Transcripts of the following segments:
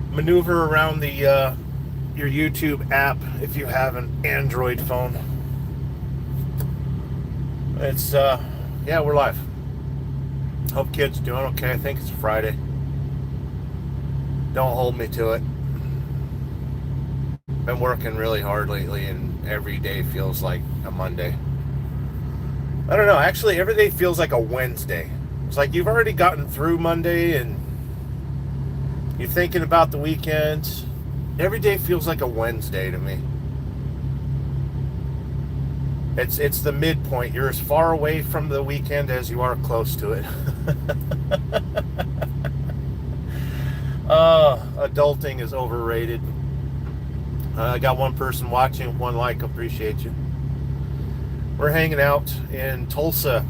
maneuver around the your YouTube app if you have an Android phone. It's yeah, we're live. Hope kids doing okay. I think it's Friday. Don't hold me to it. Been working really hard lately, and every day feels like a Monday. I don't know. Actually, every day feels like a Wednesday. It's like you've already gotten through Monday, and you're thinking about the weekend. Every day feels like a Wednesday to me. It's the midpoint. You're as far away from the weekend as you are close to it. Adulting is overrated. I got one person watching, one like. Appreciate you. We're hanging out in Tulsa,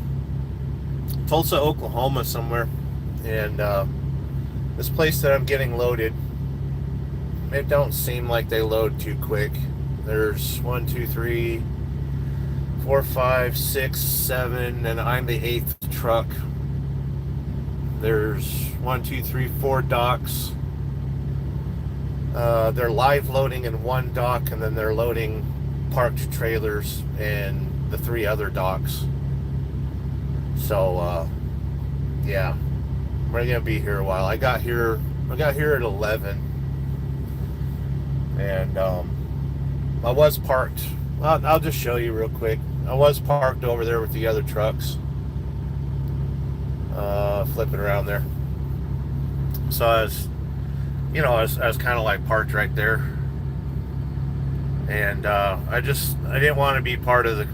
Oklahoma, somewhere, and this place that I'm getting loaded. It don't seem like they load too quick. There's 1, 2, 3, 4, 5, 6, 7, and I'm the 8th truck. There's 1, 2, 3, 4 docks. They're live loading in one dock, and then they're loading parked trailers in the 3 other docks. So yeah, we're gonna be here a while. I got here at 11, and I was parked. I'll just show you real quick. I was parked over there with the other trucks, flipping around there. So I was kind of like parked right there, and I didn't want to be part of the.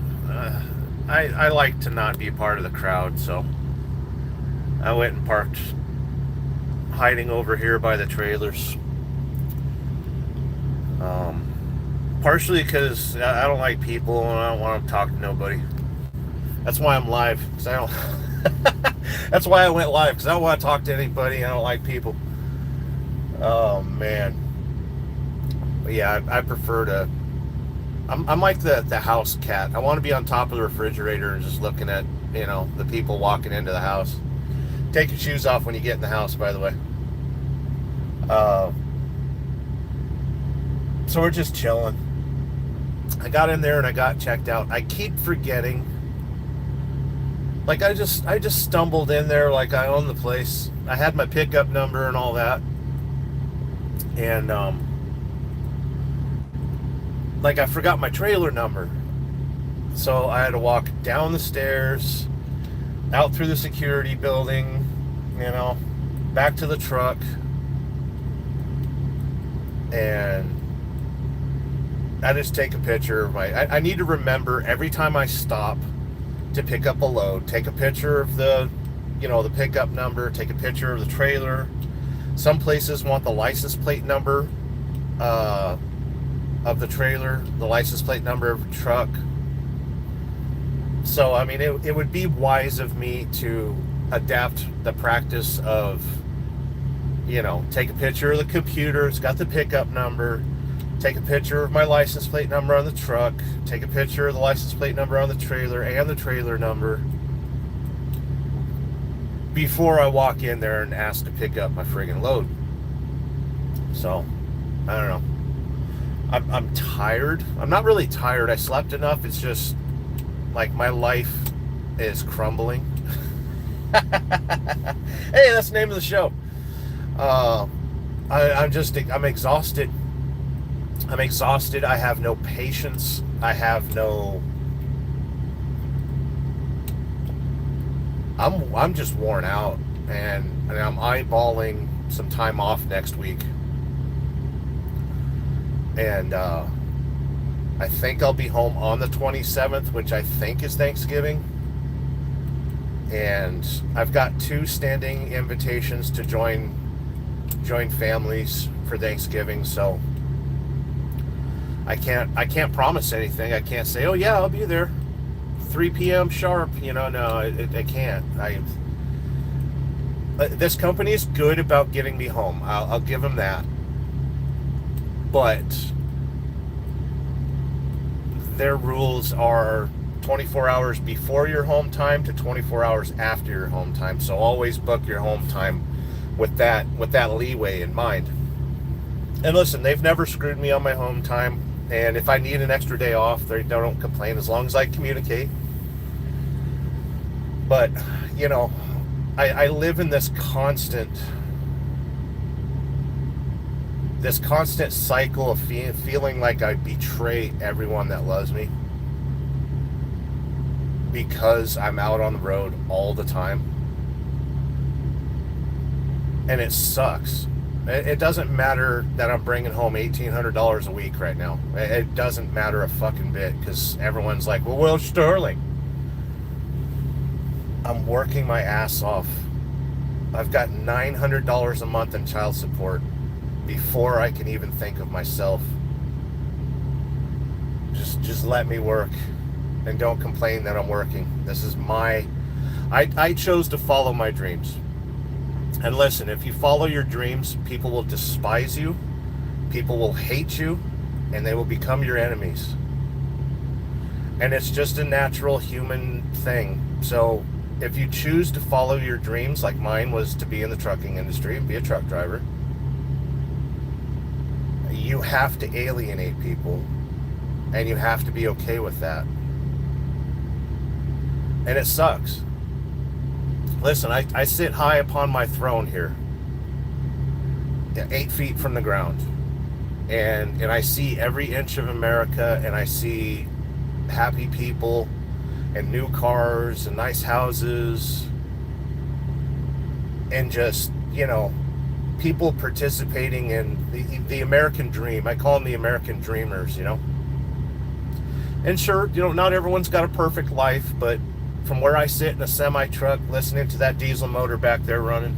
I like to not be part of the crowd, so I went and parked, hiding over here by the trailers. Partially because I don't like people and I don't want to talk to nobody. That's why I'm live. Cause I don't. That's why I went live, because I don't want to talk to anybody. I don't like people. Oh man. But yeah, I prefer to. I'm like the house cat. I want to be on top of the refrigerator and just looking at the people walking into the house. Take your shoes off when you get in the house, by the way. So we're just chilling. I got in there and I got checked out. I keep forgetting. Like I just stumbled in there like I own the place. I had my pickup number and all that. And like I forgot my trailer number. So I had to walk down the stairs, out through the security building, back to the truck. And I just take a picture of I need to remember every time I stop to pick up a load, take a picture of the pickup number, take a picture of the trailer. Some places want the license plate number of the trailer, the license plate number of the truck. So, I mean, it would be wise of me to adapt the practice of, take a picture of the computer, it's got the pickup number, take a picture of my license plate number on the truck, take a picture of the license plate number on the trailer and the trailer number before I walk in there and ask to pick up my friggin' load. So, I don't know. I'm tired. I'm not really tired. I slept enough. It's just like my life is crumbling. Hey, that's the name of the show. I'm exhausted. I'm exhausted. I have no patience. I'm just worn out, and I'm eyeballing some time off next week. And I think I'll be home on the 27th, which I think is Thanksgiving. And I've got 2 standing invitations to join families for Thanksgiving, so I can't promise anything. I can't say, oh yeah, I'll be there 3 p.m. sharp. No, I can't. This company is good about getting me home. I'll give them that. But their rules are 24 hours before your home time to 24 hours after your home time. So always book your home time with that leeway in mind. And listen, they've never screwed me on my home time. And if I need an extra day off, they don't complain as long as I communicate. But, you know, I live in this constant cycle of feeling like I betray everyone that loves me because I'm out on the road all the time. And it sucks. It doesn't matter that I'm bringing home $1,800 a week right now. It doesn't matter a fucking bit, because everyone's like, well, Will Sterling. I'm working my ass off. I've got $900 a month in child support before I can even think of myself. Just let me work, and don't complain that I'm working. This is I chose to follow my dreams. And listen, if you follow your dreams, people will despise you, people will hate you, and they will become your enemies. And it's just a natural human thing. So if you choose to follow your dreams, like mine was to be in the trucking industry and be a truck driver, you have to alienate people, and you have to be okay with that. And it sucks. Listen, I sit high upon my throne here, 8 feet from the ground, and I see every inch of America, and I see happy people and new cars and nice houses, and just, you know, people participating in the American dream. I call them the American dreamers, you know. And sure, you know, not everyone's got a perfect life, but from where I sit in a semi-truck listening to that diesel motor back there running,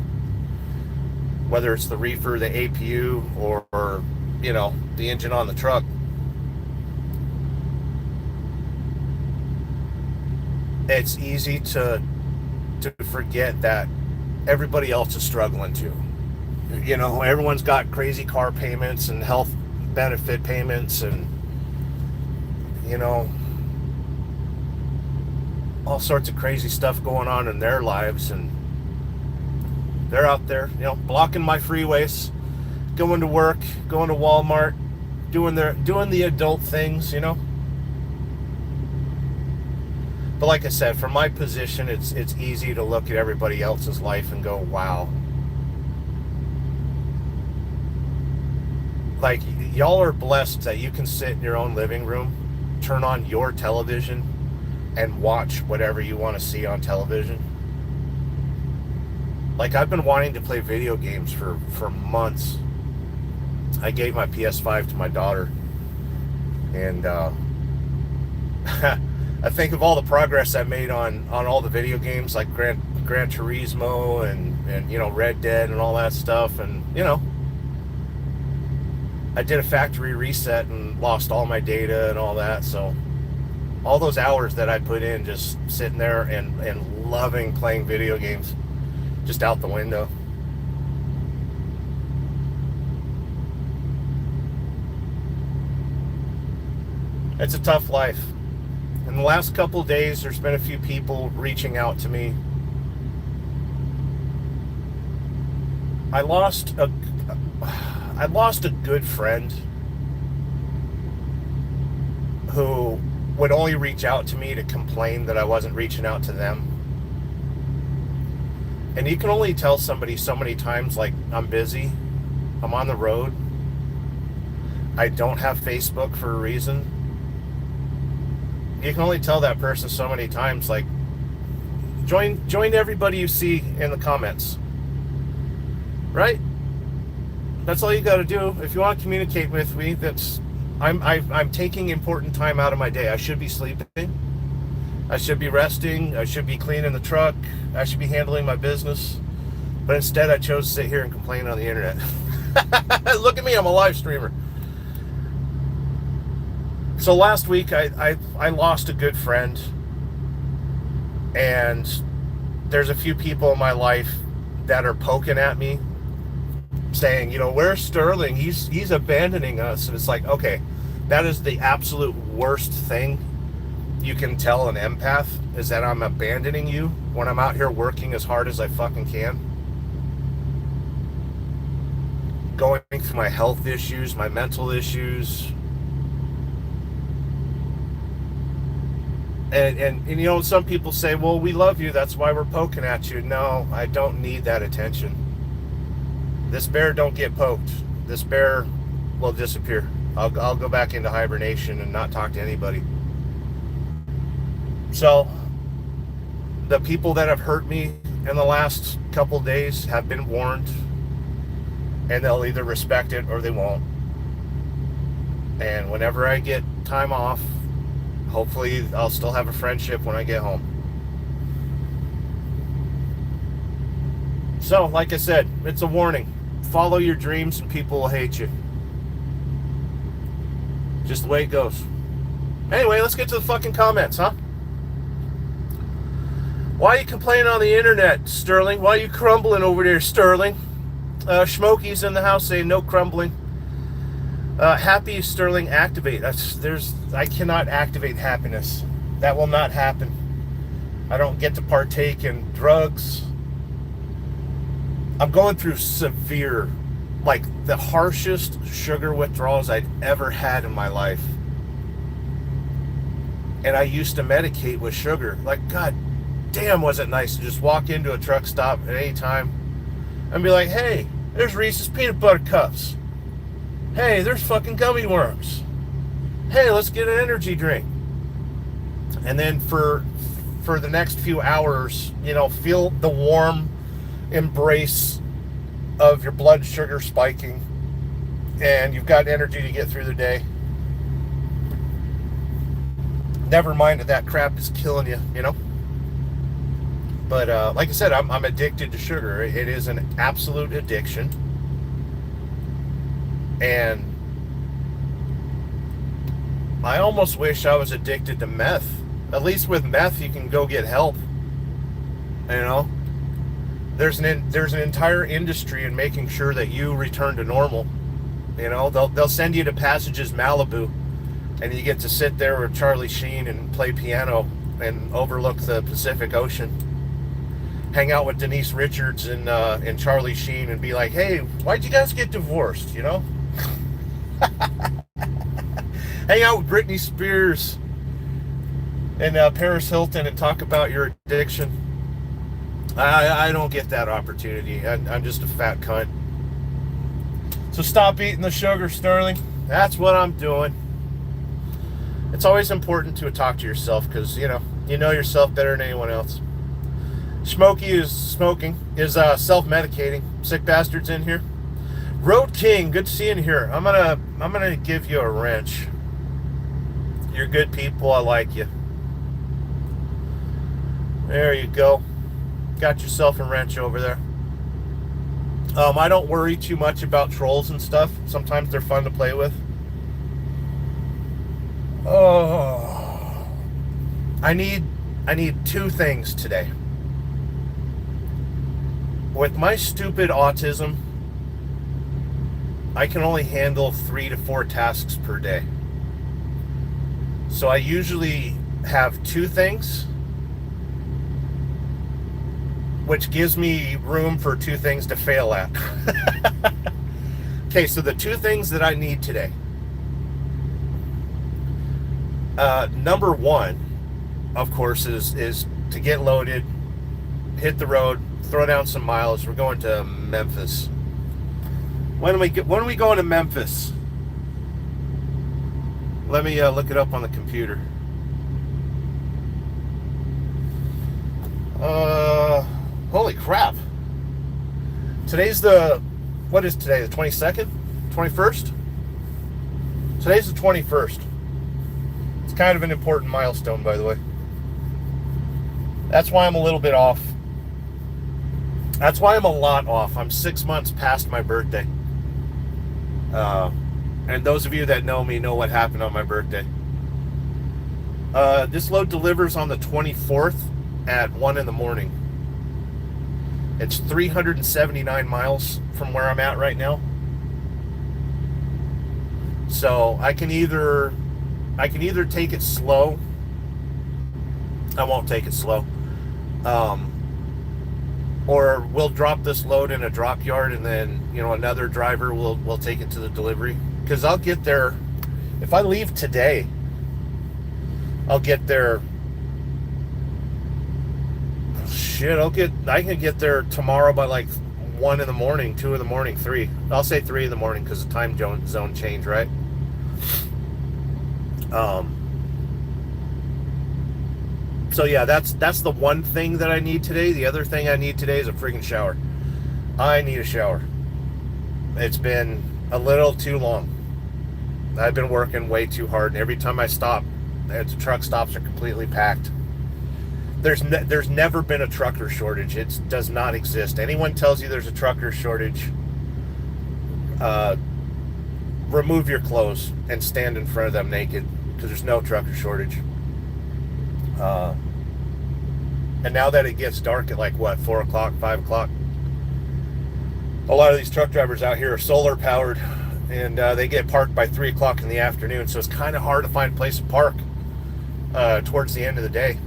whether it's the reefer, the APU, or you know, the engine on the truck, it's easy to forget that everybody else is struggling too. You know, everyone's got crazy car payments and health benefit payments, and you know, all sorts of crazy stuff going on in their lives, and they're out there, you know, blocking my freeways, going to work, going to Walmart, doing the adult things, you know. But like I said, from my position, it's easy to look at everybody else's life and go, wow. Like, y'all are blessed that you can sit in your own living room, turn on your television, and watch whatever you want to see on television. Like, I've been wanting to play video games for months. I gave my PS5 to my daughter, and I think of all the progress I made on all the video games, like Gran Turismo and you know, Red Dead and all that stuff, and you know, I did a factory reset and lost all my data and all that. So all those hours that I put in just sitting there and loving playing video games, just out the window. It's a tough life. In the last couple of days, there's been a few people reaching out to me. I lost a good friend who would only reach out to me to complain that I wasn't reaching out to them. And you can only tell somebody so many times, like, I'm busy, I'm on the road, I don't have Facebook for a reason. You can only tell that person so many times, like, join everybody you see in the comments, right? That's all you got to do. If you want to communicate with me, I'm taking important time out of my day. I should be sleeping, I should be resting, I should be cleaning the truck, I should be handling my business, but instead I chose to sit here and complain on the internet. Look at me, I'm a live streamer. So last week I lost a good friend, and there's a few people in my life that are poking at me, saying, you know, where's Sterling? He's abandoning us. And it's like, okay, that is the absolute worst thing you can tell an empath, is that I'm abandoning you when I'm out here working as hard as I fucking can. going through my health issues, my mental issues. And you know, some people say, well, we love you, that's why we're poking at you. No, I don't need that attention. This bear don't get poked. This bear will disappear. I'll go back into hibernation and not talk to anybody. So the people that have hurt me in the last couple days have been warned, and they'll either respect it or they won't. And whenever I get time off, hopefully I'll still have a friendship when I get home. So, like I said, it's a warning. Follow your dreams and people will hate you. Just the way it goes. Anyway, let's get to the fucking comments, huh? Why are you complaining on the internet, Sterling? Why are you crumbling over there, Sterling? Schmokey's in the house saying no crumbling. Happy Sterling, activate. I cannot activate happiness. That will not happen. I don't get to partake in drugs. I'm going through severe, like the harshest sugar withdrawals I'd ever had in my life. And I used to medicate with sugar. Like, God damn, was it nice to just walk into a truck stop at any time and be like, hey, there's Reese's peanut butter cups. Hey, there's fucking gummy worms. Hey, let's get an energy drink. And then for the next few hours, you know, feel the warm embrace of your blood sugar spiking, and you've got energy to get through the day. Never mind that crap is killing you, you know. But like I said, I'm addicted to sugar. It is an absolute addiction. And I almost wish I was addicted to meth. At least with meth, you can go get help. You know, there's an entire industry in making sure that you return to normal. You know, they'll send you to Passages Malibu, and you get to sit there with Charlie Sheen and play piano and overlook the Pacific Ocean. Hang out with Denise Richards and Charlie Sheen and be like, hey, why'd you guys get divorced? You know. Hang out with Britney Spears and Paris Hilton and talk about your addiction. I don't get that opportunity. I'm just a fat cunt. So stop eating the sugar, Sterling. That's what I'm doing. It's always important to talk to yourself because, you know yourself better than anyone else. Smokey is self-medicating. Sick bastards in here. Road King, good to see you in here. I'm gonna give you a wrench. You're good people. I like you. There you go. Got yourself a wrench over there. I don't worry too much about trolls and stuff. Sometimes they're fun to play with. Oh, I need two things today. With my stupid autism, I can only handle 3 to 4 tasks per day. So I usually have 2 things, which gives me room for 2 things to fail at. Okay, so the 2 things that I need today. Number 1, of course, is to get loaded, hit the road, throw down some miles. We're going to Memphis. When are we going to Memphis? Let me look it up on the computer. Holy crap. What is today? The 22nd? 21st? Today's the 21st. It's kind of an important milestone, by the way. That's why I'm a little bit off. That's why I'm a lot off. I'm 6 months past my birthday. And those of you that know me know what happened on my birthday. This load delivers on the 24th at 1 in the morning. It's 379 miles from where I'm at right now. So I can either take it slow. I won't take it slow. or we'll drop this load in a drop yard, and then another driver will take it to the delivery. Because I'll get there, if I leave today, I'll get there. Shit, I can get there tomorrow by like 1 in the morning, 2 in the morning, 3. I'll say 3 in the morning because the time zone change, right? So yeah, that's the one thing that I need today. The other thing I need today is a freaking shower. I need a shower. It's been a little too long. I've been working way too hard, and every time I stop, the truck stops are completely packed. There's never been a trucker shortage. It does not exist. Anyone tells you there's a trucker shortage, remove your clothes and stand in front of them naked, because there's no trucker shortage. And now that it gets dark at like 4 o'clock, 5 o'clock, a lot of these truck drivers out here are solar powered, and they get parked by 3 o'clock in the afternoon. So it's kind of hard to find a place to park towards the end of the day.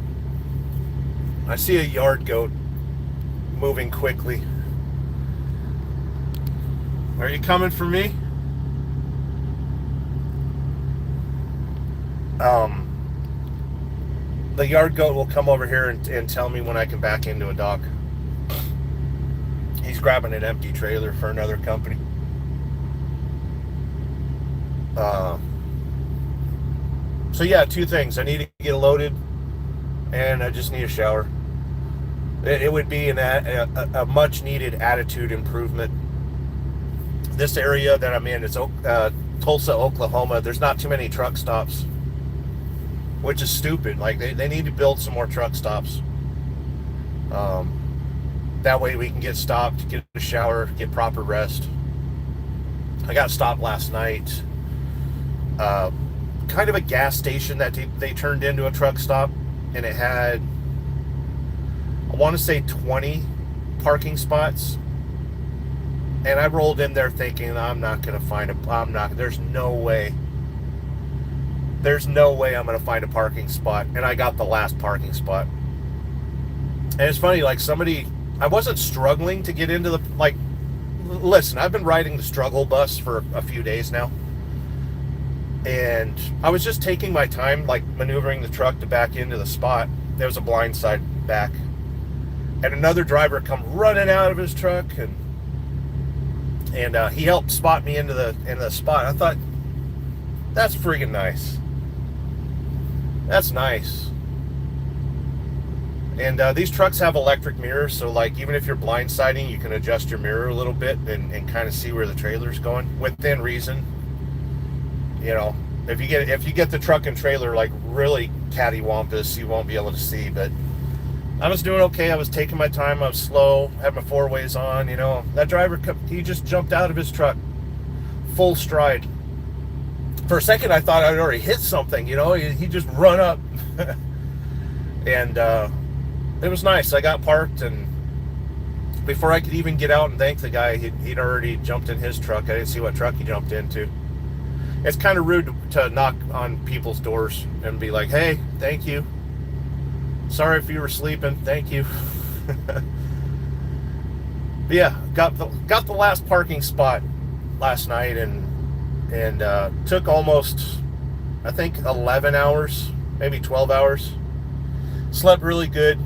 I see a yard goat moving quickly. Are you coming for me? The yard goat will come over here and tell me when I can back into a dock. He's grabbing an empty trailer for another company. So yeah, 2 things. I need to get loaded, and I just need a shower. It would be a much needed attitude improvement. This area that I'm in, it's Tulsa, Oklahoma. There's not too many truck stops, which is stupid. Like they need to build some more truck stops. That way we can get stopped, get a shower, get proper rest. I got stopped last night. Kind of a gas station that they turned into a truck stop, and it had, I want to say 20 parking spots. And I rolled in there thinking, there's no way I'm going to find a parking spot. And I got the last parking spot. And it's funny, like I wasn't struggling to get into listen, I've been riding the struggle bus for a few days now. And I was just taking my time, like maneuvering the truck to back into the spot. There was a blind side back. And another driver come running out of his truck, and he helped spot me into the spot. I thought, that's freaking nice. That's nice. And these trucks have electric mirrors, so like even if you're blindsiding, you can adjust your mirror a little bit and kind of see where the trailer's going within reason. If you get the truck and trailer like really cattywampus, you won't be able to see. But I was doing okay. I was taking my time. I was slow. Had my 4-ways on. That driver, he just jumped out of his truck, full stride. For a second, I thought I'd already hit something. He just run up, and it was nice. I got parked, and before I could even get out and thank the guy, he'd already jumped in his truck. I didn't see what truck he jumped into. It's kind of rude to knock on people's doors and be like, hey, thank you. Sorry if you were sleeping. Thank you. But yeah, got the last parking spot last night, and took almost, I think, 11 hours, maybe 12 hours. Slept really good.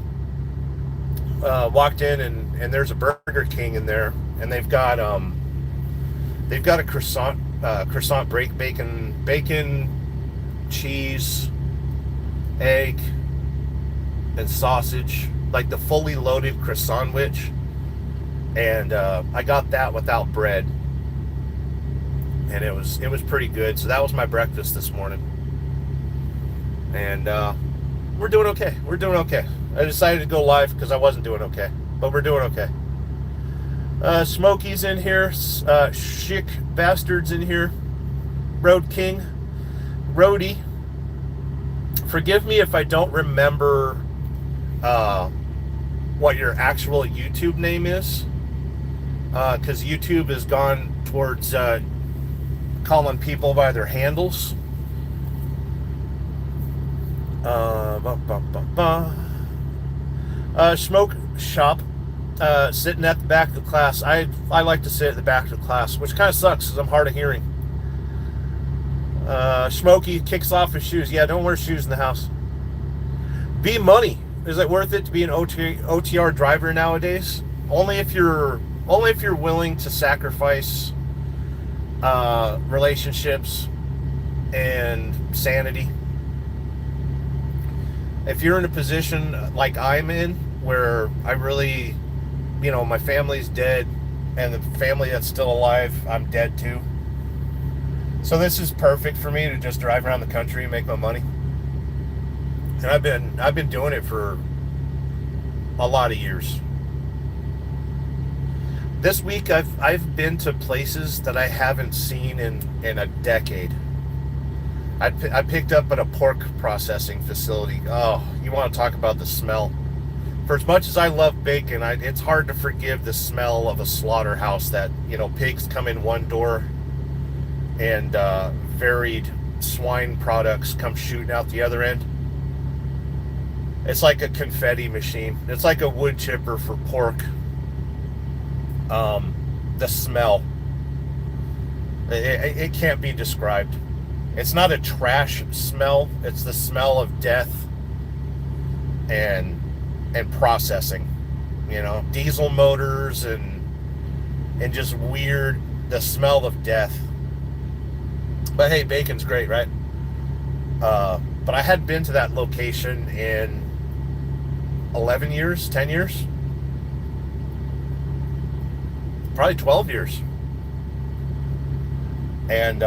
Walked in, and there's a Burger King in there, and they've got a croissant break, bacon, cheese, egg, and sausage, like the fully loaded croissant-wich. And I got that without bread, and it was pretty good. So that was my breakfast this morning, and we're doing okay. I decided to go live because I wasn't doing okay, but we're doing okay. Smokey's in here, Chic Bastard's in here, Road King, Roadie. Forgive me if I don't remember what your actual YouTube name is, because YouTube has gone towards calling people by their handles. Smoke Shop sitting at the back of the class. I like to sit at the back of the class, which kind of sucks because I'm hard of hearing. Smokey kicks off his shoes. Yeah, don't wear shoes in the house. Be money. Is it worth it to be an OTR driver nowadays? Only if you're willing to sacrifice relationships and sanity. If you're in a position like I'm in, where I really, my family's dead, and the family that's still alive, I'm dead too. So this is perfect for me to just drive around the country and make my money. And I've been doing it for a lot of years. This week I've been to places that I haven't seen in a decade. I picked up at a pork processing facility. Oh, you want to talk about the smell. For as much as I love bacon, it's hard to forgive the smell of a slaughterhouse that, pigs come in one door and varied swine products come shooting out the other end. It's like a confetti machine. It's like a wood chipper for pork. The smell. It can't be described. It's not a trash smell. It's the smell of death and processing. Diesel motors and just weird, the smell of death. But hey, bacon's great, right? But I hadn't been to that location in 11 years, 10 years, probably 12 years. And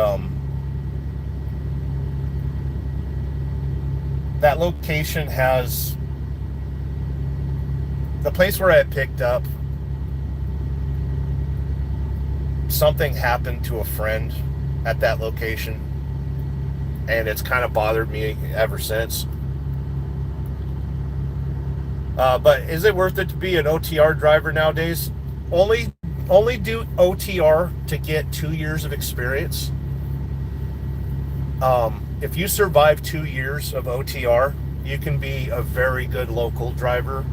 that location has the place where I picked up. Something happened to a friend at that location, and it's kind of bothered me ever since. But is it worth it to be an OTR driver nowadays? Only do OTR to get 2 years of experience. If you survive 2 years of OTR, you can be a very good local driver.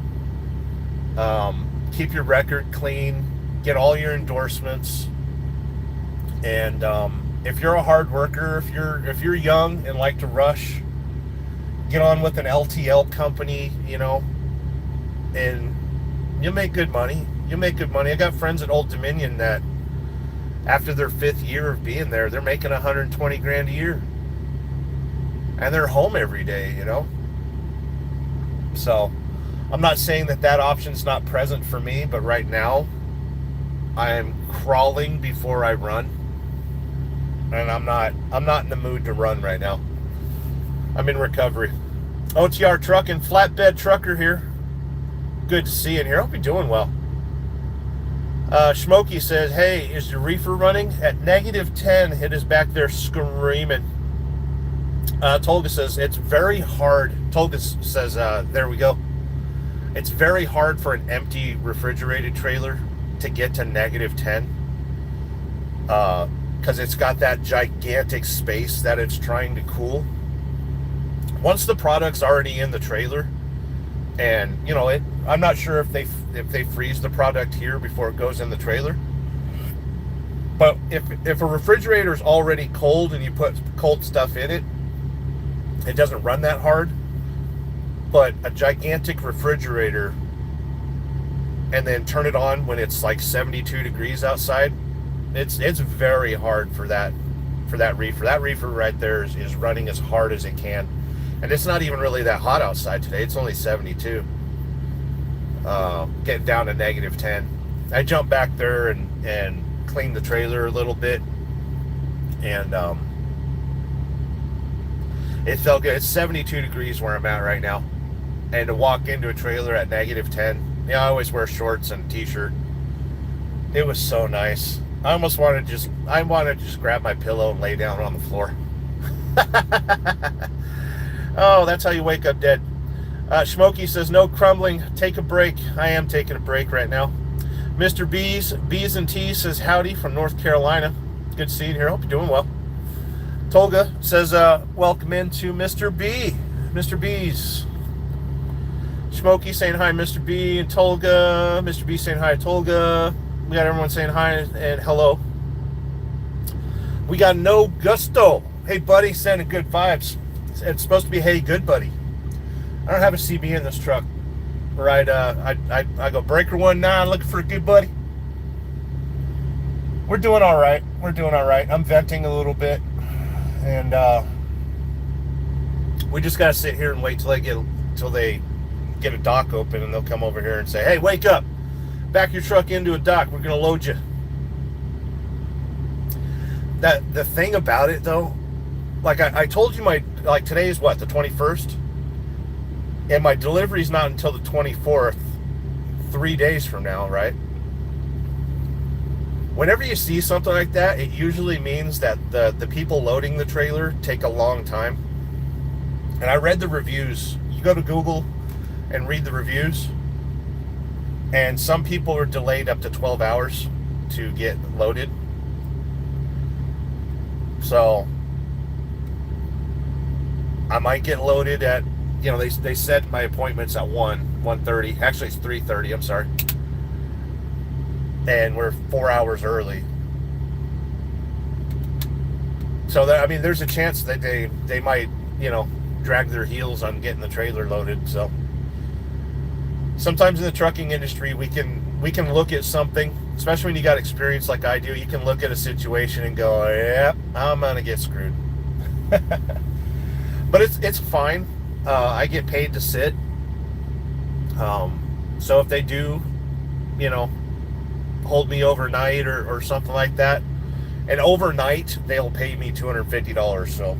Keep your record clean, get all your endorsements, and if you're a hard worker, if you're young and like to rush, get on with an LTL company, and you'll make good money. I got friends at Old Dominion that after their 5th year of being there, they're making 120 grand a year. And they're home every day, So I'm not saying that option's not present for me, but right now I'm crawling before I run. And I'm not in the mood to run right now. I'm in recovery. OTR trucking, flatbed trucker here. Good to see you in here. Hope you're doing well. Smokey says, hey, is your reefer running? At -10, it is back there screaming. Tolga says, it's very hard. Tolga says, there we go. It's very hard for an empty refrigerated trailer to get to -10. Because it's got that gigantic space that it's trying to cool. Once the product's already in the trailer, and I'm not sure if they freeze the product here before it goes in the trailer. But if a refrigerator's already cold and you put cold stuff in it, it doesn't run that hard. But a gigantic refrigerator, and then turn it on when it's like 72 degrees outside, it's very hard for that reefer. That reefer right there is running as hard as it can. And it's not even really that hot outside today. It's only 72. Getting down to -10. I jumped back there and cleaned the trailer a little bit. And it felt good. It's 72 degrees where I'm at right now. And to walk into a trailer at -10, I always wear shorts and a t-shirt. It was so nice. I wanted to just grab my pillow and lay down on the floor. Oh, that's how you wake up dead. Smokey says, no crumbling. Take a break. I am taking a break right now. Mr. B's and T says, howdy from North Carolina. Good to see you here. Hope you're doing well. Tolga says, welcome into Mr. B. Mr. B's. Smokey saying hi, Mr. B and Tolga. Mr. B saying hi, Tolga. We got everyone saying hi and hello. We got No Gusto. Hey, buddy, sending good vibes. It's supposed to be hey, good buddy. I don't have a CB in this truck. Right, I go breaker 19 looking for a good buddy. We're doing all right. We're doing all right. I'm venting a little bit, and we just gotta sit here and wait till they get a dock open, and they'll come over here and say, "Hey, wake up! Back your truck into a dock. We're gonna load you." The thing about it though, like I told you, today is what, the 21st, and my delivery's not until the 24th, 3 days from now, right? Whenever you see something like that, it usually means that the people loading the trailer take a long time. And I read the reviews. You go to Google and read the reviews, and some people are delayed up to 12 hours to get loaded. So I might get loaded at, they set my appointments at 1:30. Actually, it's 3:30. I'm sorry. And we're 4 hours early. So there's a chance that they might, drag their heels on getting the trailer loaded. So sometimes in the trucking industry, we can look at something, especially when you got experience like I do. You can look at a situation and go, "Yep, I'm gonna get screwed." But it's fine. I get paid to sit. So if they do, hold me overnight or something like that, and overnight they'll pay me $250. So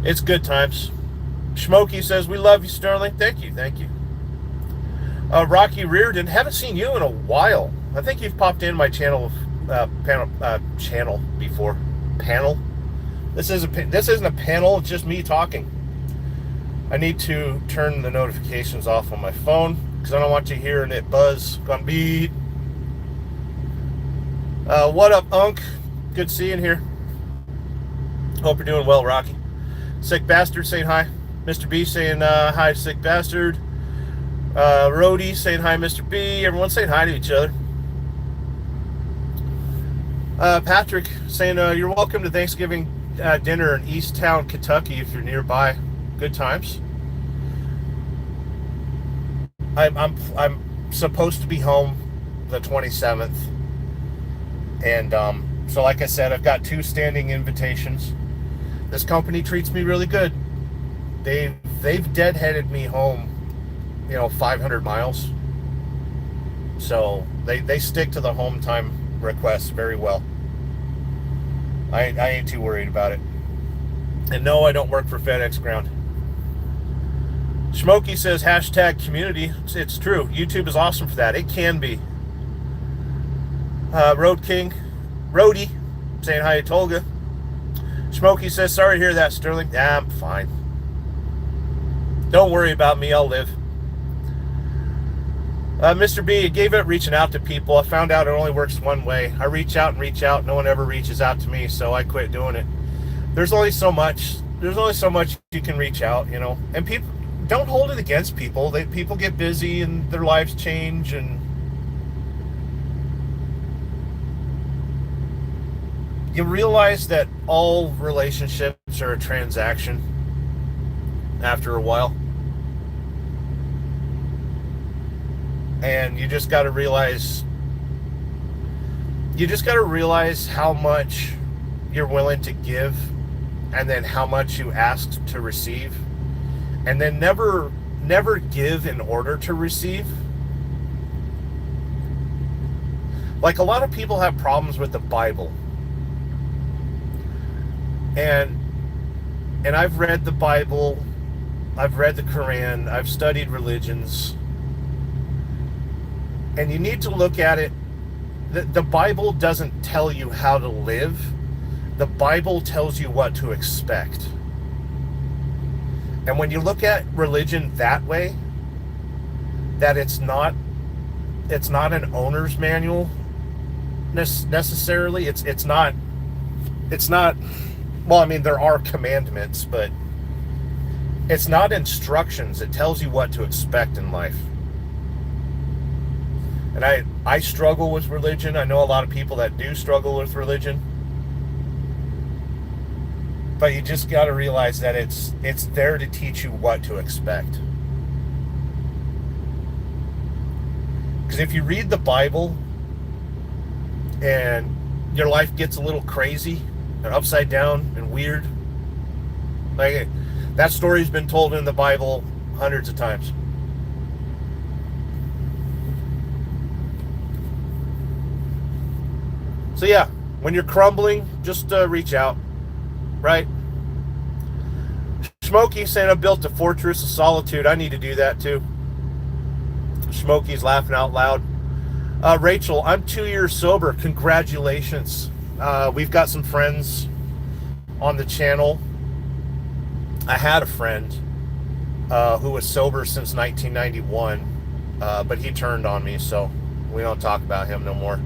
it's good times. Smokey says, "We love you, Sterling." Thank you. Rocky Reardon, haven't seen you in a while. I think you've popped in my channel channel before. Panel. This isn't a panel. It's just me talking. I need to turn the notifications off on my phone because I don't want you hearing it buzz. Gonna beat. What up, Unk? Good seeing here. Hope you're doing well, Rocky. Sick Bastard saying hi. Mr. B saying hi, Sick Bastard. Rhodey saying hi, Mr. B. Everyone saying hi to each other. Patrick saying you're welcome to Thanksgiving dinner in Easttown, Kentucky if you're nearby. Good times. I'm supposed to be home the 27th, and so like I said, I've got 2 standing invitations. This company treats me really good. They've deadheaded me home, 500 miles. So they stick to the home time requests very well. I ain't too worried about it. And no, I don't work for FedEx Ground. Smokey says #community. It's true. YouTube is awesome for that. It can be. Road King, Roadie, saying hi to Tolga. Smokey says, "Sorry to hear that, Sterling." Yeah, I'm fine. Don't worry about me. I'll live. Mr. B, it gave up reaching out to people. I found out it only works one way. I reach out. No one ever reaches out to me, so I quit doing it. There's only so much you can reach out, and people don't hold it against people. People get busy and their lives change, and you realize that all relationships are a transaction after a while. And you just got to realize how much you're willing to give, and then how much you ask to receive, and then never give in order to receive. Like, a lot of people have problems with the Bible, and I've read the Bible, I've read the Quran, I've studied religions, and you need to look at it. The Bible doesn't tell you how to live. The Bible tells you what to expect. And when you look at religion that way, that it's not an owner's manual necessarily. It's not. Well, there are commandments, but It's not instructions. It tells you what to expect in life. And I struggle with religion. I know a lot of people that do struggle with religion. But you just got to realize that it's there to teach you what to expect. Because if you read the Bible and your life gets a little crazy and upside down and weird, like that story's been told in the Bible hundreds of times. So yeah, when you're crumbling, just reach out, right? Smokey saying, I built a fortress of solitude. I need to do that too. Smokey's laughing out loud. Rachel, I'm 2 years sober. Congratulations. We've got some friends on the channel. I had a friend who was sober since 1991, but he turned on me, so we don't talk about him no more.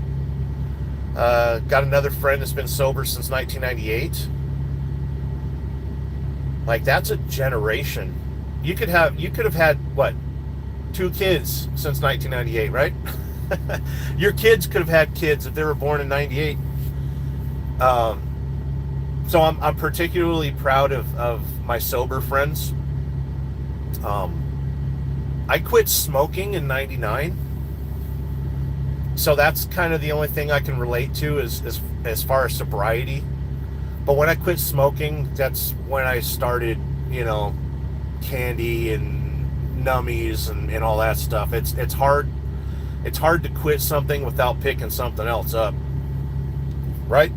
Got another friend that's been sober since 1998. Like, that's a generation. You could have had what, 2 kids since 1998, right? Your kids could have had kids if they were born in 98. So I'm particularly proud of my sober friends. I quit smoking in 99. So that's kind of the only thing I can relate to as far as sobriety. But when I quit smoking, that's when I started, candy and nummies and all that stuff. It's hard to quit something without picking something else up. Right?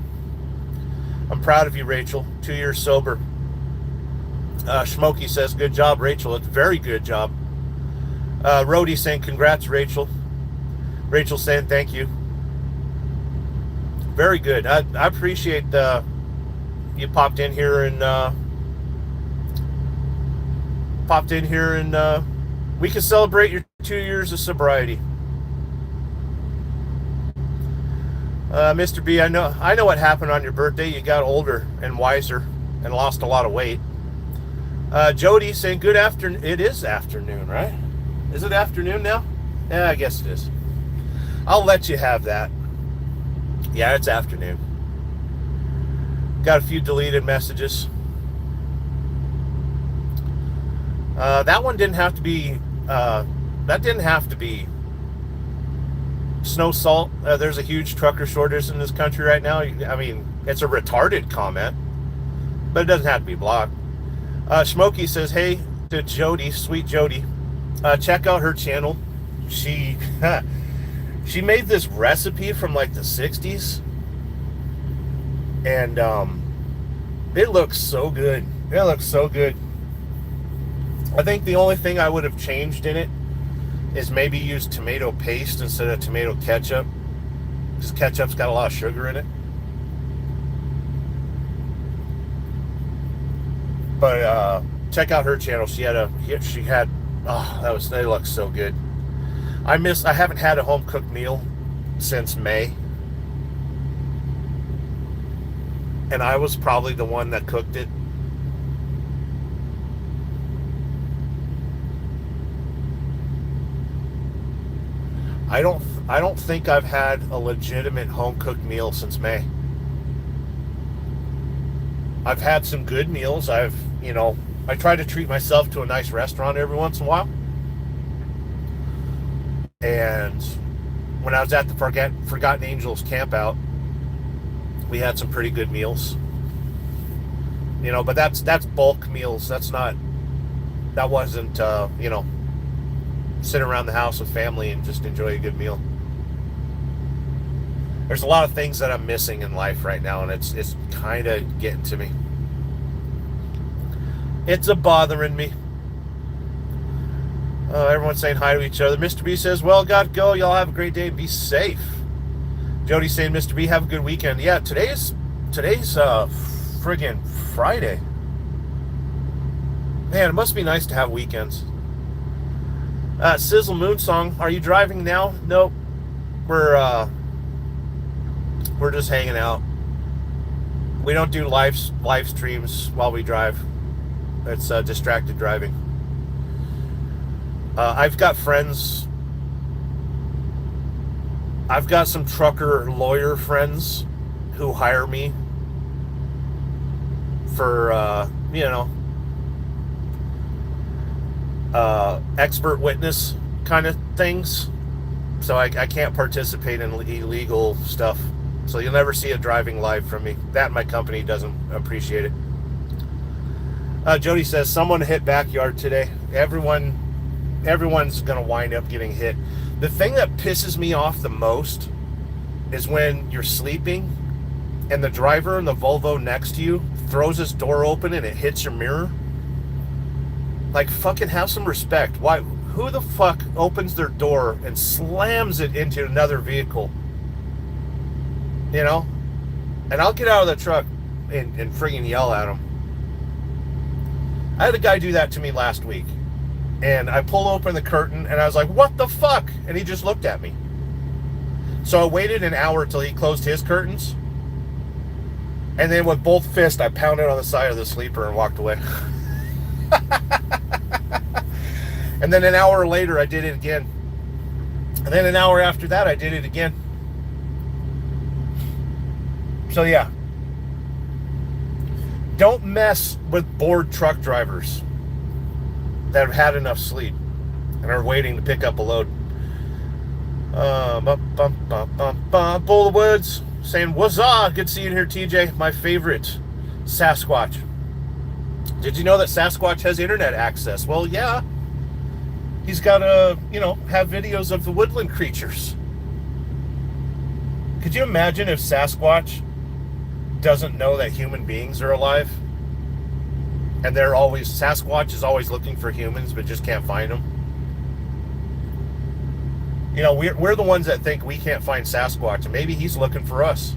I'm proud of you, Rachel. 2 years sober. Smokey says, good job, Rachel. It's a very good job. Rhodey saying, congrats, Rachel. Rachel saying, thank you. Very good. I appreciate you popped in here and we can celebrate your 2 years of sobriety. Mr. B, I know what happened on your birthday. You got older and wiser and lost a lot of weight. Jody saying, good afternoon. It is afternoon, right? Is it afternoon now? Yeah, I guess it is. I'll let you have that. Yeah, it's afternoon. Got a few deleted messages. That one didn't have to be. That didn't have to be. Snow salt. There's a huge trucker shortage in this country right now. I mean, it's a retarded comment, but it doesn't have to be blocked. Smokey says, hey to Jody, sweet Jody, check out her channel. She made this recipe from like the 60s, and it looks so good. It looks so good. I think the only thing I would have changed in it is maybe use tomato paste instead of tomato ketchup, because ketchup's got a lot of sugar in it. But check out her channel. They look so good. I haven't had a home cooked meal since May, and I was probably the one that cooked it. I don't think I've had a legitimate home cooked meal since May. I've had some good meals. I try to treat myself to a nice restaurant every once in a while. And when I was at the Forgotten Angels camp out, we had some pretty good meals. But that's bulk meals. That wasn't sit around the house with family and just enjoy a good meal. There's a lot of things that I'm missing in life right now, and it's kind of getting to me. It's a bothering me. Everyone's saying hi to each other. Mr. B says, well, gotta go. Y'all have a great day. Be safe. Jody's saying, Mr. B, have a good weekend. Yeah, today's friggin' Friday. Man, it must be nice to have weekends. Sizzle Moon Song, are you driving now? Nope. We're just hanging out. We don't do live streams while we drive. It's distracted driving. I've got friends. I've got some trucker lawyer friends who hire me for, expert witness kind of things. So I can't participate in illegal stuff. So you'll never see a driving live from me. That my company doesn't appreciate it. Jody says, someone hit backyard today. Everyone's going to wind up getting hit. The thing that pisses me off the most is when you're sleeping and the driver in the Volvo next to you throws his door open and it hits your mirror. Like, fucking have some respect. Why? Who the fuck opens their door and slams it into another vehicle? You know? And I'll get out of the truck and friggin' yell at him. I had a guy do that to me last week. And I pulled open the curtain and I was like, what the fuck? And he just looked at me. So I waited an hour till he closed his curtains. And then with both fists, I pounded on the side of the sleeper and walked away. And then an hour later, I did it again. And then an hour after that, I did it again. So yeah. Don't mess with bored truck drivers that have had enough sleep and are waiting to pick up a load. Bull of the Woods saying, what's up? Good seeing you here, TJ. My favorite, Sasquatch. Did you know that Sasquatch has internet access? Well, yeah. He's got to, have videos of the woodland creatures. Could you imagine if Sasquatch doesn't know that human beings are alive? And Sasquatch is always looking for humans, but just can't find them. We're the ones that think we can't find Sasquatch, and maybe he's looking for us.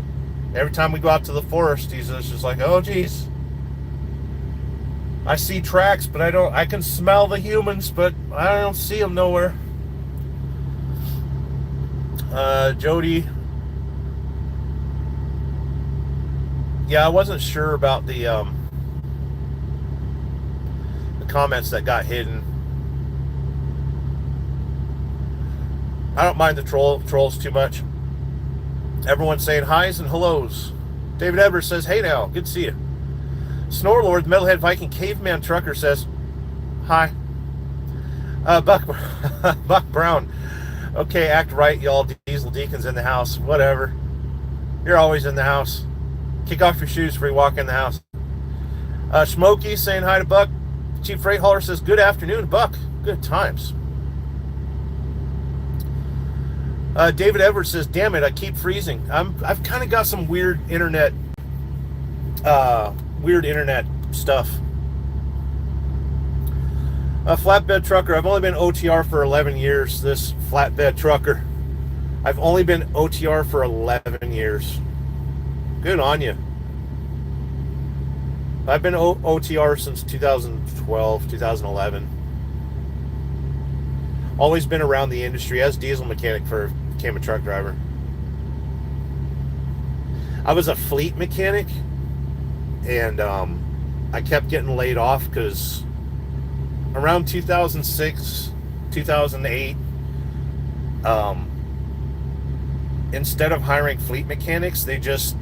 Every time we go out to the forest, he's just like, oh, geez. I see tracks, but I can smell the humans, but I don't see them nowhere. Jody. Yeah, I wasn't sure about the comments that got hidden. I don't mind the trolls too much. Everyone's saying highs and hellos. David Evers says, hey now, good to see you. Snorlord, Metalhead Viking Caveman Trucker says, hi. Buck Brown. Okay, act right, y'all. Diesel Deacon's in the house. Whatever. You're always in the house. Kick off your shoes before you walk in the house. Smokey saying hi to Buck. Chief Freight Hauler says, good afternoon, Buck. Good times. David Edwards says, damn it, I keep freezing. I've kind of got some weird internet stuff. A flatbed trucker. I've only been OTR for 11 years. This flatbed trucker. I've only been OTR for 11 years. Good on you. I've been OTR since 2012, 2011. Always been around the industry as diesel mechanic became a truck driver. I was a fleet mechanic, and I kept getting laid off because around 2006, 2008, instead of hiring fleet mechanics, they just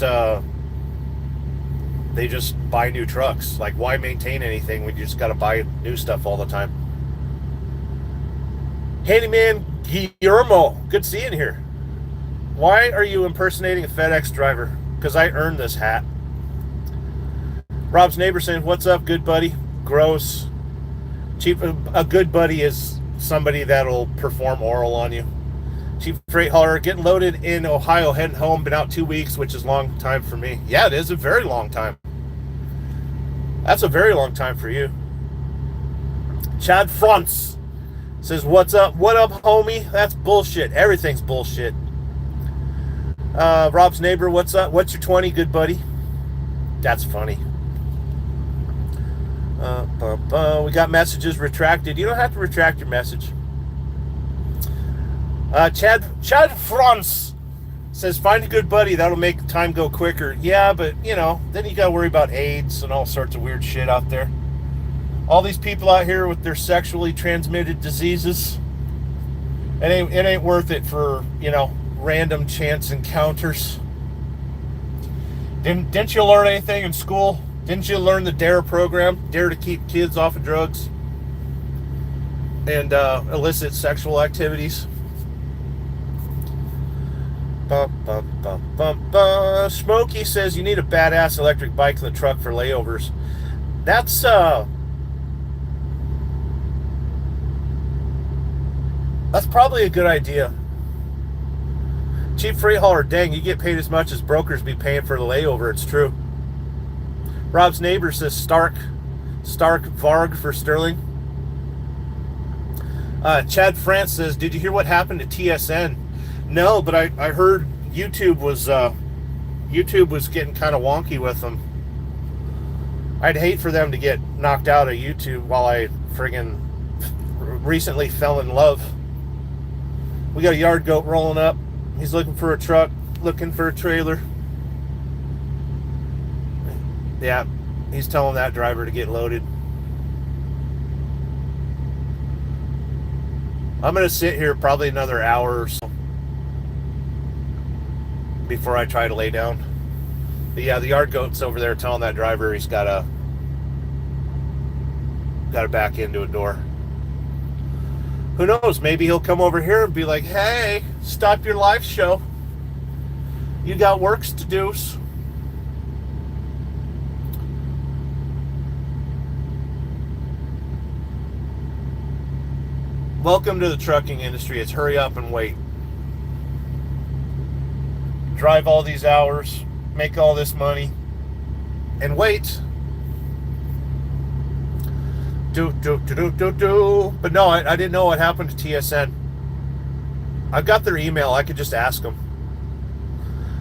buy new trucks. Like, why maintain anything when you just got to buy new stuff all the time? Handyman Guillermo, good seeing here. Why are you impersonating a FedEx driver? Because I earned this hat. Rob's neighbor saying, what's up, good buddy? Gross. Chief, a good buddy is somebody that'll perform oral on you. Chief Freight Hauler, getting loaded in Ohio, heading home, been out 2 weeks, which is a long time for me. Yeah, it is a very long time. That's a very long time for you. Chad Fronts says, what's up? What up, homie? That's bullshit. Everything's bullshit. Rob's neighbor, what's up? What's your 20, good buddy? That's funny. We got messages retracted. You don't have to retract your message. Chad Franz says, find a good buddy. That'll make time go quicker. Yeah, but, then you got to worry about AIDS and all sorts of weird shit out there. All these people out here with their sexually transmitted diseases, it ain't worth it for, random chance encounters. Didn't you learn anything in school? Didn't you learn the DARE program? Dare to keep kids off of drugs and illicit sexual activities. Smokey says you need a badass electric bike in the truck for layovers. That's probably a good idea. Cheap freight hauler, dang, you get paid as much as brokers be paying for the layover. It's true. Rob's neighbor says Stark Varg for Sterling. Chad France says, did you hear what happened to TSN? No, but I heard YouTube was getting kind of wonky with them. I'd hate for them to get knocked out of YouTube while I friggin' recently fell in love. We got a yard goat rolling up. He's looking for a truck, looking for a trailer. Yeah, he's telling that driver to get loaded. I'm going to sit here probably another hour or so before I try to lay down. But yeah, the yard goat's over there telling that driver he's got to back into a door. Who knows? Maybe he'll come over here and be like, hey, stop your live show. You got works to do. Welcome to the trucking industry. It's hurry up and wait. Drive all these hours, make all this money, and wait. But no, I didn't know what happened to TSN. I've got their email. I could just ask them.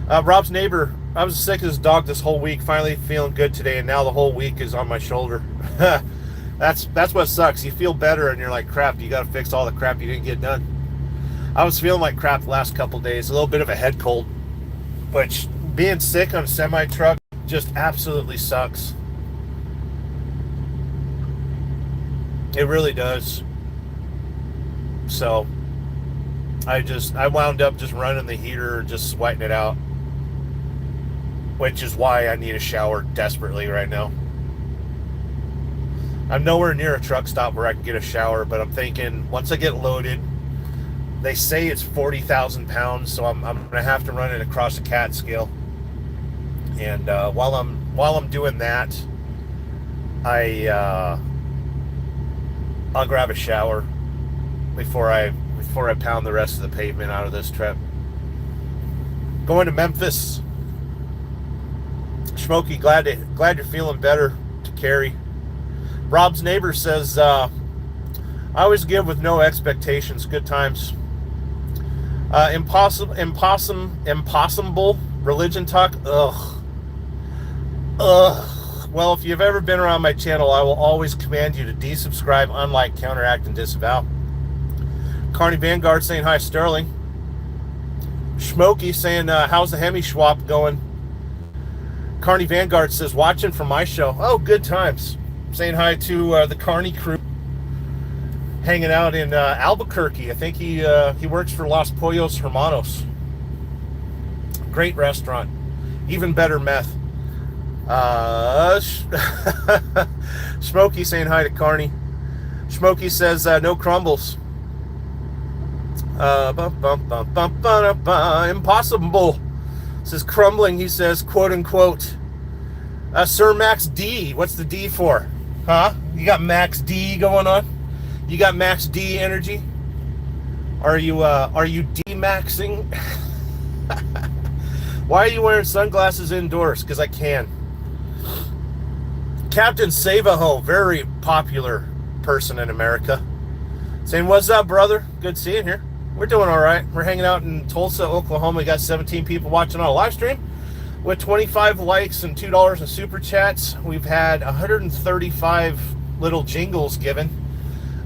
Rob's neighbor, I was sick as his dog this whole week. Finally feeling good today, and now the whole week is on my shoulder. That's what sucks. You feel better, and you're like, crap, you got to fix all the crap you didn't get done. I was feeling like crap the last couple days. A little bit of a head cold. But being sick on a semi-truck just absolutely sucks. It really does. So I wound up just running the heater, just sweating it out, which is why I need a shower desperately right now. I'm nowhere near a truck stop where I can get a shower, but I'm thinking once I get loaded, they say it's 40,000 pounds, so I'm gonna have to run it across a cat scale. And while I'm doing that, I'll grab a shower before I pound the rest of the pavement out of this trip. Going to Memphis. Smokey, glad you're feeling better to carry. Rob's neighbor says, I always give with no expectations. Good times. Impossible religion talk. Ugh. Well, if you've ever been around my channel, I will always command you to desubscribe, unlike, counteract, and disavow. Carney Vanguard saying hi, Sterling. Smokey saying, how's the Hemi Schwab going? Carney Vanguard says, watching from my show. Oh, good times. Saying hi to the Carney crew. Hanging out in Albuquerque. I think he works for Los Pollos Hermanos. Great restaurant. Even better meth. Smokey saying hi to Carney. Smokey says no crumbles. Impossible. Says crumbling. He says quote unquote. Sir Max D. What's the D for? Huh? You got Max D going on? You got Max D energy? Are you D-maxing? Why are you wearing sunglasses indoors? Because I can. Captain Savaho, very popular person in America, saying, what's up, brother? Good seeing you here. We're doing all right. We're hanging out in Tulsa, Oklahoma. We got 17 people watching on a live stream with 25 likes and $2 in super chats. We've had 135 little jingles given.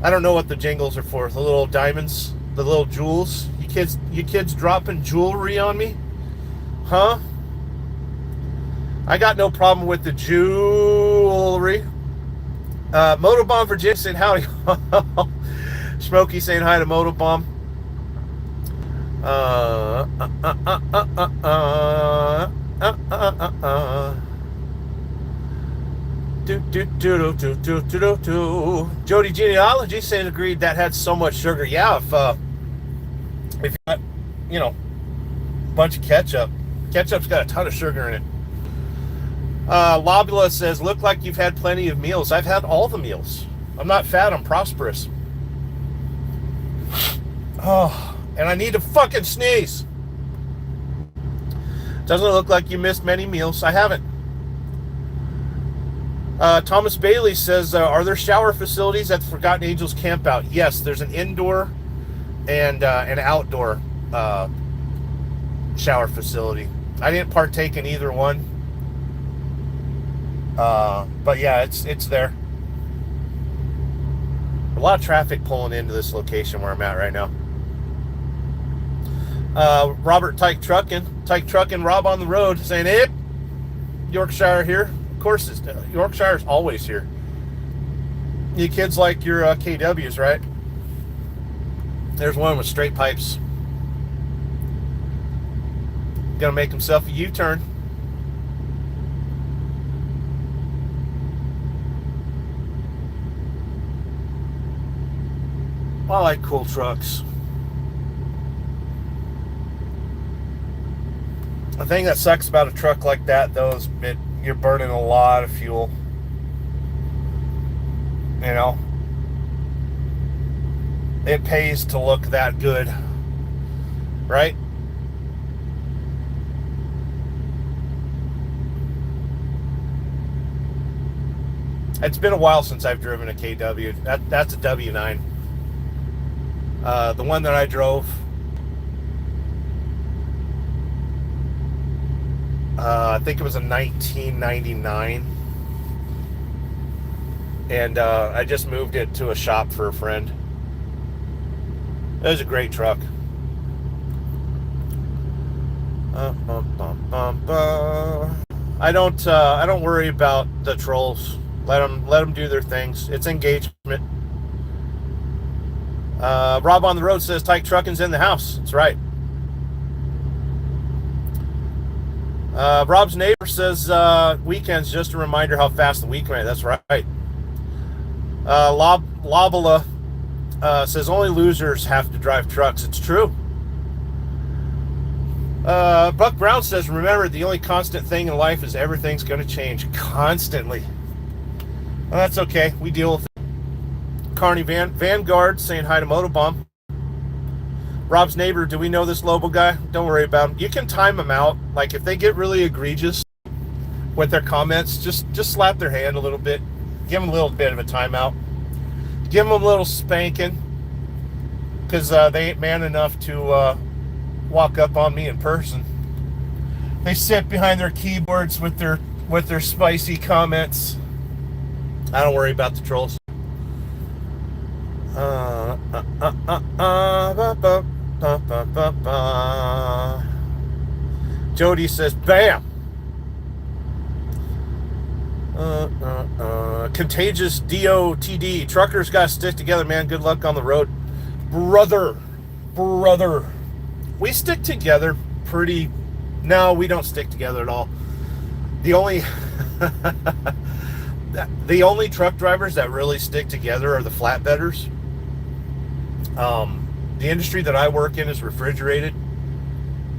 I don't know what the jingles are for. The little diamonds, the little jewels. You kids dropping jewelry on me? Huh? I got no problem with the jewelry. Motobomb Virginia saying howdy. Smokey saying hi to Motobomb. Jody Genealogy saying agreed that had so much sugar. Yeah, if you got, you know, a bunch of ketchup. Ketchup's got a ton of sugar in it. Lobula says, look like you've had plenty of meals. I've had all the meals. I'm not fat, I'm prosperous. Oh, and I need to fucking sneeze. Doesn't look like you missed many meals. I haven't. Thomas Bailey says, are there shower facilities at the Forgotten Angels campout? Yes, there's an indoor and an outdoor shower facility. I didn't partake in either one. But yeah, it's there. A lot of traffic pulling into this location where I'm at right now. Robert Tyke Truckin', Rob on the road saying, hey, Yorkshire here. Of course, Yorkshire's always here. You kids like your KWs, right? There's one with straight pipes. Gonna make himself a U-turn. I like cool trucks. The thing that sucks about a truck like that, though, is you're burning a lot of fuel. You know? It pays to look that good. Right? It's been a while since I've driven a KW. That's a W9. The one that I drove, I think it was a 1999, and I just moved it to a shop for a friend. It was a great truck. I don't worry about the trolls. Let them do their things. It's engagement. Rob on the road says Tyke Trucking's in the house. That's right. Rob's neighbor says weekends just a reminder how fast the week went. That's right. Lobula says only losers have to drive trucks. It's true. Buck Brown says remember the only constant thing in life is everything's going to change constantly. Well, that's okay. We deal with it. Carney Vanguard saying hi to Motobomb. Rob's neighbor, do we know this Lobo guy? Don't worry about him. You can time them out. Like if they get really egregious with their comments, just slap their hand a little bit. Give them a little bit of a timeout. Give them a little spanking. Because they ain't man enough to walk up on me in person. They sit behind their keyboards with their spicy comments. I don't worry about the trolls. Jody says, bam. Contagious DOTD. Truckers got to stick together, man. Good luck on the road. Brother. We stick together pretty... No, we don't stick together at all. The only... The only truck drivers that really stick together are the flatbedders. The industry that I work in is refrigerated,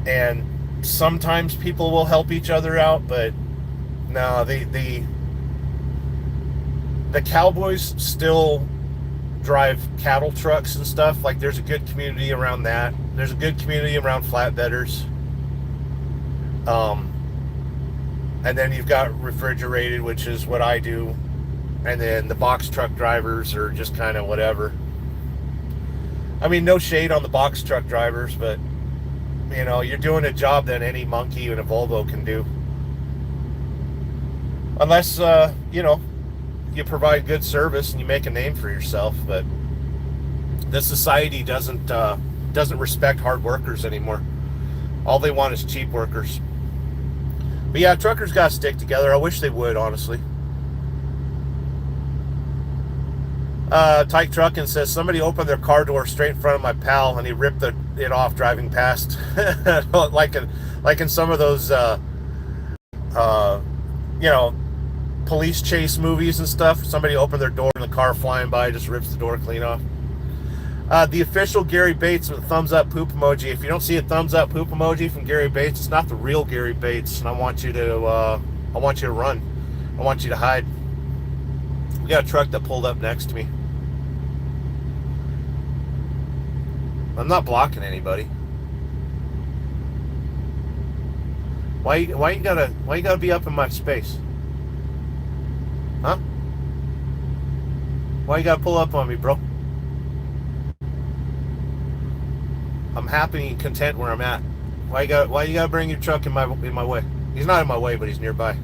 and sometimes people will help each other out, but no, the cowboys still drive cattle trucks and stuff. Like there's a good community around that. There's a good community around flatbedders. And then you've got refrigerated, which is what I do. And then the box truck drivers are just kind of whatever. I mean, no shade on the box truck drivers, but, you know, you're doing a job that any monkey in a Volvo can do. Unless, you know, you provide good service and you make a name for yourself. But this society doesn't respect hard workers anymore. All they want is cheap workers. But yeah, truckers got to stick together. I wish they would, honestly. Tyke Truckin says somebody opened their car door straight in front of my pal and he ripped it off driving past. like in some of those uh, you know, police chase movies and stuff. Somebody opened their door and the car flying by just rips the door clean off. The official Gary Bates with a thumbs up poop emoji. If you don't see a thumbs up poop emoji from Gary Bates, it's not the real Gary Bates, and I want you to run. I want you to hide. We got a truck that pulled up next to me. I'm not blocking anybody. Why you gotta be up in my space? Huh? Why you gotta pull up on me, bro? I'm happy and content where I'm at. Why you gotta bring your truck in my way? He's not in my way, but he's nearby.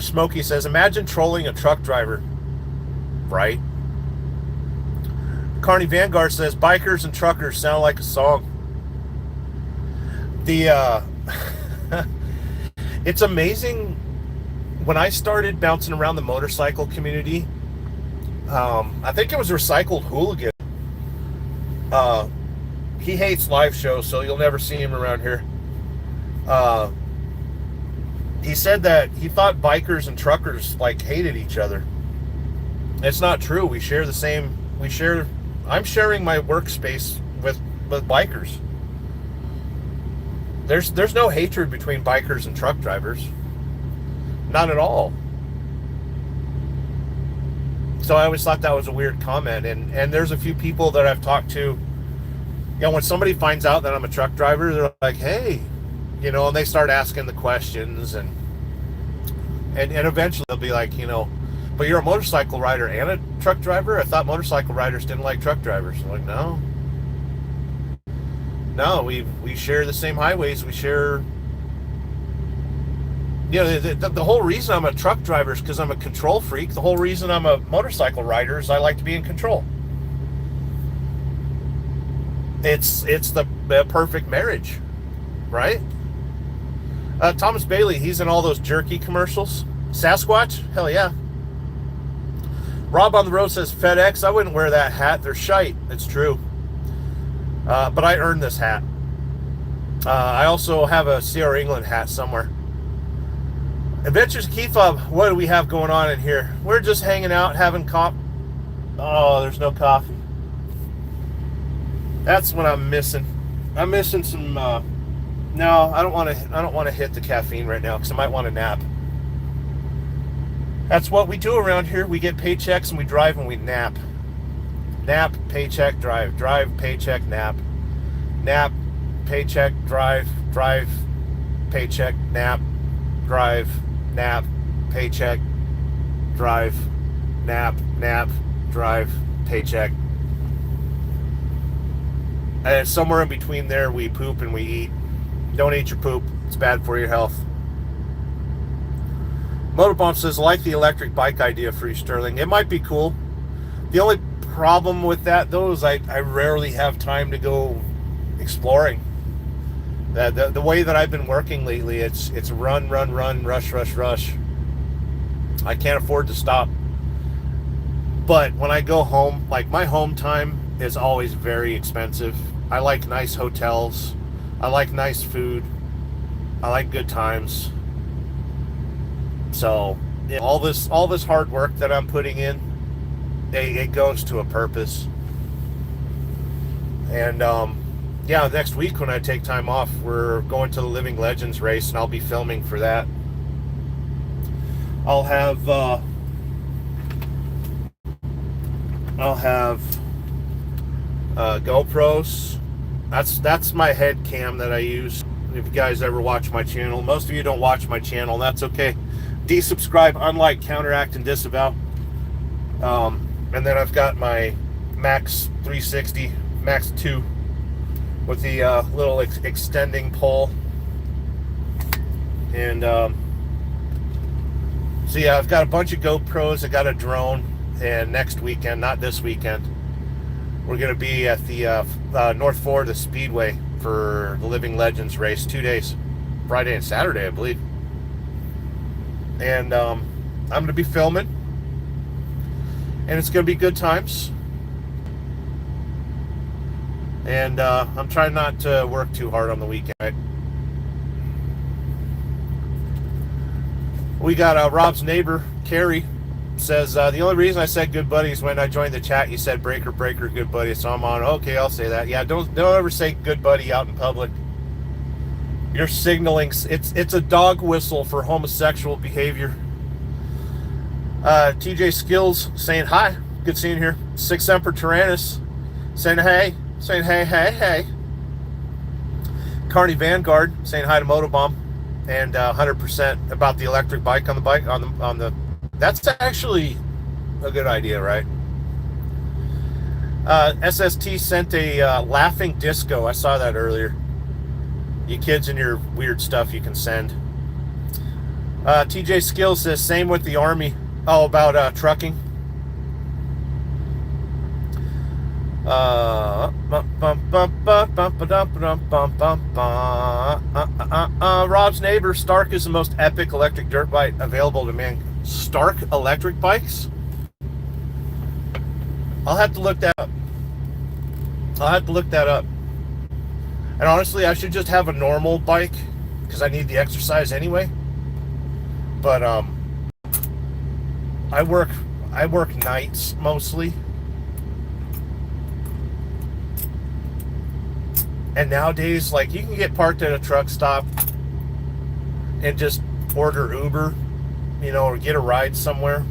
Smokey says, imagine trolling a truck driver. Right? Carney Vanguard says, bikers and truckers sound like a song. It's amazing. When I started bouncing around the motorcycle community, I think it was Recycled Hooligan. He hates live shows, so you'll never see him around here. He said that he thought bikers and truckers like hated each other. It's not true. We share the same. I'm sharing my workspace with bikers. There's no hatred between bikers and truck drivers. Not at all. So I always thought that was a weird comment. And there's a few people that I've talked to, when somebody finds out that I'm a truck driver, they're like, hey, and they start asking the questions and eventually they'll be like, but you're a motorcycle rider and a truck driver? I thought motorcycle riders didn't like truck drivers. I'm like, no, we share the same highways. We share, the whole reason I'm a truck driver is because I'm a control freak. The whole reason I'm a motorcycle rider is I like to be in control. It's the perfect marriage, right? Thomas Bailey, he's in all those jerky commercials. Sasquatch? Hell yeah. Rob on the Road says, FedEx, I wouldn't wear that hat. They're shite. It's true. But I earned this hat. I also have a CR England hat somewhere. Adventures Key Fob, what do we have going on in here? We're just hanging out, having Oh, there's no coffee. That's what I'm missing. I'm missing some. No, I don't want to hit the caffeine right now because I might want to nap. That's what we do around here. We get paychecks and we drive and we nap. Nap, paycheck, drive. Drive, paycheck, nap. Nap, paycheck, drive. Drive, paycheck, nap. Drive, nap, paycheck, drive, nap, drive, paycheck. And somewhere in between there, we poop and we eat. Don't eat your poop. It's bad for your health. Motorbomb says, like the electric bike idea for you, Sterling. It might be cool. The only problem with that, though, is I rarely have time to go exploring. The way that I've been working lately, it's run, rush. I can't afford to stop. But when I go home, like my home time is always very expensive. I like nice hotels. I like nice food. I like good times. So all this hard work that I'm putting in, it goes to a purpose. And next week when I take time off, we're going to the Living Legends race, and I'll be filming for that. I'll have GoPros. That's my head cam that I use. If you guys ever watch my channel, most of you don't watch my channel. That's okay. Desubscribe, unlike, counteract, and disavow. And then I've got my Max 360, Max 2, with the little extending pole. And so yeah, I've got a bunch of GoPros. I got a drone. And next weekend, not this weekend, we're going to be at the North Florida Speedway for the Living Legends race. 2 days, Friday and Saturday, I believe. And I'm going to be filming. and it's going to be good times. And I'm trying not to work too hard on the weekend. We got Rob's neighbor, Carrie, says, the only reason I said good buddy is when I joined the chat, you said breaker, breaker, good buddy. So I'm on, okay, I'll say that. Yeah, don't ever say good buddy out in public. You're signaling, it's a dog whistle for homosexual behavior. TJ Skills saying hi. Good seeing you here. Six Emperor Tyrannus saying hey. Saying hey, hey, hey. Carney Vanguard saying hi to Motobomb. And 100% about the electric bike on the that's actually a good idea, right? SST sent a laughing disco. I saw that earlier. You kids and your weird stuff you can send. TJ Skills says same with the Army. Oh, about trucking. Rob's neighbor, Stark is the most epic electric dirt bike available to man. Stark electric bikes? I'll have to look that up. And honestly, I should just have a normal bike because I need the exercise anyway. But I work nights mostly. And nowadays, like, you can get parked at a truck stop and just order Uber, or get a ride somewhere.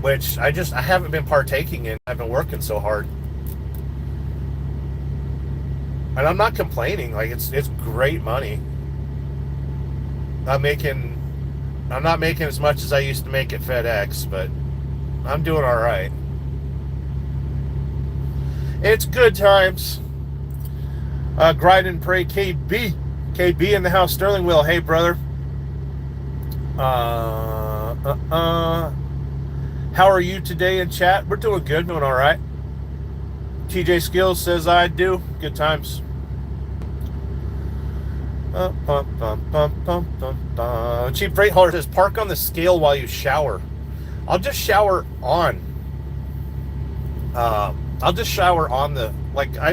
Which I haven't been partaking in. I've been working so hard. And I'm not complaining. Like, it's great money. I'm not making as much as I used to make at FedEx, but I'm doing all right. It's good times. Grind and Pray KB in the house. Sterling Will, hey brother. How are you today in chat? We're doing good, doing all right. TJ Skills says I do. Good times. Cheap Freight Hauler says park on the scale while you shower. I'll just shower on. I've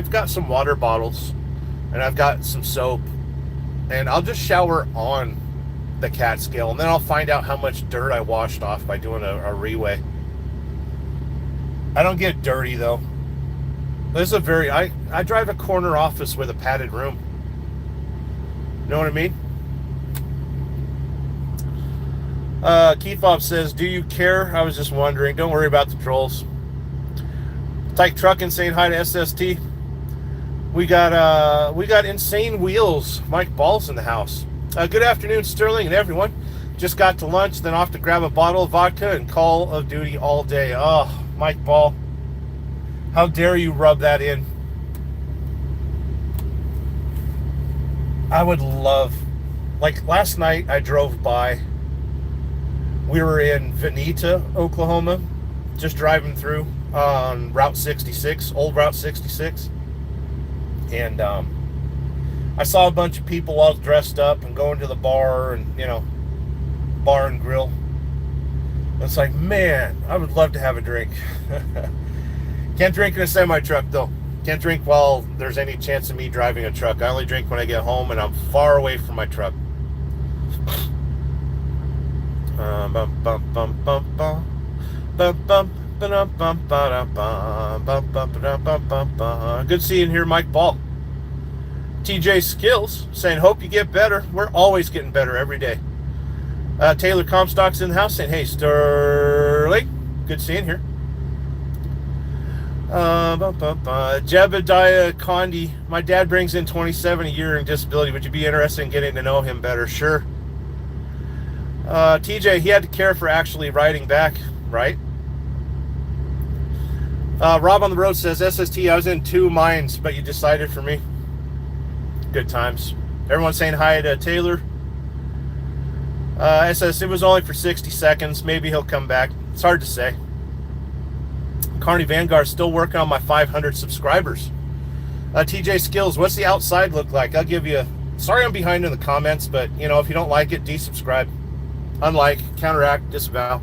got some water bottles and I've got some soap, and I'll just shower on the cat scale, and then I'll find out how much dirt I washed off by doing a reweigh. I don't get dirty though. This is I drive a corner office with a padded room. You know what I mean? Keithop says, do you care? I was just wondering. Don't worry about the trolls. Tyke Truckin' saying hi to SST. We got Insane Wheels. Mike Ball's in the house. Good afternoon, Sterling and everyone. Just got to lunch, then off to grab a bottle of vodka and Call of Duty all day. Oh, Mike Ball. How dare you rub that in? I would love, like last night I drove by. We were in Veneta, Oklahoma, just driving through on Route 66, old Route 66. And I saw a bunch of people all dressed up and going to the bar and, bar and grill. It's like, man, I would love to have a drink. Can't drink in a semi-truck, though. Can't drink while there's any chance of me driving a truck. I only drink when I get home and I'm far away from my truck. Good seeing here, Mike Ball. TJ Skills saying, hope you get better. We're always getting better every day. Taylor Comstock's in the house saying, hey, Sterling. Good seeing here. Jebediah Condi, my dad brings in $27 a year in disability. Would you be interested in getting to know him better? Sure. TJ, he had to care for actually riding back, right? Rob on the road says, SST, I was in 2 mines, but you decided for me. Good times. Everyone saying hi to Taylor. SS, it was only for 60 seconds. Maybe he'll come back. It's hard to say. Carney Vanguard still working on my 500 subscribers. TJ Skills, what's the outside look like? I'll give you. Sorry I'm behind in the comments, but if you don't like it, desubscribe. Unlike, counteract, disavow.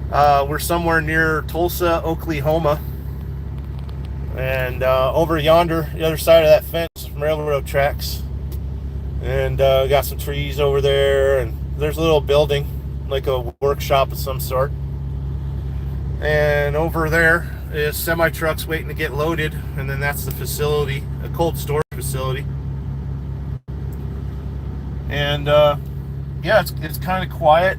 We're somewhere near Tulsa, Oklahoma. And over yonder, the other side of that fence, railroad tracks. And got some trees over there. And there's a little building, like a workshop of some sort. And over there is semi-trucks waiting to get loaded. And then that's the facility, a cold storage facility. And yeah, it's kind of quiet.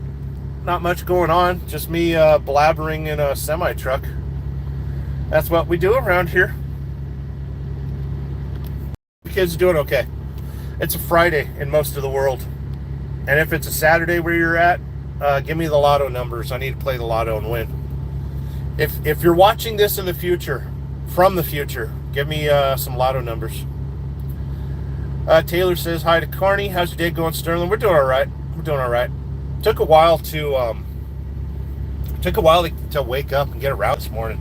Not much going on. Just me blabbering in a semi-truck. That's what we do around here. The kids are doing okay. It's a Friday in most of the world. And if it's a Saturday where you're at, give me the lotto numbers. I need to play the lotto and win. If you're watching this in the future, from the future, give me some lotto numbers. Taylor says, hi to Carney. How's your day going, Sterling? We're doing all right. We're doing all right. Took a while to wake up and get around this morning.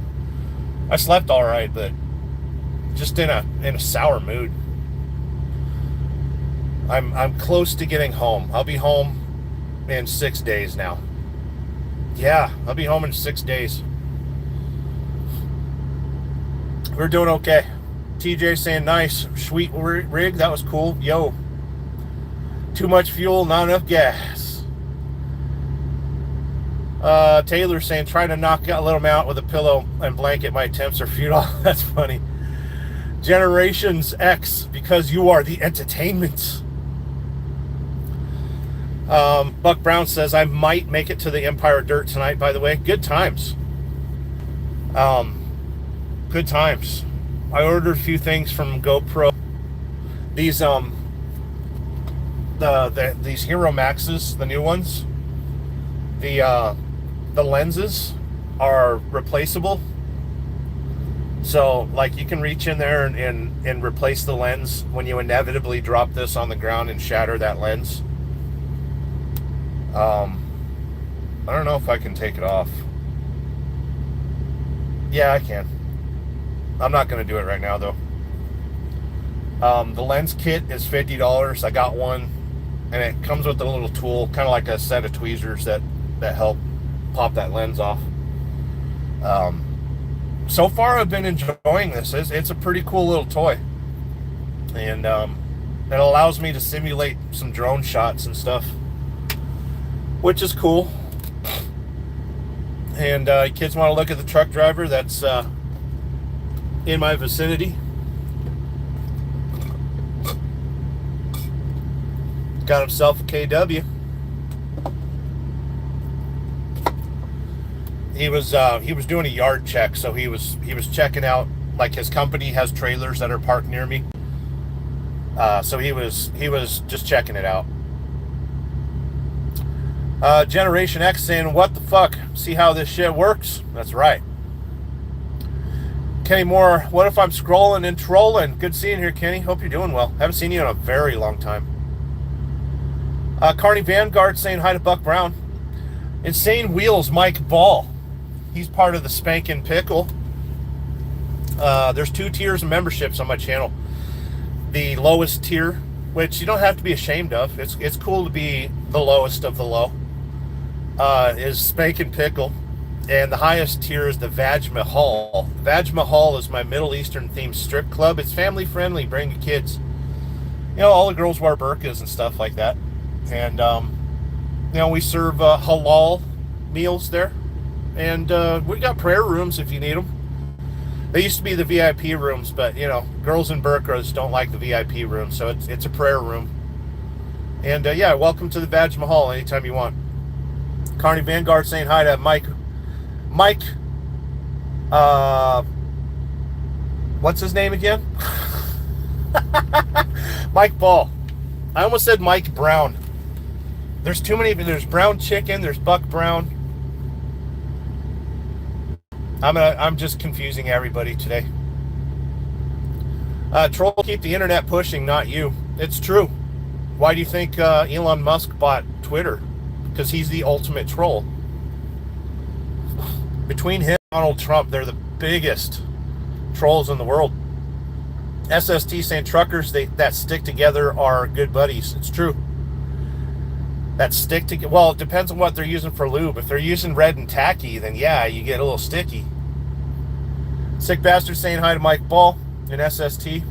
I slept all right, but just in a sour mood. I'm close to getting home. I'll be home in 6 days now. Yeah, I'll be home in 6 days. We're doing okay. TJ saying nice, sweet rig. That was cool. Yo, too much fuel, not enough gas. Taylor saying trying to knock a little out with a pillow and blanket. My attempts are futile. That's funny. Generations X, because you are the entertainment. Buck Brown says I might make it to the Empire Dirt tonight. By the way, good times. Good times. I ordered a few things from GoPro. These these Hero Maxes, the new ones. The lenses are replaceable. So like you can reach in there and replace the lens when you inevitably drop this on the ground and shatter that lens. I don't know if I can take it off. Yeah, I can. I'm not going to do it right now, though. The lens kit is $50. I got one, and it comes with a little tool, kind of like a set of tweezers that help pop that lens off. So far, I've been enjoying this. It's a pretty cool little toy. And it allows me to simulate some drone shots and stuff, which is cool. And kids want to look at the truck driver that's in my vicinity. Got himself a KW. He was doing a yard check, so he was checking out, like, his company has trailers that are parked near me. So he was just checking it out. Generation X saying, what the fuck? See how this shit works? That's right. Kenny Moore, what if I'm scrolling and trolling? Good seeing you here, Kenny. Hope you're doing well. Haven't seen you in a very long time. Carney Vanguard saying hi to Buck Brown. Insane Wheels, Mike Ball. He's part of the Spankin' Pickle. There's 2 tiers of memberships on my channel. The lowest tier, which you don't have to be ashamed of. It's cool to be the lowest of the low. Is Spankin' Pickle. And the highest tier is the Vaj Mahal. Vaj Mahal is my Middle Eastern themed strip club. It's family friendly. Bring your kids. You know, all the girls wear burqas and stuff like that. And, you know, we serve halal meals there. And we got prayer rooms if you need them. They used to be the VIP rooms, but, you know, girls in burqas don't like the VIP room. So it's a prayer room. And, yeah, welcome to the Vaj Mahal anytime you want. Carney Vanguard saying hi to Mike, what's his name again? Mike Ball. I almost said Mike Brown. There's too many. There's Brown Chicken. There's Buck Brown. I'm just confusing everybody today. Troll, keep the internet pushing, not you. It's true. Why do you think Elon Musk bought Twitter? Because he's the ultimate troll. Between him and Donald Trump, they're the biggest trolls in the world. SST saying truckers that stick together are good buddies. It's true. that stick to, well, it depends on what they're using for lube. If they're using red and tacky, then yeah, you get a little sticky. Sick Bastard saying hi to Mike Ball in SST.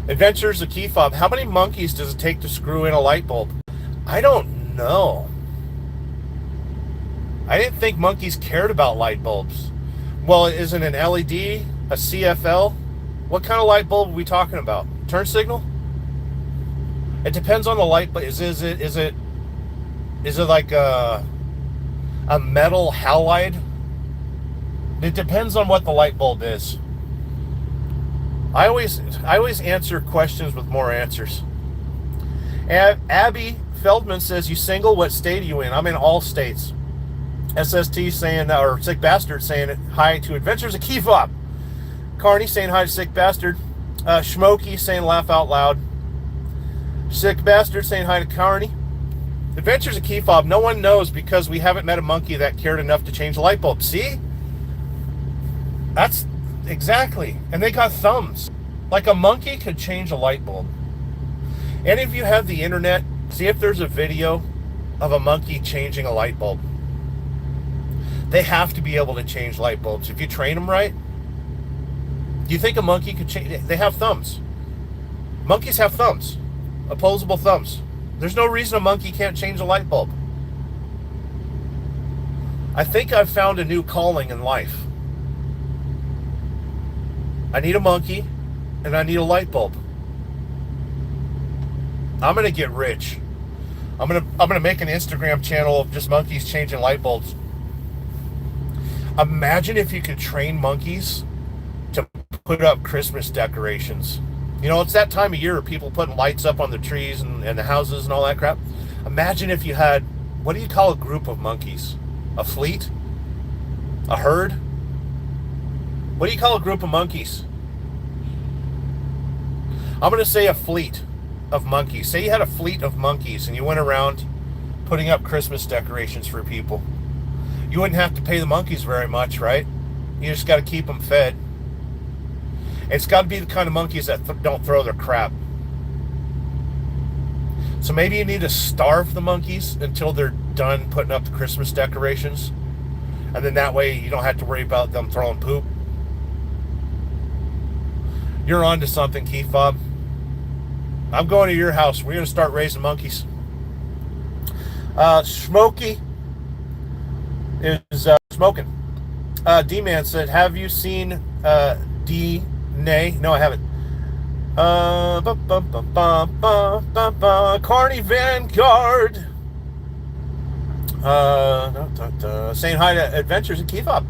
Adventures of Key Fob. How many monkeys does it take to screw in a light bulb? I don't know. I didn't think monkeys cared about light bulbs. Well, is it an LED, a CFL? What kind of light bulb are we talking about? Turn signal? It depends on the light, but is it like a metal halide? It depends on what the light bulb is. I always answer questions with more answers. Abby Feldman says, "You single? What state are you in?" I'm in all states. SST saying, or Sick Bastard saying hi to Adventures of Key Fob. Carney saying hi to Sick Bastard. Schmokey saying laugh out loud. Sick Bastard saying hi to Carney. Adventures of Key Fob. No one knows because we haven't met a monkey that cared enough to change a light bulb. See? That's exactly. And they got thumbs. Like a monkey could change a light bulb. Any of you have the internet? See if there's a video of a monkey changing a light bulb. They have to be able to change light bulbs. If you train them right, do you think a monkey could change? They have thumbs. Monkeys have thumbs. Opposable thumbs. There's no reason a monkey can't change a light bulb. I think I've found a new calling in life. I need a monkey and I need a light bulb. I'm gonna get rich. I'm gonna make an Instagram channel of just monkeys changing light bulbs. Imagine if you could train monkeys to put up Christmas decorations. You know, it's that time of year where people putting lights up on the trees and the houses and all that crap. Imagine if you had, what do you call a group of monkeys? A fleet? A herd? What do you call a group of monkeys? I'm going to say a fleet of monkeys. Say you had a fleet of monkeys and you went around putting up Christmas decorations for people. You wouldn't have to pay the monkeys very much, right? You just got to keep them fed. It's got to be the kind of monkeys that don't throw their crap. So maybe you need to starve the monkeys until they're done putting up the Christmas decorations. And then that way you don't have to worry about them throwing poop. You're on to something, Key Fob. I'm going to your house. We're going to start raising monkeys. Smokey is smoking. D-Man said, have you seen D-Nay? No, I haven't. Carney Vanguard. Saying hi to Adventures in Key Fob.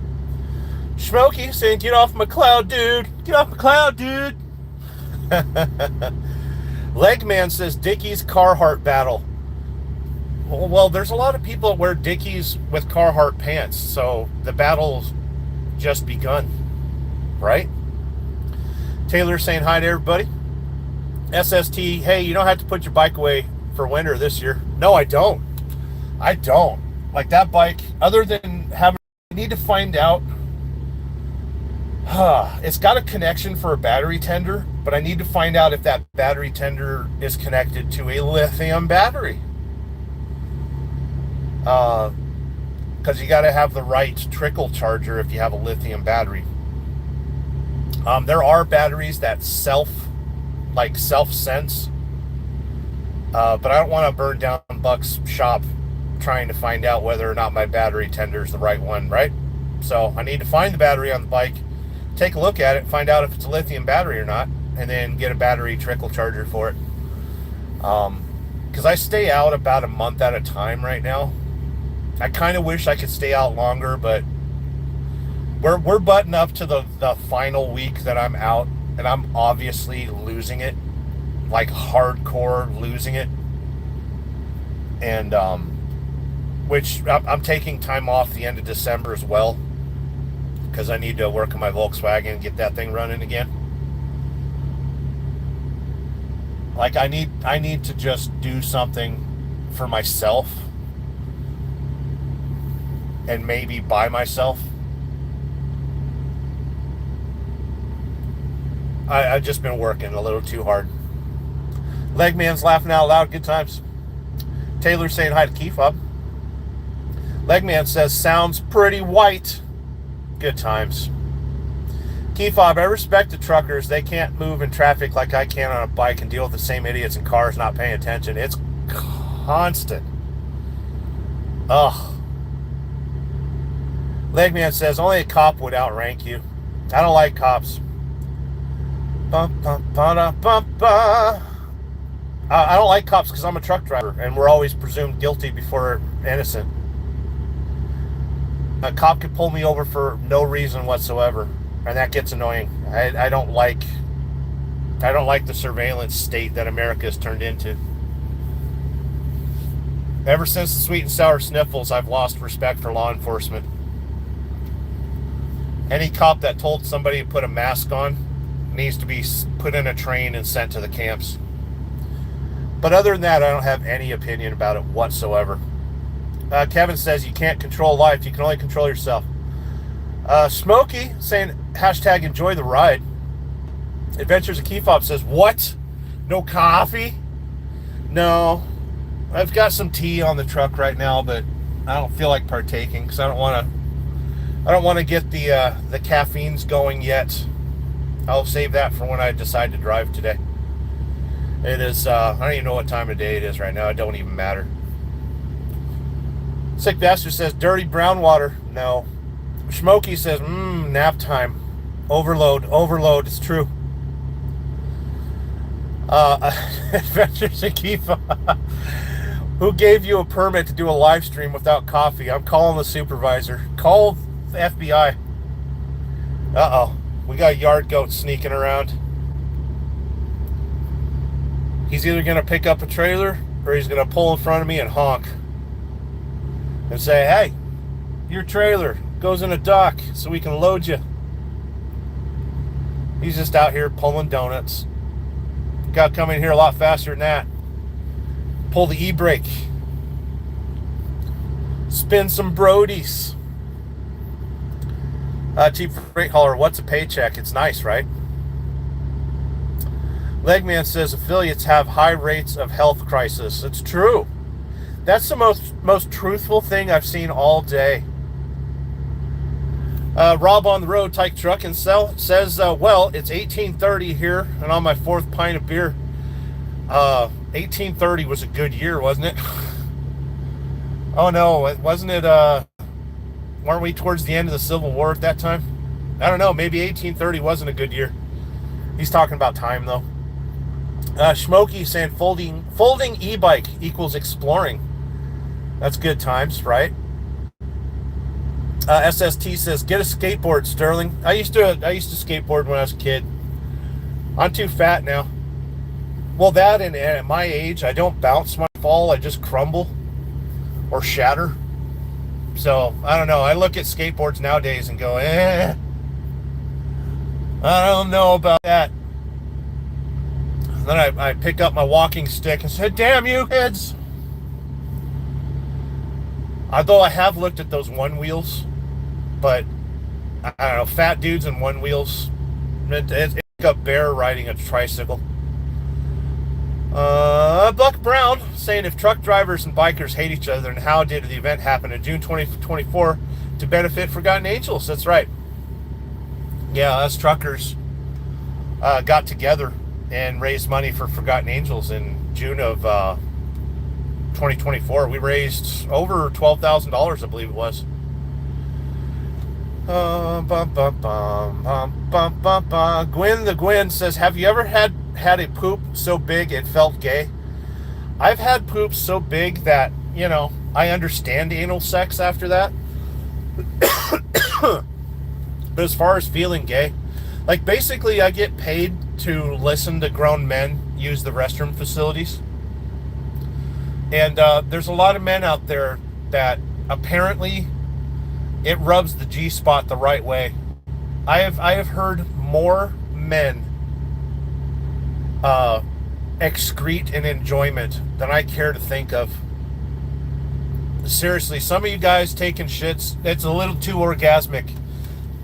Smokey saying, get off my cloud, dude. Get off my cloud, dude. Legman says, Dickies Carhartt battle. Well, there's a lot of people that wear Dickies with Carhartt pants, so the battle's just begun, right? Taylor saying hi to everybody. SST, hey, you don't have to put your bike away for winter this year. No, I don't. I don't. Like that bike, other than having, I need to find out. It's got a connection for a battery tender, but I need to find out if that battery tender is connected to a lithium battery. Because you got to have the right trickle charger if you have a lithium battery. There are batteries that self-sense, but I don't want to burn down Buck's shop trying to find out whether or not my battery tender is the right one, right? So I need to find the battery on the bike, take a look at it, find out if it's a lithium battery or not, and then get a battery trickle charger for it. Because I stay out about a month at a time right now. I kind of wish I could stay out longer, but we're butting up to the final week that I'm out, and I'm obviously losing it, like hardcore losing it. And which I'm taking time off the end of December as well, because I need to work on my Volkswagen and get that thing running again. Like I need to just do something for myself and maybe by myself. I've just been working a little too hard. Legman's laughing out loud. Good times. Taylor saying hi to Key Fob. Legman says, sounds pretty white. Good times. Key Fob, I respect the truckers. They can't move in traffic like I can on a bike and deal with the same idiots in cars not paying attention. It's constant. Ugh. Legman says, only a cop would outrank you. I don't like cops. I don't like cops because I'm a truck driver and we're always presumed guilty before innocent. A cop could pull me over for no reason whatsoever, and that gets annoying. I don't like the surveillance state that America has turned into. Ever since the sweet and sour sniffles, I've lost respect for law enforcement. Any cop that told somebody to put a mask on needs to be put in a train and sent to the camps. But other than that, I don't have any opinion about it whatsoever. Kevin says you can't control life, you can only control yourself. Smokey saying hashtag enjoy the ride. Adventures of Key Fob says, what? No coffee? No. I've got some tea on the truck right now, but I don't feel like partaking because I don't want to get the caffeines going yet. I'll save that for when I decide to drive today. It is, I don't even know what time of day it is right now. It don't even matter. Sick Bastard says, dirty brown water. No. Smokey says, nap time. Overload. It's true. Adventures in Key Fob. Who gave you a permit to do a live stream without coffee? I'm calling the supervisor. Call the FBI. Uh-oh. We got a yard goat sneaking around. He's either going to pick up a trailer or he's going to pull in front of me and honk. And say, hey, your trailer goes in a dock so we can load you. He's just out here pulling donuts. Got to come in here a lot faster than that. Pull the e-brake. Spin some Brodies. Chief Freight Hauler, what's a paycheck? It's nice, right? Legman says affiliates have high rates of health crisis. It's true. That's the most truthful thing I've seen all day. Rob on the road, Tyke Truck and Sell says, well, it's 1830 here, and on my fourth pint of beer. 1830 was a good year, wasn't it? Oh no, wasn't it? Weren't we towards the end of the Civil War at that time? I don't know. Maybe 1830 wasn't a good year. He's talking about time though. Smokey saying folding e-bike equals exploring. That's good times, right? SST says, get a skateboard, Sterling. I used to skateboard when I was a kid. I'm too fat now. Well, that and at my age, I don't bounce when I fall. I just crumble or shatter. So, I don't know. I look at skateboards nowadays and go, I don't know about that. And then I pick up my walking stick and say, damn you kids. Although I have looked at those one wheels, but I don't know, fat dudes and one wheels, it's like a bear riding a tricycle. Buck Brown saying, if truck drivers and bikers hate each other, then how did the event happen in June 2024 to benefit Forgotten Angels? That's right. Yeah, us truckers got together and raised money for Forgotten Angels in June of 2024. We raised over $12,000, I believe it was. Gwen the Gwen says, have you ever had a poop so big it felt gay? I've had poops so big that, I understand anal sex after that. But as far as feeling gay, like basically I get paid to listen to grown men use the restroom facilities. And there's a lot of men out there that apparently it rubs the G-spot the right way. I have heard more men excrete in enjoyment than I care to think of. Seriously, some of you guys taking shits, it's a little too orgasmic.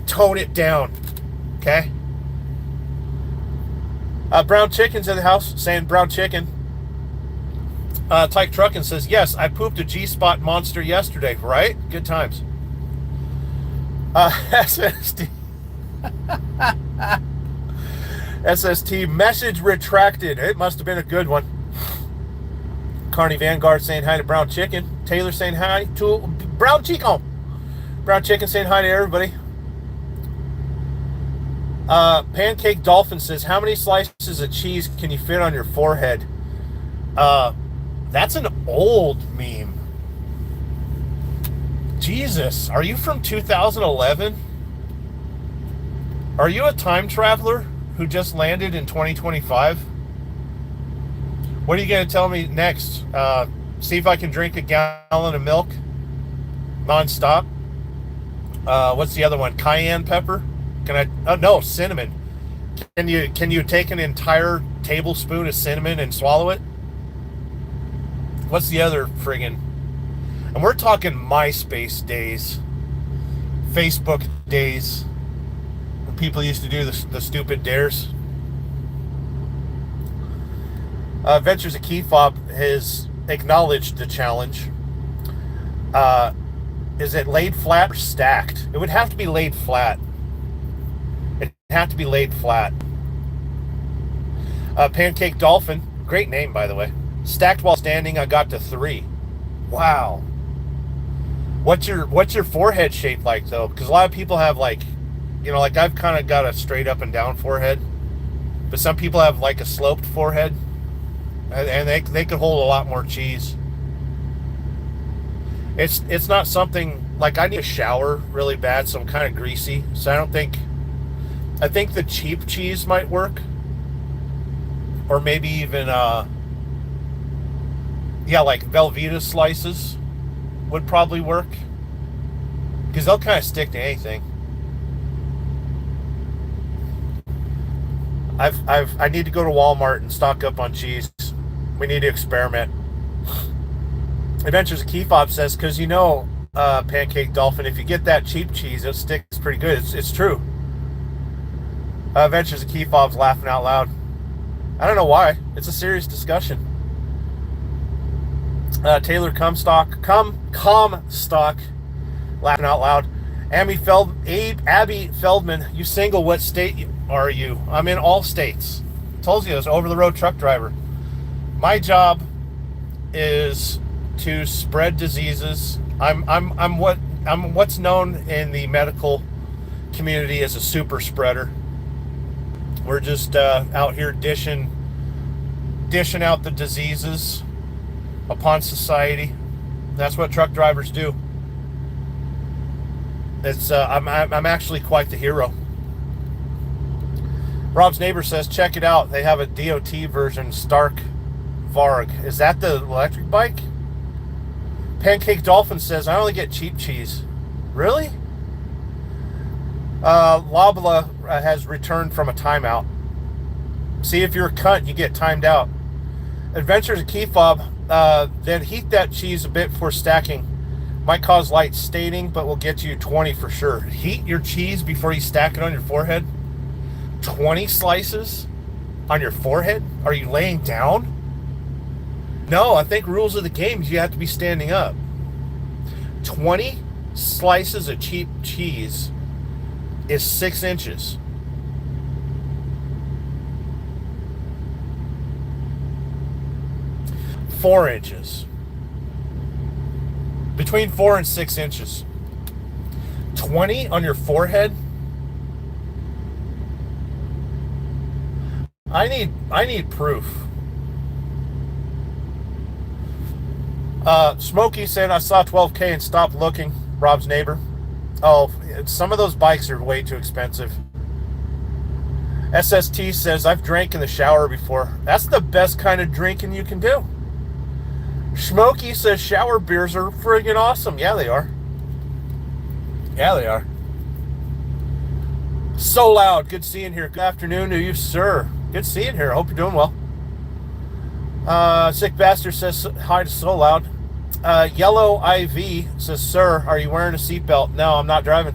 Tone it down, okay? Brown Chicken's in the house saying brown chicken. Tyke Truckin says, yes, I pooped a G-spot monster yesterday, right? Good times. SST. SST message retracted. It must have been a good one. Carney Vanguard saying hi to Brown Chicken. Taylor saying hi to Brown Chico. Brown Chicken saying hi to everybody. Pancake Dolphin says, how many slices of cheese can you fit on your forehead? That's an old meme. Jesus, are you from 2011? Are you a time traveler who just landed in 2025? What are you going to tell me next? See if I can drink a gallon of milk nonstop. What's the other one? Cayenne pepper? Can I? Oh no, cinnamon. Can you take an entire tablespoon of cinnamon and swallow it? What's the other friggin'? And we're talking MySpace days, Facebook days, when people used to do the stupid dares. Ventures of Key Fob has acknowledged the challenge. Is it laid flat or stacked? It would have to be laid flat. It'd have to be laid flat. Pancake Dolphin, great name by the way. Stacked while standing, I got to 3. Wow. What's your forehead shape like though? Because a lot of people have like I've kind of got a straight up and down forehead, but some people have like a sloped forehead, and they can hold a lot more cheese. It's not something like I need a shower really bad, so I'm kind of greasy. So I think the cheap cheese might work, or maybe even like Velveeta slices would probably work, because they'll kind of stick to anything. I need to go to Walmart and stock up on cheese. We need to experiment. Adventures of Key Fob says, because Pancake Dolphin, if you get that cheap cheese, it sticks pretty good. It's true. Adventures of Key Fob's laughing out loud. I don't know why. It's a serious discussion. Taylor Comstock, laughing out loud. Abby Feldman, you single? What state are you? I'm in all states. Told you I was over-the-road truck driver. My job is to spread diseases. I'm what's known in the medical community as a super spreader. We're just out here dishing out the diseases upon society. That's what truck drivers do. It's I'm actually quite the hero. Rob's neighbor says, check it out. They have a DOT version, Stark Varg. Is that the electric bike? Pancake Dolphin says, I only get cheap cheese. Really? Labla has returned from a timeout. See, if you're a cunt, you get timed out. Adventures of Key Fob, then heat that cheese a bit before stacking. Might cause light staining, but will get you 20 for sure. Heat your cheese before you stack it on your forehead? 20 slices on your forehead? Are you laying down? No, I think rules of the game is you have to be standing up. 20 slices of cheap cheese is 6 inches. Four inches. Between 4 and 6 inches. 20 on your forehead? I need proof. Smokey said, I saw 12K and stopped looking. Rob's neighbor. Oh, some of those bikes are way too expensive. SST says, I've drank in the shower before. That's the best kind of drinking you can do. Smokey says, shower beers are friggin' awesome. Yeah, they are. Yeah, they are. So loud. Good seeing here. Good afternoon to you, sir. Good seeing here. Hope you're doing well. Sick Bastard says hi to So Loud. Yellow IV says, sir, are you wearing a seatbelt? No, I'm not driving.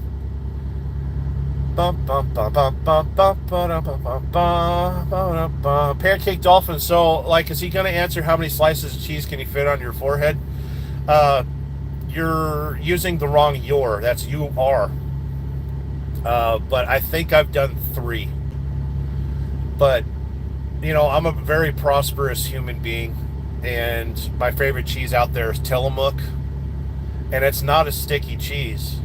Pancake Dolphin. So, like, is he going to answer how many slices of cheese can you fit on your forehead? You're using the wrong your. That's you are. But I think I've done 3. But, I'm a very prosperous human being. And my favorite cheese out there is Tillamook. And it's not a sticky cheese.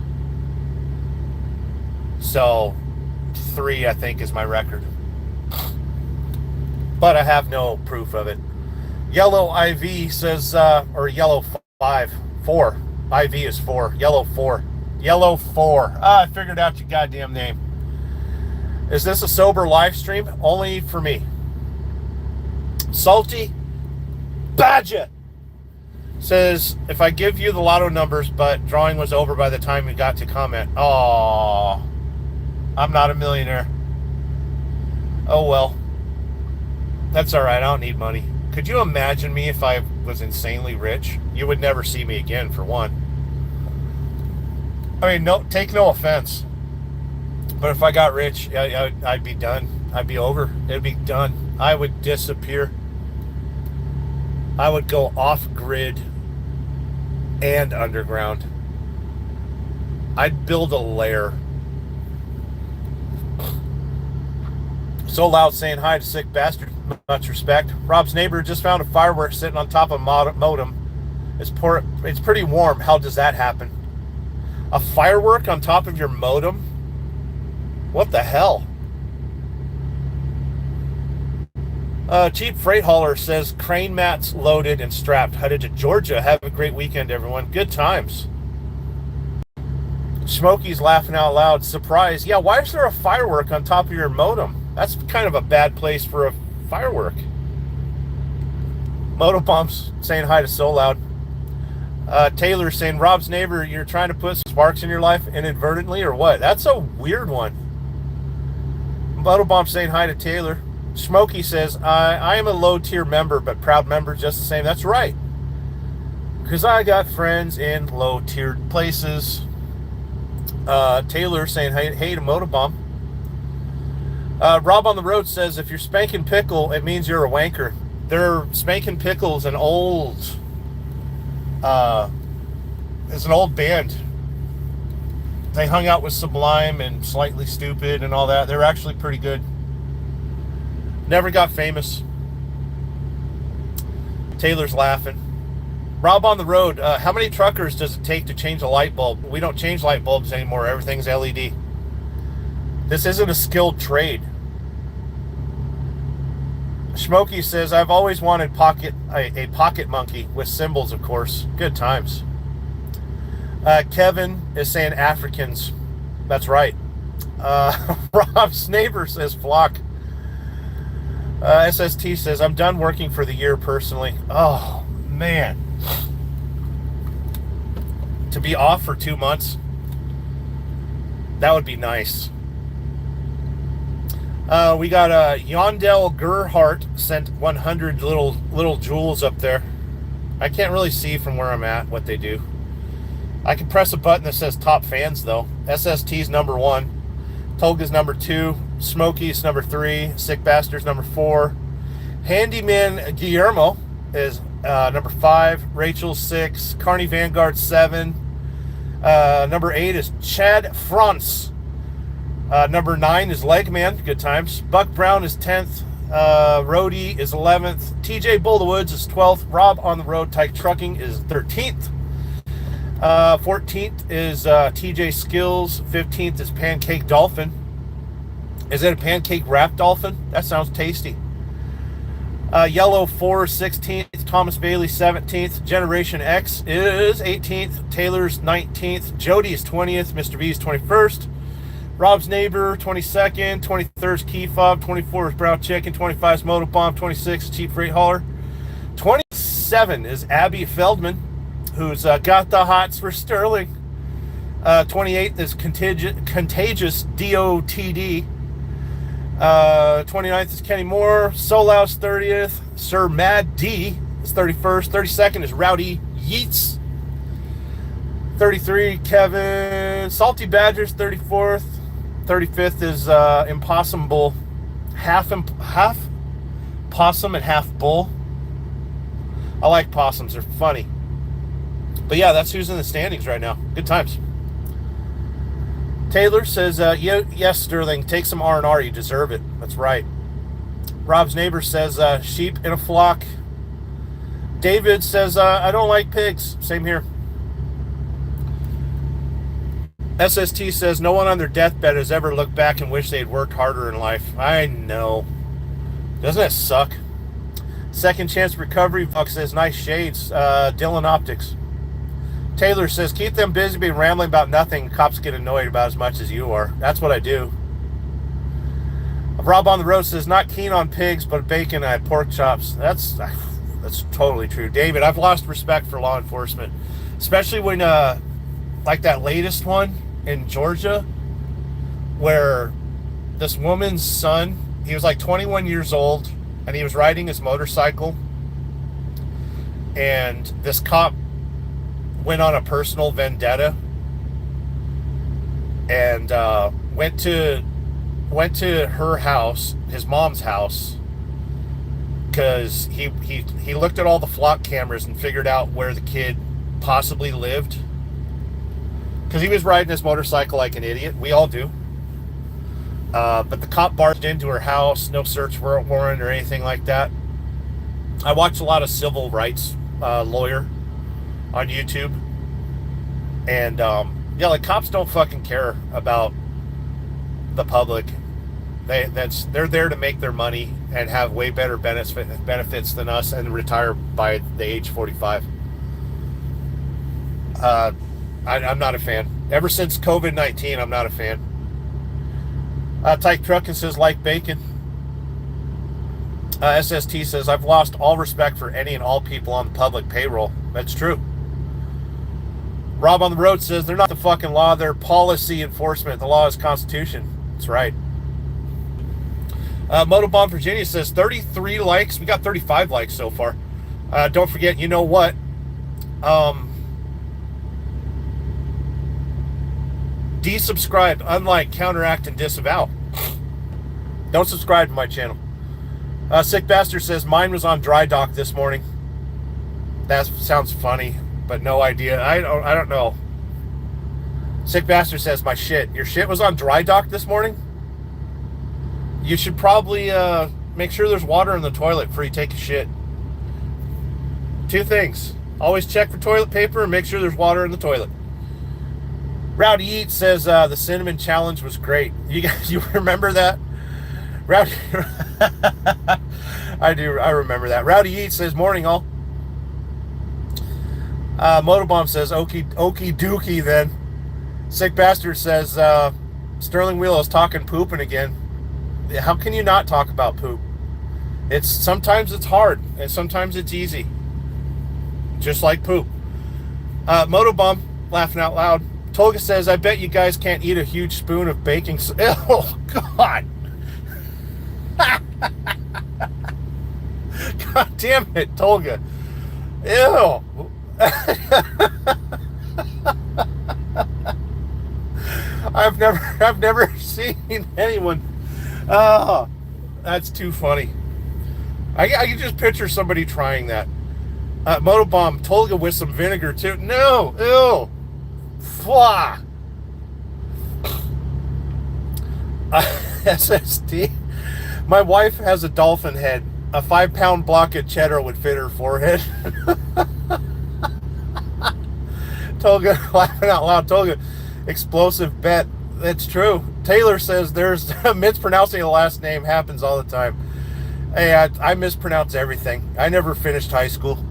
So 3, I think, is my record. But I have no proof of it. Yellow IV says, or yellow 4. IV is 4. Yellow 4. Yellow 4. I figured out your goddamn name. Is this a sober live stream? Only for me. Salty Badger says, if I give you the lotto numbers, but drawing was over by the time you got to comment. Oh, I'm not a millionaire. Oh, well. That's all right. I don't need money. Could you imagine me if I was insanely rich? You would never see me again, for one. I mean, take no offense. But if I got rich, I'd be done. I'd be over. It'd be done. I would disappear. I would go off-grid and underground. I'd build a lair. So loud saying hi to sick bastard. Much respect. Rob's neighbor just found a firework sitting on top of modem. It's pretty warm. How does that happen? A firework on top of your modem? What the hell? Cheap Freight Hauler says, crane mats loaded and strapped. Headed to Georgia. Have a great weekend, everyone. Good times. Smokey's laughing out loud. Surprise. Yeah, why is there a firework on top of your modem? That's kind of a bad place for a firework. Motobombs saying hi to So Loud. Taylor saying, Rob's neighbor, you're trying to put sparks in your life inadvertently or what? That's a weird one. Motobomb saying hi to Taylor. Smokey says, I am a low-tier member, but proud member just the same. That's right. Because I got friends in low-tiered places. Taylor saying hey to Motobomb. Rob on the Road says, if you're spanking pickle, it means you're a wanker. They're spanking pickles, an old band. They hung out with Sublime and Slightly Stupid and all that. They're actually pretty good. Never got famous. Taylor's laughing. Rob on the Road, how many truckers does it take to change a light bulb? We don't change light bulbs anymore. Everything's LED. This isn't a skilled trade. Smokey says, I've always wanted a pocket monkey with symbols, of course. Good times. Kevin is saying Africans. That's right. Rob's neighbor says flock. SST says, I'm done working for the year personally. Oh, man. To be off for 2 months, that would be nice. We got Yondell Gerhardt sent 100 little jewels up there. I can't really see from where I'm at what they do. I can press a button that says top fans, though. SST's number 1. Tolga's number 2. Smokey's number 3. Sick Bastards number 4. Handyman Guillermo is number 5. Rachel 6. Carney Vanguard 7. Number 8 is Chad France. Number 9 is Legman. Good times. Buck Brown is 10th. Rhodey is 11th. TJ Bull the Woods is 12th. Rob on the Road Tyke Trucking is 13th. 14th is TJ Skills. 15th is Pancake Dolphin. Is it a pancake wrapped dolphin? That sounds tasty. Yellow 4 16th. Thomas Bailey 17th. Generation X is 18th. Taylor's 19th. Jody is 20th. Mr. V is 21st. Rob's Neighbor 22nd. 23rd is Key Fob. 24 is Brown Chicken. 25 is Motobomb. 26 is Cheap Freight Hauler. 27 is Abby Feldman, who's got the hots for Sterling. 28th is Contagious DOTD. 29th is Kenny Moore. Solaus 30th. Sir Mad D is 31st. 32nd is Rowdy Yeats. 33, Kevin. Salty Badgers 34th. 35th is Impossible, half possum and half bull. I like possums, they're funny. But yeah, that's who's in the standings right now. Good times. Taylor says, yes, Sterling, take some R&R, you deserve it. That's right. Rob's neighbor says, sheep in a flock. David says, I don't like pigs. Same here. SST says, no one on their deathbed has ever looked back and wished they had worked harder in life. I know. Doesn't that suck? Second Chance Recovery. Buck says, nice shades. Dylan Optics. Taylor says, keep them busy being rambling about nothing. Cops get annoyed about as much as you are. That's what I do. Rob on the road says, not keen on pigs, but bacon. I had pork chops. That's totally true. David, I've lost respect for law enforcement, especially when, like that latest one in Georgia, where this woman's son, he was like 21 years old, and he was riding his motorcycle, and this cop went on a personal vendetta and went to her house, his mom's house, because he looked at all the flock cameras and figured out where the kid possibly lived, because he was riding his motorcycle like an idiot. We all do. But the cop barged into her house, no search warrant or anything like that. I watch a lot of civil rights lawyer on YouTube, and yeah, like, cops don't fucking care about the public. They're there to make their money and have way better benefits than us, and retire by the age 45. I'm not a fan. Ever since COVID-19, I'm not a fan. Tyke Truckin says, like bacon. SST says, I've lost all respect for any and all people on the public payroll. That's true. Rob on the road says, they're not the fucking law, they're policy enforcement. The law is Constitution. That's right. Motobomb Virginia says, 33 likes. We got 35 likes so far. Don't forget, you know what? Desubscribe, unlike, counteract, and disavow. Don't subscribe to my channel. Sick Bastard says, mine was on dry dock this morning. That sounds funny, but no idea. I don't know. Sick Bastard says, your shit was on dry dock this morning? You should probably make sure there's water in the toilet before you take a shit. Two things. Always check for toilet paper and make sure there's water in the toilet. Rowdy Eat says, the cinnamon challenge was great. You remember that? Rowdy, I remember that. Rowdy Eat says, morning all. Motobomb says, okie dookie then. Sick Bastard says, Sterling Wheel is talking pooping again. How can you not talk about poop? Sometimes it's hard, and sometimes it's easy. Just like poop. Motobomb, laughing out loud. Tolga says, I bet you guys can't eat a huge spoon of baking soda. Oh, God. God damn it, Tolga. Ew. I've never seen anyone. Oh, that's too funny. I can just picture somebody trying that. Motobomb, Tolga with some vinegar too. No, ew. Fwah. SST. My wife has a dolphin head. A 5-pound block of cheddar would fit her forehead. Tolga, laughing out loud. Tolga, explosive bet. That's true. Taylor says there's mispronouncing the last name happens all the time. Hey, I mispronounce everything. I never finished high school.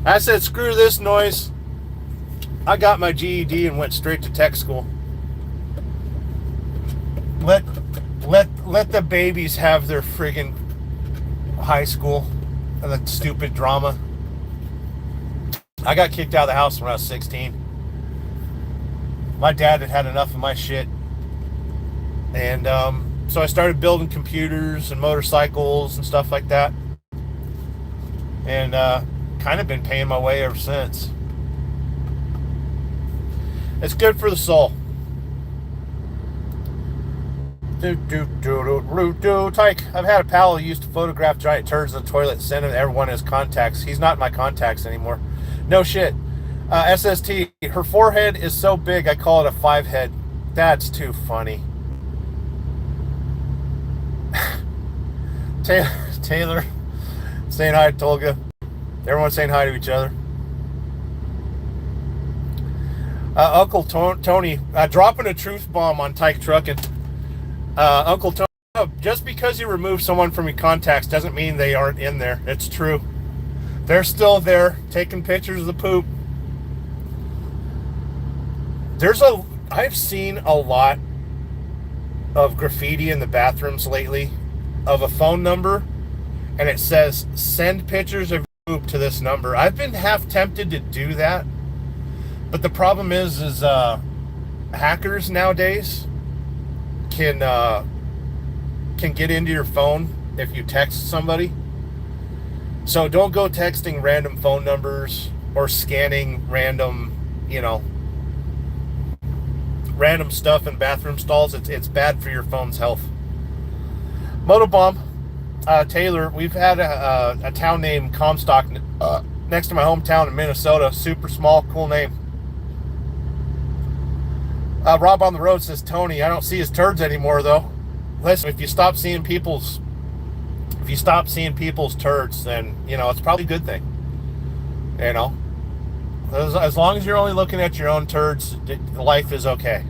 I said, screw this noise. I got my GED and went straight to tech school. Let the babies have their friggin' high school and that stupid drama. I got kicked out of the house when I was 16. My dad had had enough of my shit. And so I started building computers and motorcycles and stuff like that. And kind of been paying my way ever since. It's good for the soul. Tyke, I've had a pal who used to photograph giant turds in the toilet and send them to everyone in his contacts. He's not in my contacts anymore. No shit. SST, her forehead is so big I call it a 5-head. That's too funny. Taylor saying hi to Tolga. Everyone's saying hi to each other. Uncle Tony dropping a truth bomb on Tyke Trucking. Uncle Tony, just because you remove someone from your contacts doesn't mean they aren't in there. It's true. They're still there taking pictures of the poop. I've seen a lot of graffiti in the bathrooms lately of a phone number, and it says send pictures of poop to this number. I've been half tempted to do that, but the problem is hackers nowadays can get into your phone if you text somebody. So don't go texting random phone numbers or scanning random stuff in bathroom stalls. It's bad for your phone's health. Motobomb, Taylor, we've had a town named Comstock next to my hometown in Minnesota. Super small, cool name. Rob on the road says, Tony, I don't see his turds anymore though. Listen, if you stop seeing people's turds, then it's probably a good thing. As long as you're only looking at your own turds, life is okay.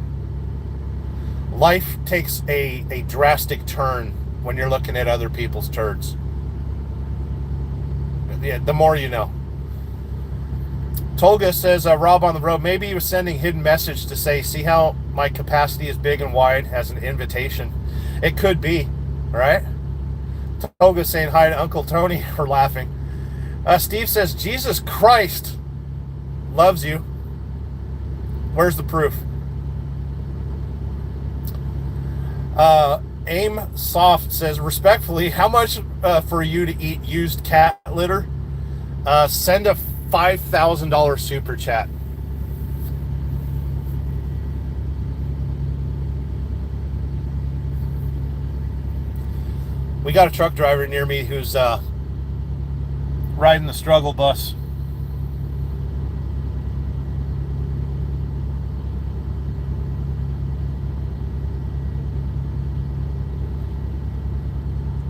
Life takes a drastic turn when you're looking at other people's turds. Yeah, the more you know. Tolga says, Rob on the road, maybe he was sending hidden message to say, see how my capacity is big and wide as an invitation. It could be, right? Tolga saying hi to Uncle Tony for laughing. Steve says, Jesus Christ loves you. Where's the proof? Aim Soft says, respectfully, how much for you to eat used cat litter? Send a $5,000 super chat. We got a truck driver near me who's riding the struggle bus.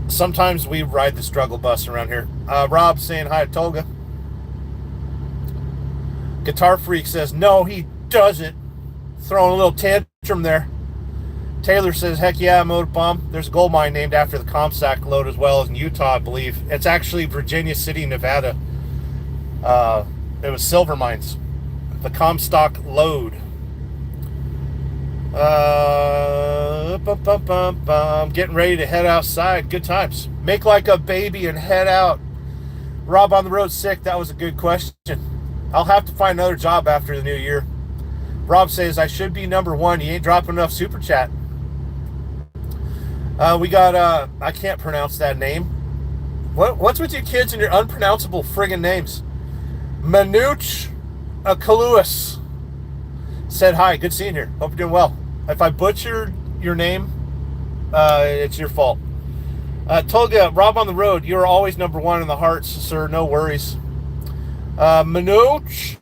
Sometimes we ride the struggle bus around here. Rob saying hi to Tolga. Guitar Freak says, no, he doesn't. Throwing a little tantrum there. Taylor says, heck yeah, Motobomb. There's a gold mine named after the Comstock lode as well as in Utah, I believe. It's actually Virginia City, Nevada. It was silver mines. The Comstock lode. Getting ready to head outside. Good times. Make like a baby and head out. Rob on the road sick. That was a good question. I'll have to find another job after the new year. Rob says, I should be number one. You ain't dropping enough super chat. We got, I can't pronounce that name. What's with you kids and your unpronounceable friggin' names? Manuch Kaluas said, hi, good seeing you. Hope you're doing well. If I butchered your name, it's your fault. Tolga, Rob on the road, you're always number one in the hearts, sir. No worries. Manuch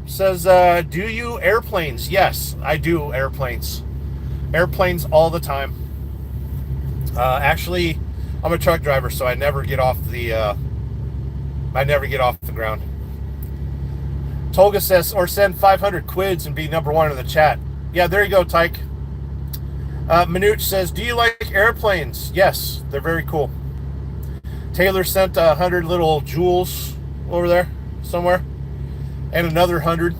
says, do you airplanes? Yes, I do airplanes. Airplanes all the time. Actually, I'm a truck driver, so I never get off the ground. Tolga says, or send 500 quids and be number one in the chat. Yeah, there you go, Tyke. Manuch says, do you like airplanes? Yes, they're very cool. Taylor sent 100 little jewels over there somewhere. And another 100.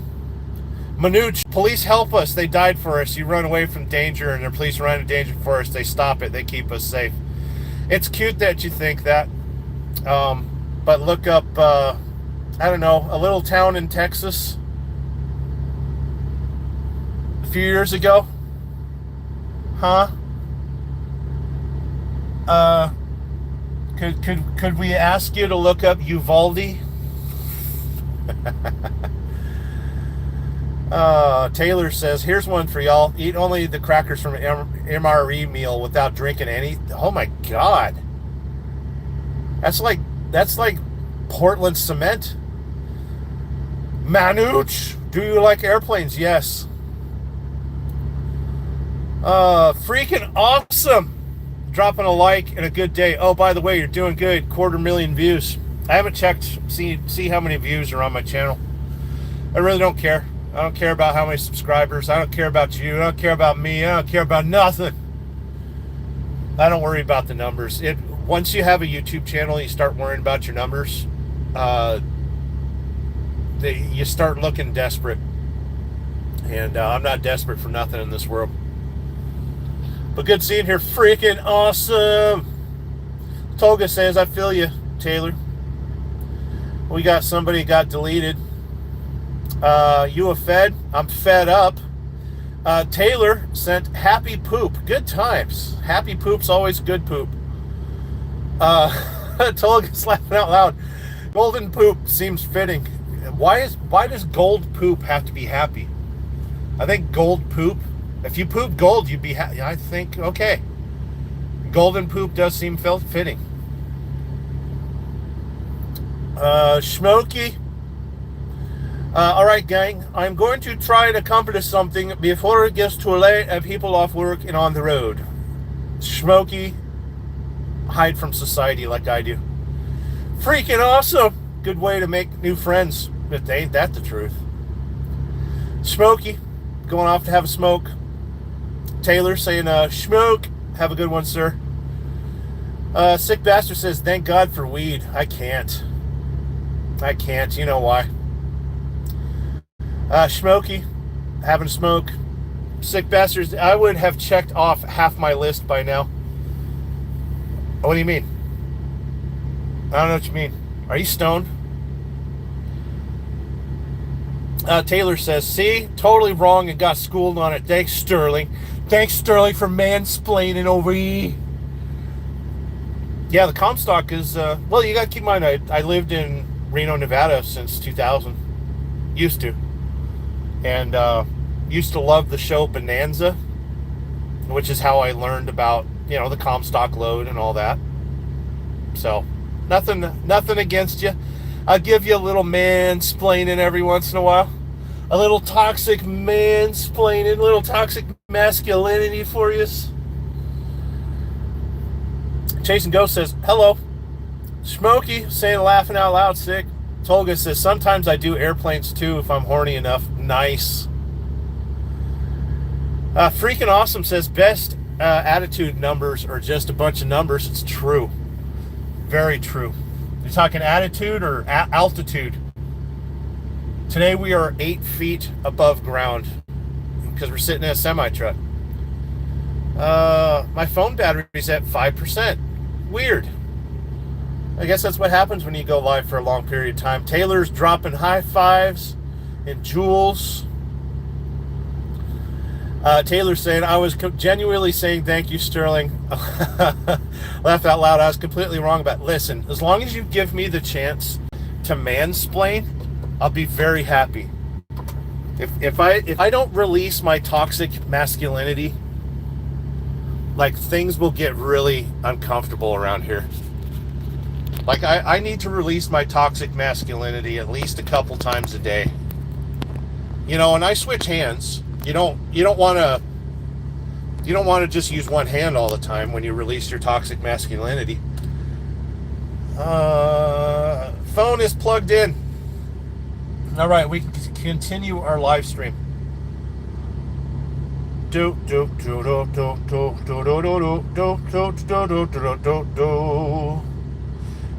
Manuch, police help us. They died for us. You run away from danger, and the police run into danger for us. They stop it. They keep us safe. It's cute that you think that. But look up, I don't know, a little town in Texas a few years ago. Huh? Could we ask you to look up Uvalde? Taylor says, here's one for y'all. Eat only the crackers from MRE meal without drinking any. Oh my God. That's like Portland cement. Manuch, do you like airplanes? Yes. Freaking awesome. Dropping a like and a good day. Oh, by the way, you're doing good. 250,000 views. I haven't checked, see how many views are on my channel. I really don't care. I don't care about how many subscribers. I don't care about you. I don't care about me. I don't care about nothing. I don't worry about the numbers. Once you have a YouTube channel and you start worrying about your numbers, you start looking desperate. And I'm not desperate for nothing in this world. But good seeing here. Freaking awesome. Tolga says, I feel you, Taylor. We got somebody got deleted. You a fed? I'm fed up. Taylor sent happy poop. Good times. Happy poop's always good poop. Tolga's laughing out loud. Golden poop seems fitting. Why does gold poop have to be happy? I think gold poop, if you poop gold, you'd be happy. I think, okay. Golden poop does seem fitting. Smokey. All right, gang. I'm going to try to accomplish something before it gets too late and people off work and on the road. Smokey, hide from society like I do. Freaking awesome. Good way to make new friends. But ain't that the truth? Smokey, going off to have a smoke. Taylor saying, smoke. Have a good one, sir. Sick Bastard says, thank God for weed. I can't. You know why. Smokey, having a smoke. Sick Bastards, I would have checked off half my list by now. What do you mean? I don't know what you mean. Are you stoned? Taylor says, see, totally wrong and got schooled on it. Thanks, Sterling. Thanks, Sterling, for mansplaining over here. Yeah, the Comstock is, well, you got to keep in mind, I lived in Reno, Nevada since 2000. Used to. And used to love the show Bonanza, which is how I learned about, the Comstock load and all that. So, nothing against you. I'll give you a little mansplaining every once in a while. A little toxic mansplaining, a little toxic masculinity for you. Chasing Ghost says, hello. Smokey saying, laughing out loud, sick. Tolga says, sometimes I do airplanes too if I'm horny enough. Nice. Freaking awesome says, best attitude numbers are just a bunch of numbers. It's true. Very true. You're talking attitude or altitude? Today we are 8 feet above ground because we're sitting in a semi-truck. My phone battery's at 5%. Weird. I guess that's what happens when you go live for a long period of time. Taylor's dropping high fives and jewels. Taylor's saying, I was genuinely saying thank you, Sterling. Laughed out loud. I was completely wrong about it. Listen, as long as you give me the chance to mansplain, I'll be very happy. If I don't release my toxic masculinity, like, things will get really uncomfortable around here. Like, I need to release my toxic masculinity at least a couple times a day. And I switch hands. You don't want to just use one hand all the time when you release your toxic masculinity. Phone is plugged in. All right, we can continue our live stream.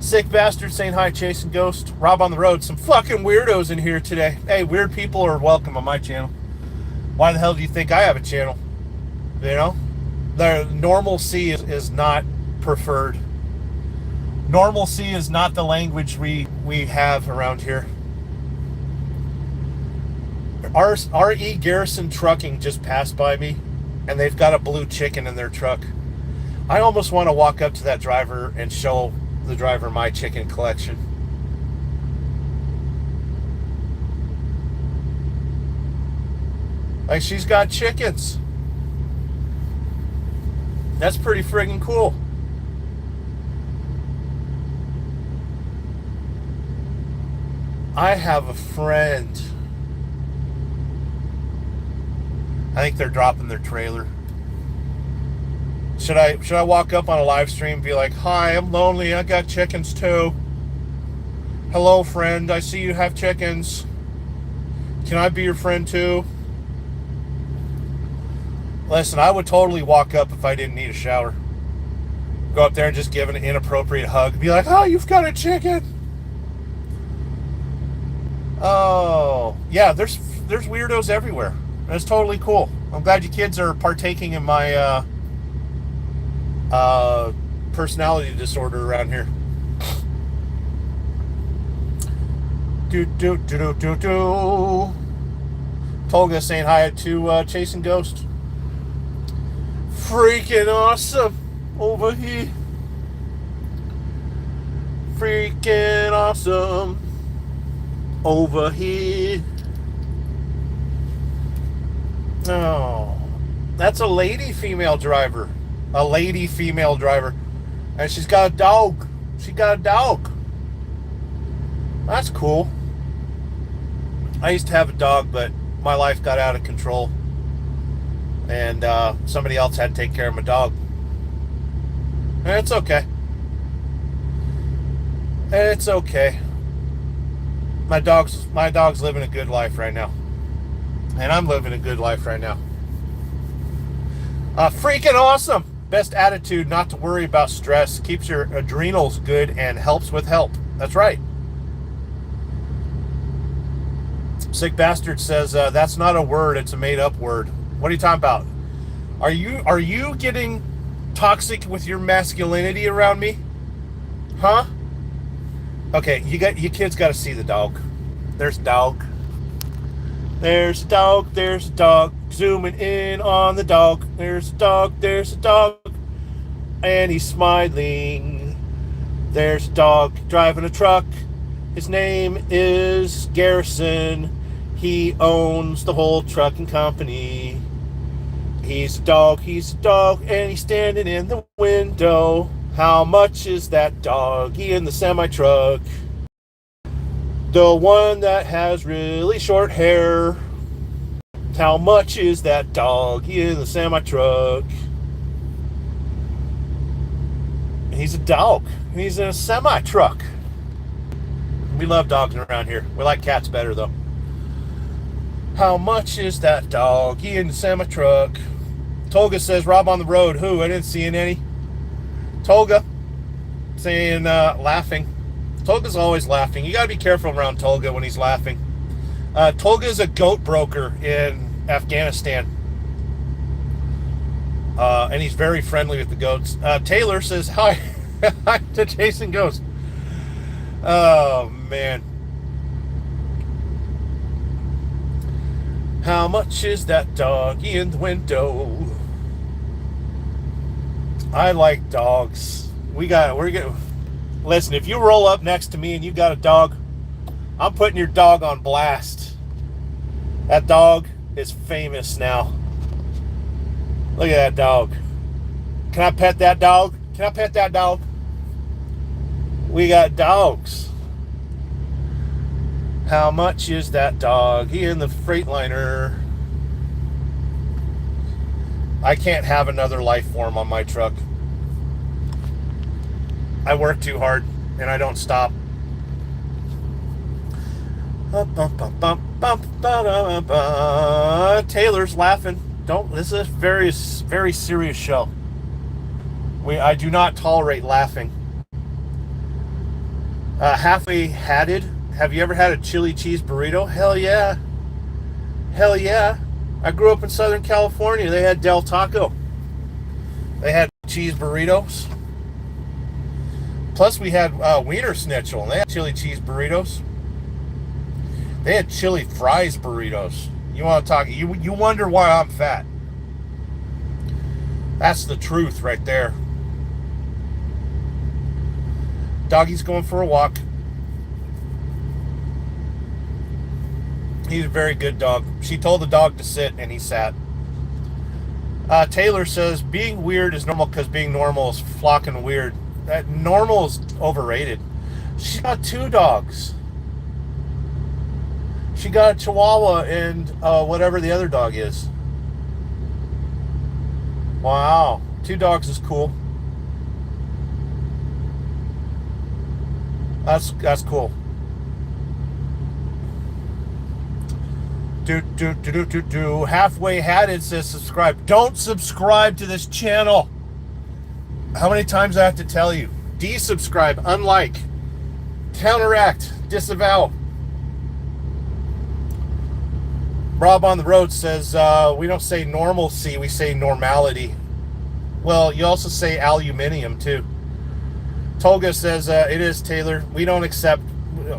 Sick Bastard saying hi, Chasing Ghost. Rob on the road. Some fucking weirdos in here today. Hey, weird people are welcome on my channel. Why the hell do you think I have a channel? The normalcy is not preferred. Normalcy is not the language we have around here. R.E. Garrison Trucking just passed by me, and they've got a blue chicken in their truck. I almost want to walk up to that driver and show the driver my chicken collection. Like, she's got chickens. That's pretty friggin' cool. I have a friend. I think they're dropping their trailer. Should I walk up on a live stream and be like, "Hi, I'm lonely. I got chickens too. Hello, friend. I see you have chickens. Can I be your friend too?" Listen, I would totally walk up if I didn't need a shower. Go up there and just give an inappropriate hug. Be like, "Oh, you've got a chicken." Oh, yeah, there's weirdos everywhere. That's totally cool. I'm glad you kids are partaking in my personality disorder around here. Do. Tolga saying hi to Chasing Ghost. Freaking awesome over here. Freaking awesome over here. Oh, that's a lady female driver. A lady female driver. And she's got a dog. She got a dog. That's cool. I used to have a dog, but my life got out of control. And somebody else had to take care of my dog. And it's okay. It's okay. My dog's living a good life right now. And I'm living a good life right now. Freaking awesome. Best attitude, not to worry about stress. Keeps your adrenals good and helps with help. That's right. Sick Bastard says, that's not a word, it's a made-up word. What are you talking about? Are you getting toxic with your masculinity around me? Huh? Okay, you kids got to see the dog. There's dog. There's a dog. There's a dog. Zooming in on the dog. There's a dog. There's a dog. And he's smiling. There's a dog driving a truck. His name is Garrison. He owns the whole trucking company. He's a dog, and he's standing in the window. How much is that doggy in the semi-truck? The one that has really short hair. How much is that doggy in the semi-truck? He's a dog. He's in a semi-truck. We love dogs around here. We like cats better, though. How much is that doggy in the semi-truck? Tolga says, Rob on the road. Who? I didn't see any. Tolga saying, laughing. Tolga's always laughing. You got to be careful around Tolga when he's laughing. Tolga is a goat broker in Afghanistan. And he's very friendly with the goats. Taylor says, hi. Hi to Chasing Ghost. Oh, man. How much is that doggy in the window? I like dogs. Listen, if you roll up next to me and you got a dog, I'm putting your dog on blast. That dog is famous now. Look at that dog. Can I pet that dog? Can I pet that dog? We got dogs. How much is that dog in the Freightliner? I can't have another life form on my truck. I work too hard and I don't stop. Taylor's laughing. This is a very, very serious show. I do not tolerate laughing. Halfway hatted. Have you ever had a chili cheese burrito? Hell yeah. Hell yeah. I grew up in Southern California. They had Del Taco. They had cheese burritos. Plus we had Wiener Schnitzel, and they had chili cheese burritos. They had chili fries burritos. You want to talk? You wonder why I'm fat. That's the truth right there. Doggy's going for a walk. He's a very good dog. She told the dog to sit, and he sat. Taylor says, being weird is normal because being normal is flocking weird. That normal is overrated. She's got 2 dogs. She got a Chihuahua and whatever the other dog is. Wow. 2 dogs is cool. That's cool. Halfway Hatted says subscribe. Don't subscribe to this channel. How many times do I have to tell you? Desubscribe, unlike, counteract, disavow. Rob on the Road says, we don't say normalcy, we say normality. Well, you also say aluminium too. Tolga says, it is, Taylor. We don't accept,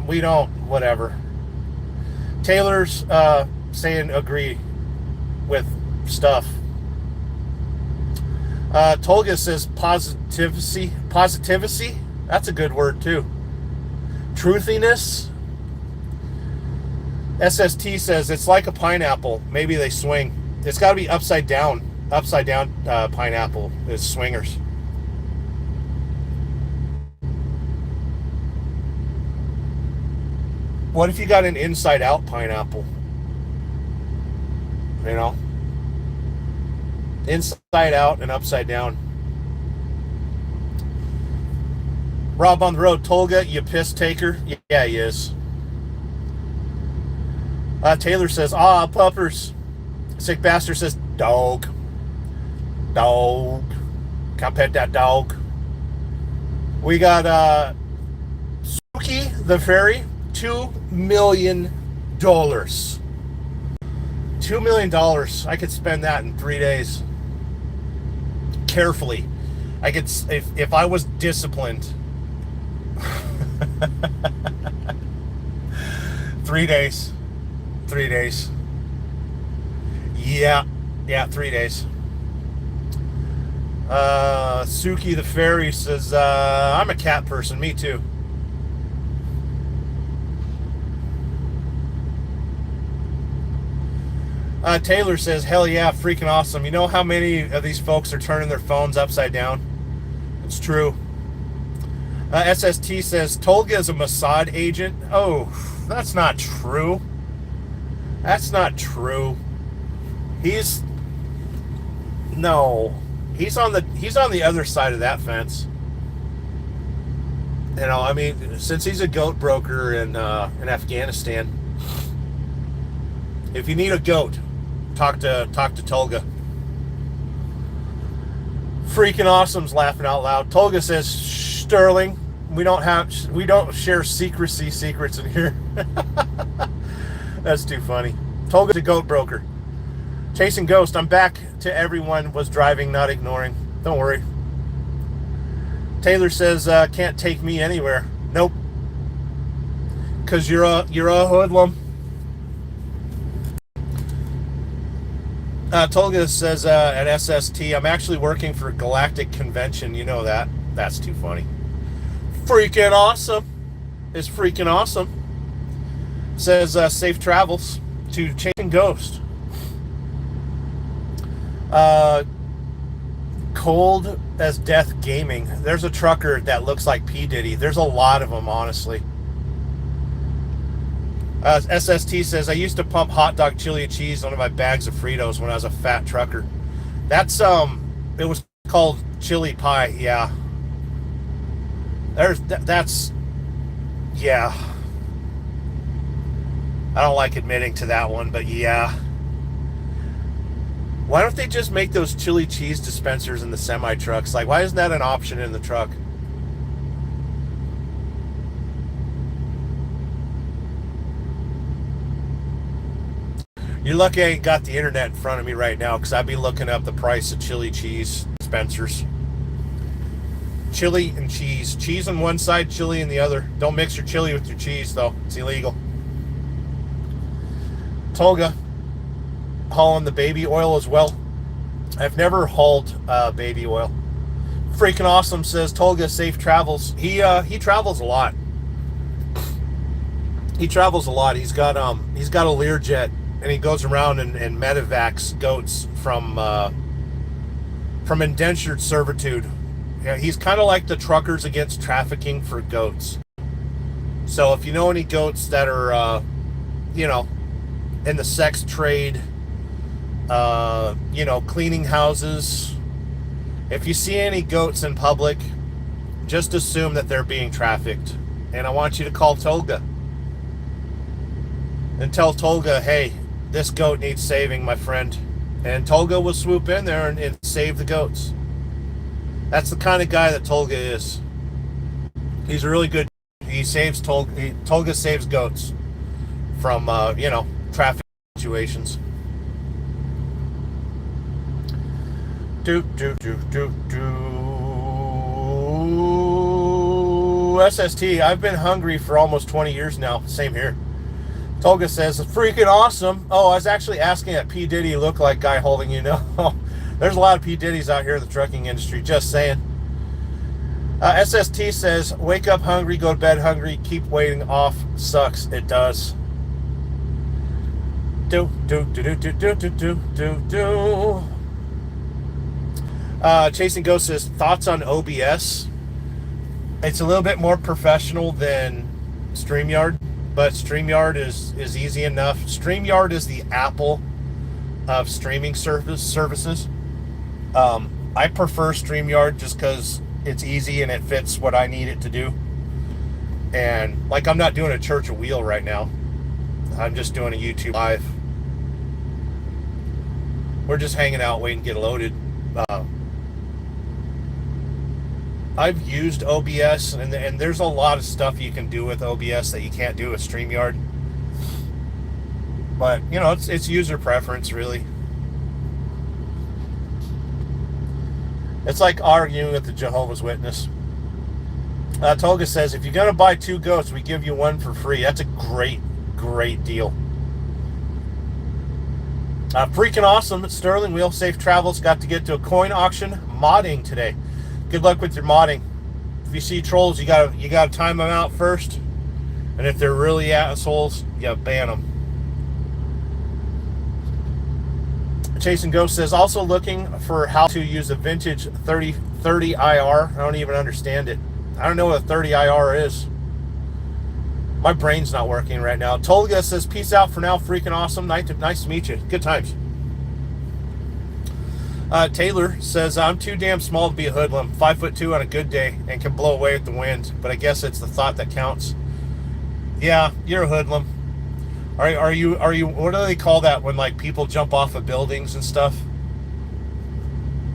we don't, whatever. Taylor's saying agree with stuff. Tolga says positivity. That's a good word too. Truthiness. SST says it's like a pineapple. Maybe they swing. It's got to be upside down. Upside down pineapple is swingers. What if you got an inside out pineapple? You know? Inside out and upside down. Rob on the Road, Tolga, you piss taker? Yeah, he is. Taylor says, puppers. Sick Bastard says, dog. Dog. Can't pet that dog. We got Suki the Fairy, $2 million. $2 million. I could spend that in 3 days. Carefully. I could, if I was disciplined. 3 days. 3 days. Yeah, 3 days. Suki the Fairy says, I'm a cat person. Me too. Taylor says, hell yeah, freaking awesome. You know how many of these folks are turning their phones upside down? It's true. SST says, Tolga is a Mossad agent. Oh, that's not true. That's not true. He's on the other side of that fence. You know, I mean, since he's a goat broker in Afghanistan, if you need a goat, talk to Tolga. Freaking awesome's laughing out loud. Tolga says, Sterling, we don't share secrets in here. That's too funny. Tolga's a goat broker. Chasing Ghost, I'm back to everyone was driving, not ignoring. Don't worry. Taylor says, can't take me anywhere. Nope. Cause you're a hoodlum. Tolga says at SST, I'm actually working for Galactic Convention. You know that. That's too funny. Freaking awesome. It's freaking awesome. Says safe travels to Chasing Ghost. Cold as Death Gaming. There's a trucker that looks like P. Diddy. There's a lot of them, honestly. SST says, I used to pump hot dog chili and cheese on my bags of Fritos when I was a fat trucker. That's, it was called chili pie, yeah. That's, yeah. I don't like admitting to that one, but yeah. Why don't they just make those chili cheese dispensers in the semi-trucks? Like, why isn't that an option in the truck? You're lucky I ain't got the internet in front of me right now, because I'd be looking up the price of chili cheese dispensers. Chili and cheese. Cheese on one side, chili on the other. Don't mix your chili with your cheese, though. It's illegal. Tolga, hauling the baby oil as well. I've never hauled baby oil. Freaking awesome, says Tolga, safe travels. He travels a lot. He travels a lot. He's got a Learjet, and he goes around and medevacs goats from indentured servitude. Yeah, he's kind of like the truckers against trafficking for goats. So if you know any goats that are, you know, in the sex trade, you know, cleaning houses, if you see any goats in public, just assume that they're being trafficked. And I want you to call Tolga and tell Tolga, hey, this goat needs saving, my friend. And Tolga will swoop in there and save the goats. That's the kind of guy that Tolga is. He's a really good. He saves Tolga saves goats from you know, traffic situations. SST, I've been hungry for almost 20 years now. Same here. Tolga says, freaking awesome. Oh, I was actually asking that P. Diddy look like guy holding, you know. There's a lot of P. Diddy's out here in the trucking industry, just saying. SST says, wake up hungry, go to bed hungry, keep waiting off. Sucks. It does. Chasing Ghost says, thoughts on OBS? It's a little bit more professional than StreamYard, but StreamYard is easy enough. StreamYard is the Apple of streaming services. I prefer StreamYard just because it's easy and it fits what I need it to do. And like, I'm not doing a church of wheel right now. I'm just doing a YouTube live. We're just hanging out, waiting to get loaded. I've used OBS, and there's a lot of stuff you can do with OBS that you can't do with StreamYard. But, you know, it's user preference, really. It's like arguing with the Jehovah's Witness. Tolga says, if you're going to buy 2 goats, we give you 1 for free. That's a great, great deal. Freaking awesome. It's Sterling Wheel. Safe travels. Got to get to a coin auction modding today. Good luck with your modding. If you see trolls, you gotta time them out first. And if they're really assholes, you ban them. Chasing Ghost says, also looking for how to use a vintage 3030 IR. I don't even understand it. I don't know what a 30 IR is. My brain's not working right now. Tolga says, peace out for now. Freaking awesome. Nice to meet you. Good times. Taylor says, I'm too damn small to be a hoodlum. 5'2" on a good day and can blow away with the wind. But I guess it's the thought that counts. Yeah, you're a hoodlum. Are you? What do they call that when like people jump off of buildings and stuff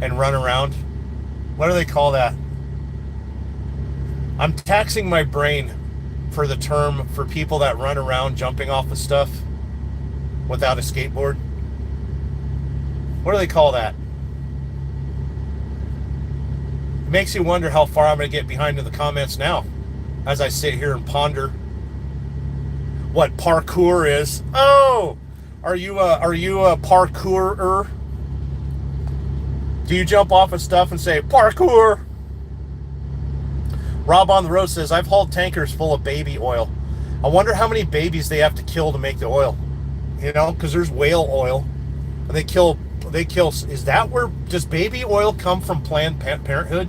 and run around? What do they call that? I'm taxing my brain for the term for people that run around jumping off of stuff without a skateboard. What do they call that? It makes you wonder how far I'm going to get behind in the comments now as I sit here and ponder what parkour is. Oh, are you a parkourer? Do you jump off of stuff and say parkour? Rob on the road says, I've hauled tankers full of baby oil. I wonder how many babies they have to kill to make the oil. You know, because there's whale oil. And they kill, is that where, does baby oil come from Planned Parenthood?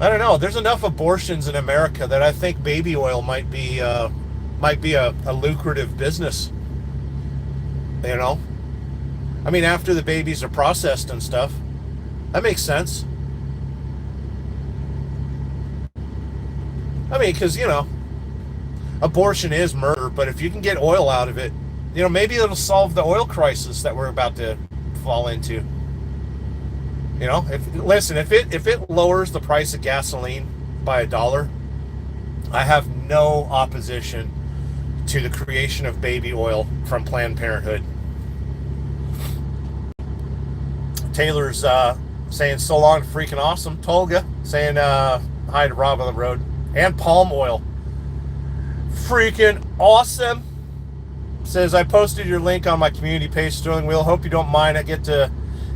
I don't know. There's enough abortions in America that I think baby oil might be a lucrative business. You know? I mean, after the babies are processed and stuff. That makes sense. I mean, because, you know, abortion is murder, but if you can get oil out of it, you know, maybe it'll solve the oil crisis that we're about to fall into. You know, if it lowers the price of gasoline by $1, I have no opposition to the creation of baby oil from Planned Parenthood. Taylor's saying so long, freaking awesome. Tolga saying hi to Rob on the road. And palm oil. Freaking awesome. Says, I posted your link on my community page, Sterling Wheel. Hope you don't mind. I get to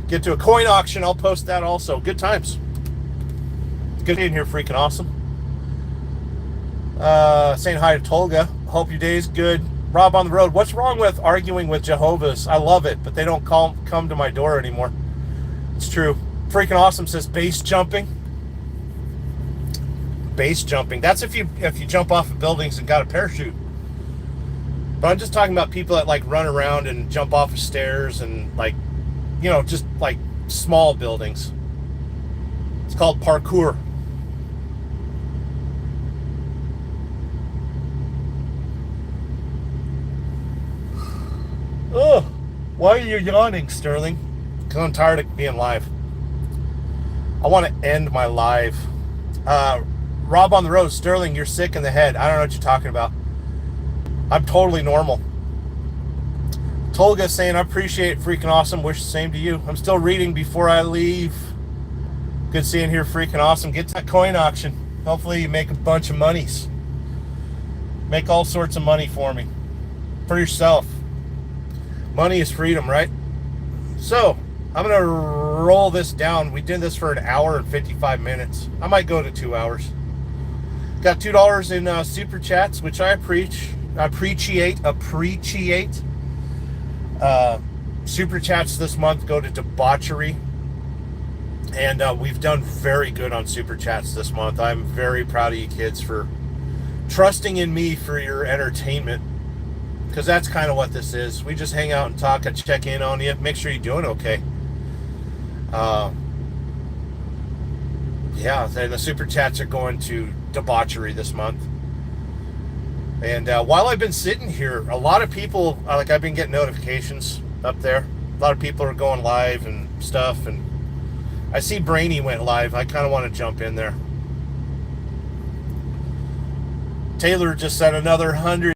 a coin auction. I'll post that also. Good times. Good in here, freaking awesome. Saying hi to Tolga. Hope your day's good. Rob on the road. What's wrong with arguing with Jehovah's? I love it, but they don't come to my door anymore. It's true. Freaking awesome says base jumping. Base jumping. That's if you jump off of buildings and got a parachute. But I'm just talking about people that like run around and jump off of stairs and like, just like small buildings. It's called parkour. Oh, why are you yawning, Sterling? Because I'm tired of being live. I want to end my live. Rob on the road, Sterling, you're sick in the head. I don't know what you're talking about. I'm totally normal. Tolga saying, I appreciate it, freaking awesome. Wish the same to you. I'm still reading before I leave. Good seeing here, freaking awesome. Get to that coin auction. Hopefully you make a bunch of monies. Make all sorts of money for me. For yourself. Money is freedom, right? So, I'm going to roll this down. We did this for an hour and 55 minutes. I might go to 2 hours. Got $2 in super chats, which I appreciate. Super chats this month go to debauchery. And we've done very good on super chats this month. I'm very proud of you kids for trusting in me for your entertainment. Because that's kind of what this is. We just hang out and talk. I check in on you. Make sure you're doing okay. Yeah, and the super chats are going to debauchery this month. And while I've been sitting here, a lot of people, like I've been getting notifications up there. A lot of people are going live and stuff. And I see Brainy went live. I kind of want to jump in there. Taylor just said another 100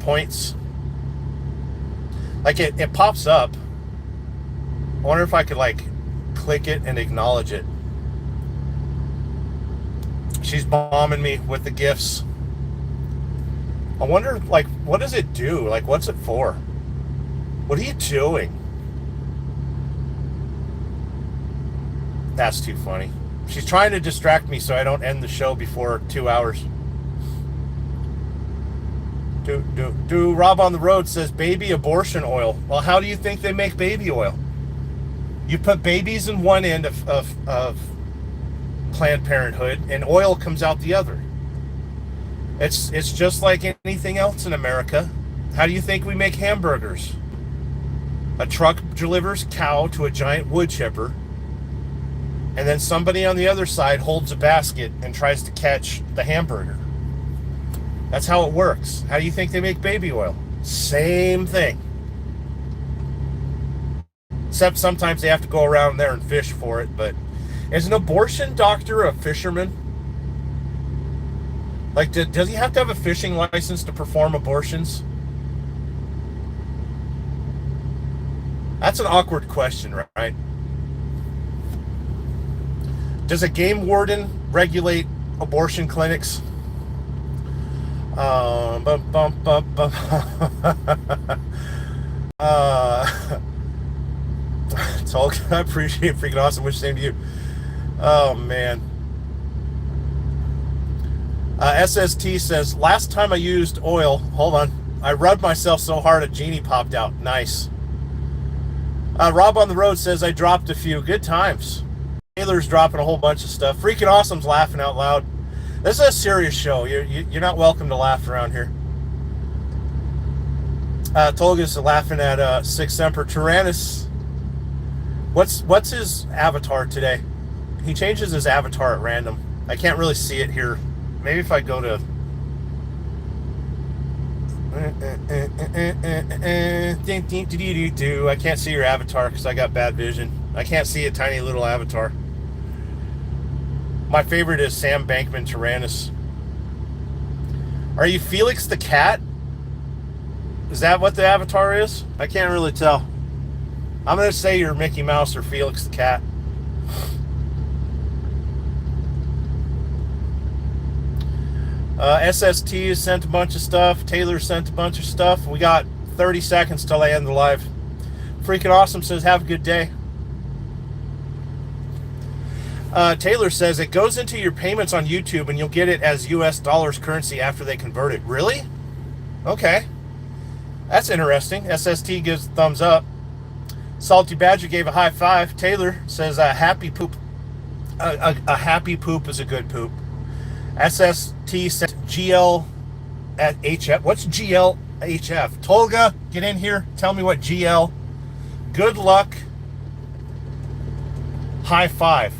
points. Like it pops up. I wonder if I could like click it and acknowledge it. She's bombing me with the gifts. I wonder, like, what does it do? Like, what's it for? What are you doing? That's too funny. She's trying to distract me so I don't end the show before 2 hours. Rob on the road says baby abortion oil. Well, how do you think they make baby oil? You put babies in one end of Planned Parenthood, and oil comes out the other. It's just like anything else in America. How do you think we make hamburgers? A truck delivers cow to a giant wood chipper, and then somebody on the other side holds a basket and tries to catch the hamburger. That's how it works. How do you think they make baby oil? Same thing. Except sometimes they have to go around there and fish for it. But is an abortion doctor a fisherman? Like, does he have to have a fishing license to perform abortions? That's an awkward question, right? Does a game warden regulate abortion clinics? Tolkien, I appreciate freaking awesome. Wish the same to you. Oh man. SST says last time I used oil. Hold on. I rubbed myself so hard a genie popped out. Nice. Rob on the road says I dropped a few. Good times. Taylor's dropping a whole bunch of stuff. Freaking awesome's laughing out loud. This is a serious show. You're not welcome to laugh around here. Tolga's laughing at Six Emperor Tyrannus. What's his avatar today? He changes his avatar at random. I can't really see it here. Maybe if I go to I can't see your avatar because I got bad vision. I can't see a tiny little avatar. My favorite is Sam Bankman Tyrannus. Are you Felix the cat? Is that what the avatar is? I can't really tell. I'm going to say you're Mickey Mouse or Felix the cat. SST has sent a bunch of stuff. Taylor sent a bunch of stuff. We got 30 seconds till I end the live. Freaking awesome says, have a good day. Taylor says it goes into your payments on YouTube and you'll get it as US dollars currency after they convert it. Really? Okay. That's interesting. SST gives a thumbs up. Salty Badger gave a high five. Taylor says a happy poop. A happy poop is a good poop. SST says GL at HF. What's GLHF? Tolga, get in here. Tell me what GL. Good luck. High five.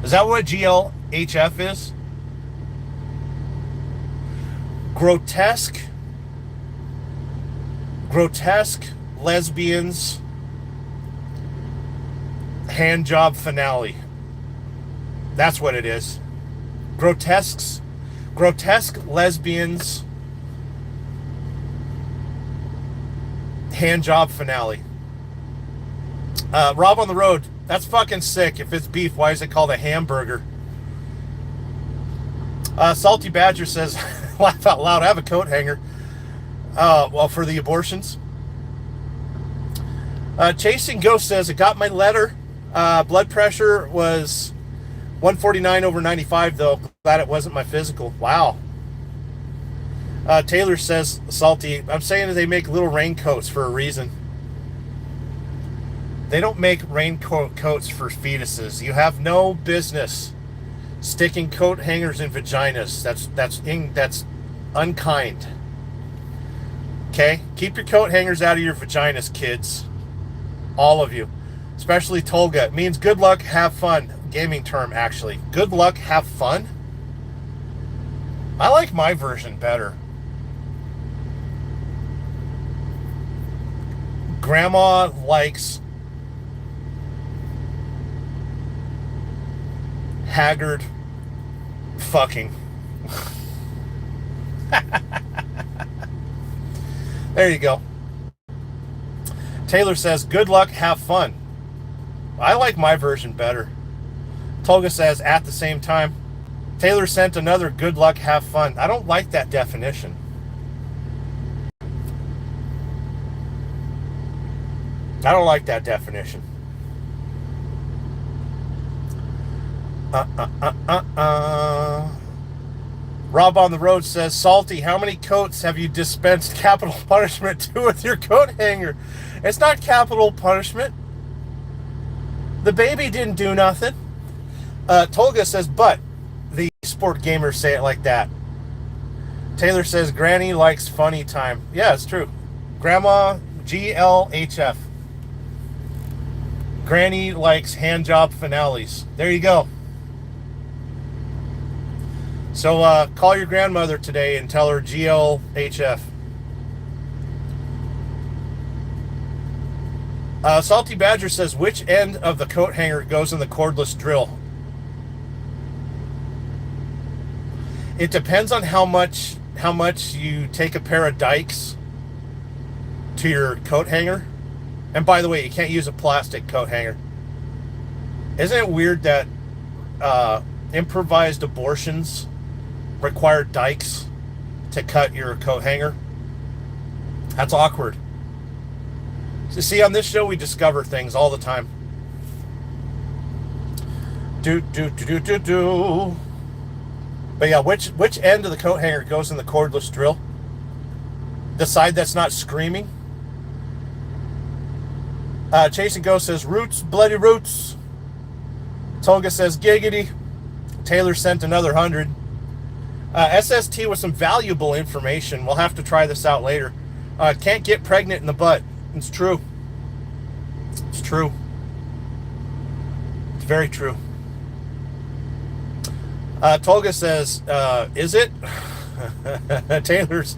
Is that what GLHF is? Grotesque lesbians hand job finale. That's what it is. Grotesque lesbians hand job finale. Rob on the road. That's fucking sick. If it's beef, why is it called a hamburger? Salty Badger says, laugh out loud, I have a coat hanger. Well, for the abortions. Chasing Ghost says, I got my letter. Blood pressure was 149/95, though. Glad it wasn't my physical. Wow. Taylor says, Salty, I'm saying that they make little raincoats for a reason. They don't make raincoats for fetuses. You have no business sticking coat hangers in vaginas. That's unkind. Okay? Keep your coat hangers out of your vaginas, kids. All of you. Especially Tolga. It means good luck, have fun. Gaming term, actually. Good luck, have fun? I like my version better. Grandma likes haggard fucking. There you go. Taylor says, good luck, have fun. I like my version better. Tolga says, at the same time. Taylor sent another good luck, have fun. I don't like that definition. I don't like that definition. Rob on the road says, Salty, how many coats have you dispensed capital punishment to with your coat hanger? It's not capital punishment. The baby didn't do nothing. Tolga says, but the sport gamers say it like that. Taylor says, Granny likes funny time. Yeah, it's true. Grandma, GLHF. Granny likes hand job finales. There you go. So call your grandmother today and tell her GLHF. Salty Badger says, which end of the coat hanger goes in the cordless drill? It depends on how much you take a pair of dikes to your coat hanger. And by the way, you can't use a plastic coat hanger. Isn't it weird that improvised abortions require dikes to cut your coat hanger? That's awkward. So see, on this show, we discover things all the time. But yeah, which end of the coat hanger goes in the cordless drill? The side that's not screaming? Chasing Ghost says, roots, bloody roots. Tolga says, giggity. Taylor sent another 100. SST with some valuable information. We'll have to try this out later. Can't get pregnant in the butt. It's true. It's true. It's very true. Tolga says, is it? Taylor's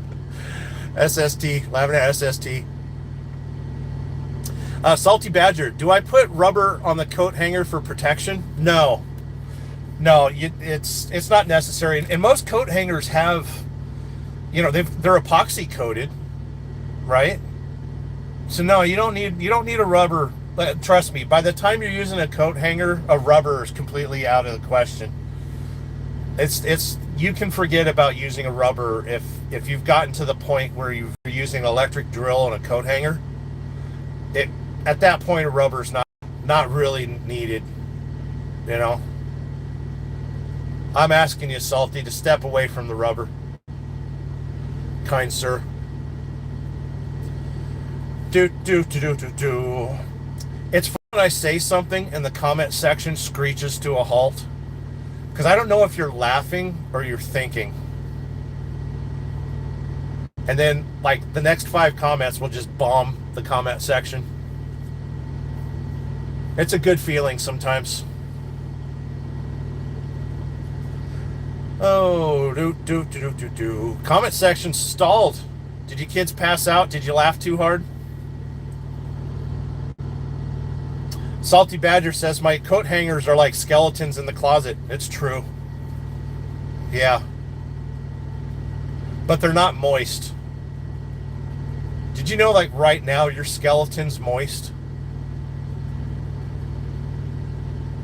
SST, laughing at SST. Salty Badger, do I put rubber on the coat hanger for protection? No. No, it's not necessary. And most coat hangers have, they're epoxy coated, right? So no, you don't need a rubber. Trust me, by the time you're using a coat hanger, a rubber is completely out of the question. It's you can forget about using a rubber if you've gotten to the point where you're using an electric drill on a coat hanger. At that point, a rubber's not really needed. You know, I'm asking you, Salty, to step away from the rubber, kind sir. Do. It's fun when I say something and the comment section screeches to a halt. Because I don't know if you're laughing or you're thinking. And then, like, the next 5 comments will just bomb the comment section. It's a good feeling sometimes. Oh, do. Comment section stalled. Did you kids pass out? Did you laugh too hard? Salty Badger says, my coat hangers are like skeletons in the closet. It's true. Yeah. But they're not moist. Did you know, like, right now, your skeleton's moist?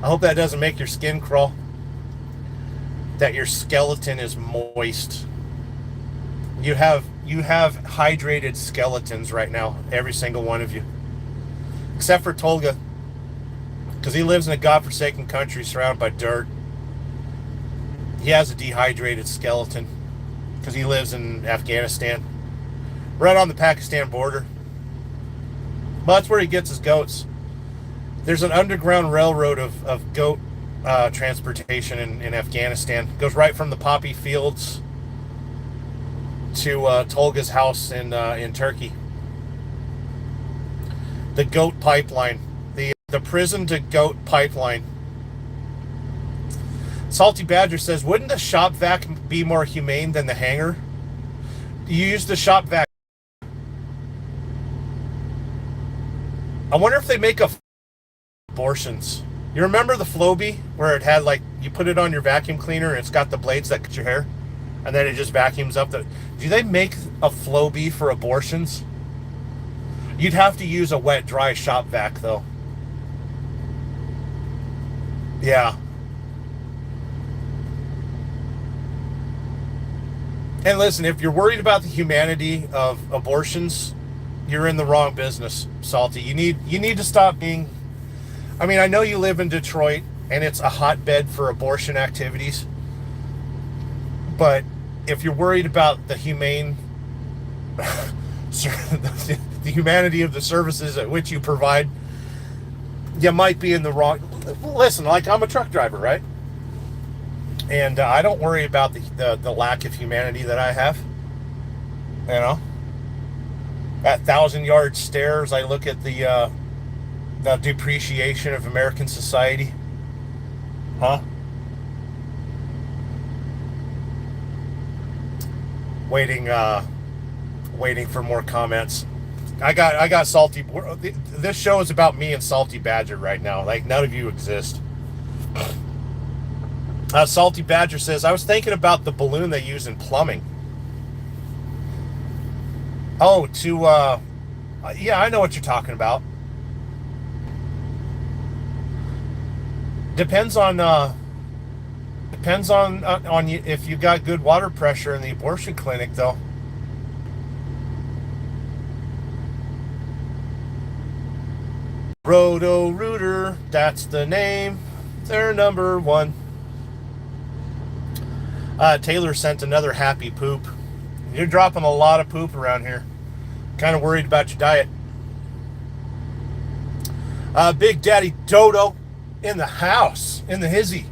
I hope that doesn't make your skin crawl. That your skeleton is moist. You have hydrated skeletons right now, every single one of you. Except for Tolga. Because he lives in a godforsaken country surrounded by dirt. He has a dehydrated skeleton. Because he lives in Afghanistan. Right on the Pakistan border. Well, that's where he gets his goats. There's an underground railroad of goat transportation in Afghanistan. It goes right from the poppy fields to Tolga's house in Turkey. The goat pipeline. The prison to goat pipeline. Salty Badger says, wouldn't the shop vac be more humane than the hanger? You use the shop vac. I wonder if they make abortions. You remember the Flowbee where it had, like, you put it on your vacuum cleaner and it's got the blades that cut your hair and then it just vacuums up the... Do they make a Flowbee for abortions? You'd have to use a wet, dry shop vac, though. Yeah. And listen, if you're worried about the humanity of abortions, you're in the wrong business, Salty. You need to stop being... I mean, I know you live in Detroit and it's a hotbed for abortion activities. But if you're worried about the humane... the humanity of the services at which you provide, you might be in the wrong... Listen, like, I'm a truck driver, right? And I don't worry about the lack of humanity that I have. You know? At 1,000-yard stares, I look at the depreciation of American society. Huh? Waiting for more comments. I got Salty. This show is about me and Salty Badger right now. Like, none of you exist. Salty Badger says, I was thinking about the balloon they use in plumbing. Oh, yeah, I know what you're talking about. Depends on you if you got good water pressure in the abortion clinic, though. Roto-Rooter, that's the name. They're number 1. Taylor sent another happy poop. You're dropping a lot of poop around here. Kind of worried about your diet. Big Daddy Dodo in the house, in the hizzy.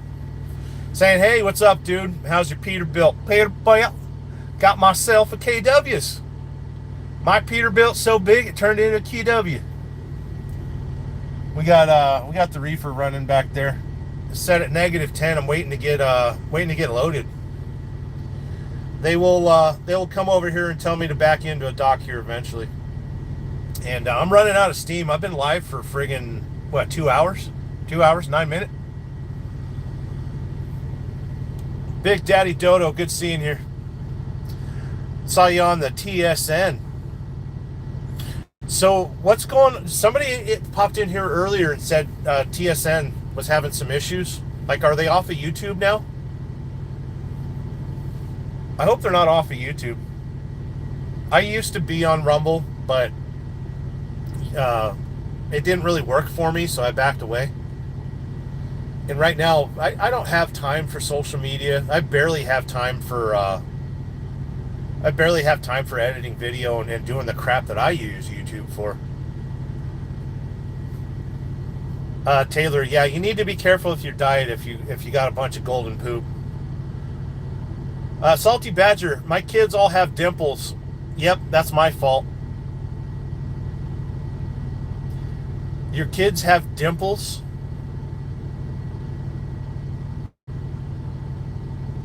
Saying, hey, what's up, dude? How's your Peterbilt? Peterbilt. Got myself a KW's. My Peterbilt's so big it turned into a KW. We got the reefer running back there. It's set at -10. I'm waiting to get loaded. They will come over here and tell me to back into a dock here eventually. And I'm running out of steam. I've been live for friggin' what, 2 hours? 2 hours, 9 minutes. Big Daddy Dodo, good seeing you. Saw you on the TSN. So what's going? Somebody popped in here earlier and said TSN was having some issues. Like, are they off of YouTube now? I hope they're not off of YouTube. I used to be on Rumble, but it didn't really work for me, so I backed away. And right now, I don't have time for social media. I barely have time for editing video and doing the crap that I use YouTube for. Taylor, yeah, you need to be careful with your diet if you got a bunch of golden poop. Salty Badger, my kids all have dimples. Yep, that's my fault. Your kids have dimples?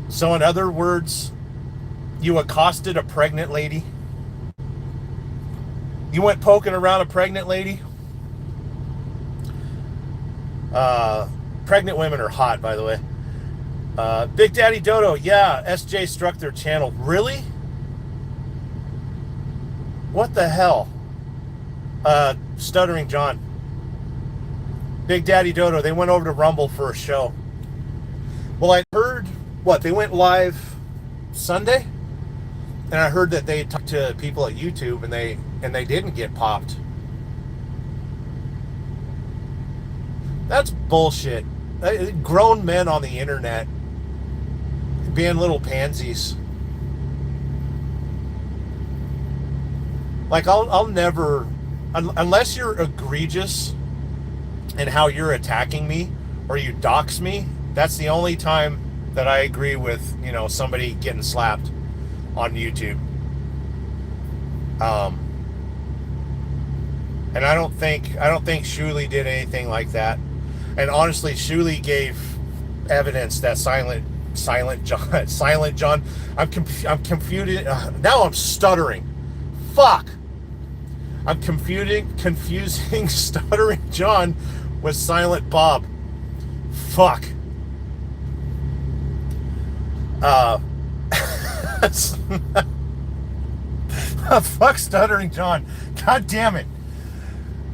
So in other words, you accosted a pregnant lady? You went poking around a pregnant lady? Pregnant women are hot, by the way. Big Daddy Dodo, yeah, SJ struck their channel. Really? What the hell? Stuttering John. Big Daddy Dodo, they went over to Rumble for a show. Well, I heard, they went live Sunday? And I heard that they talked to people at YouTube and they didn't get popped. That's bullshit. Grown men on the internet being little pansies. Like I'll never, unless you're egregious in how you're attacking me or you dox me, that's the only time that I agree with, somebody getting slapped on YouTube. And I don't think Shuley did anything like that. And honestly, Shuley gave evidence that Silent John. I'm confused. Now I'm stuttering. Fuck. I'm confusing Stuttering John with Silent Bob. Fuck. Fuck Stuttering John. God damn it.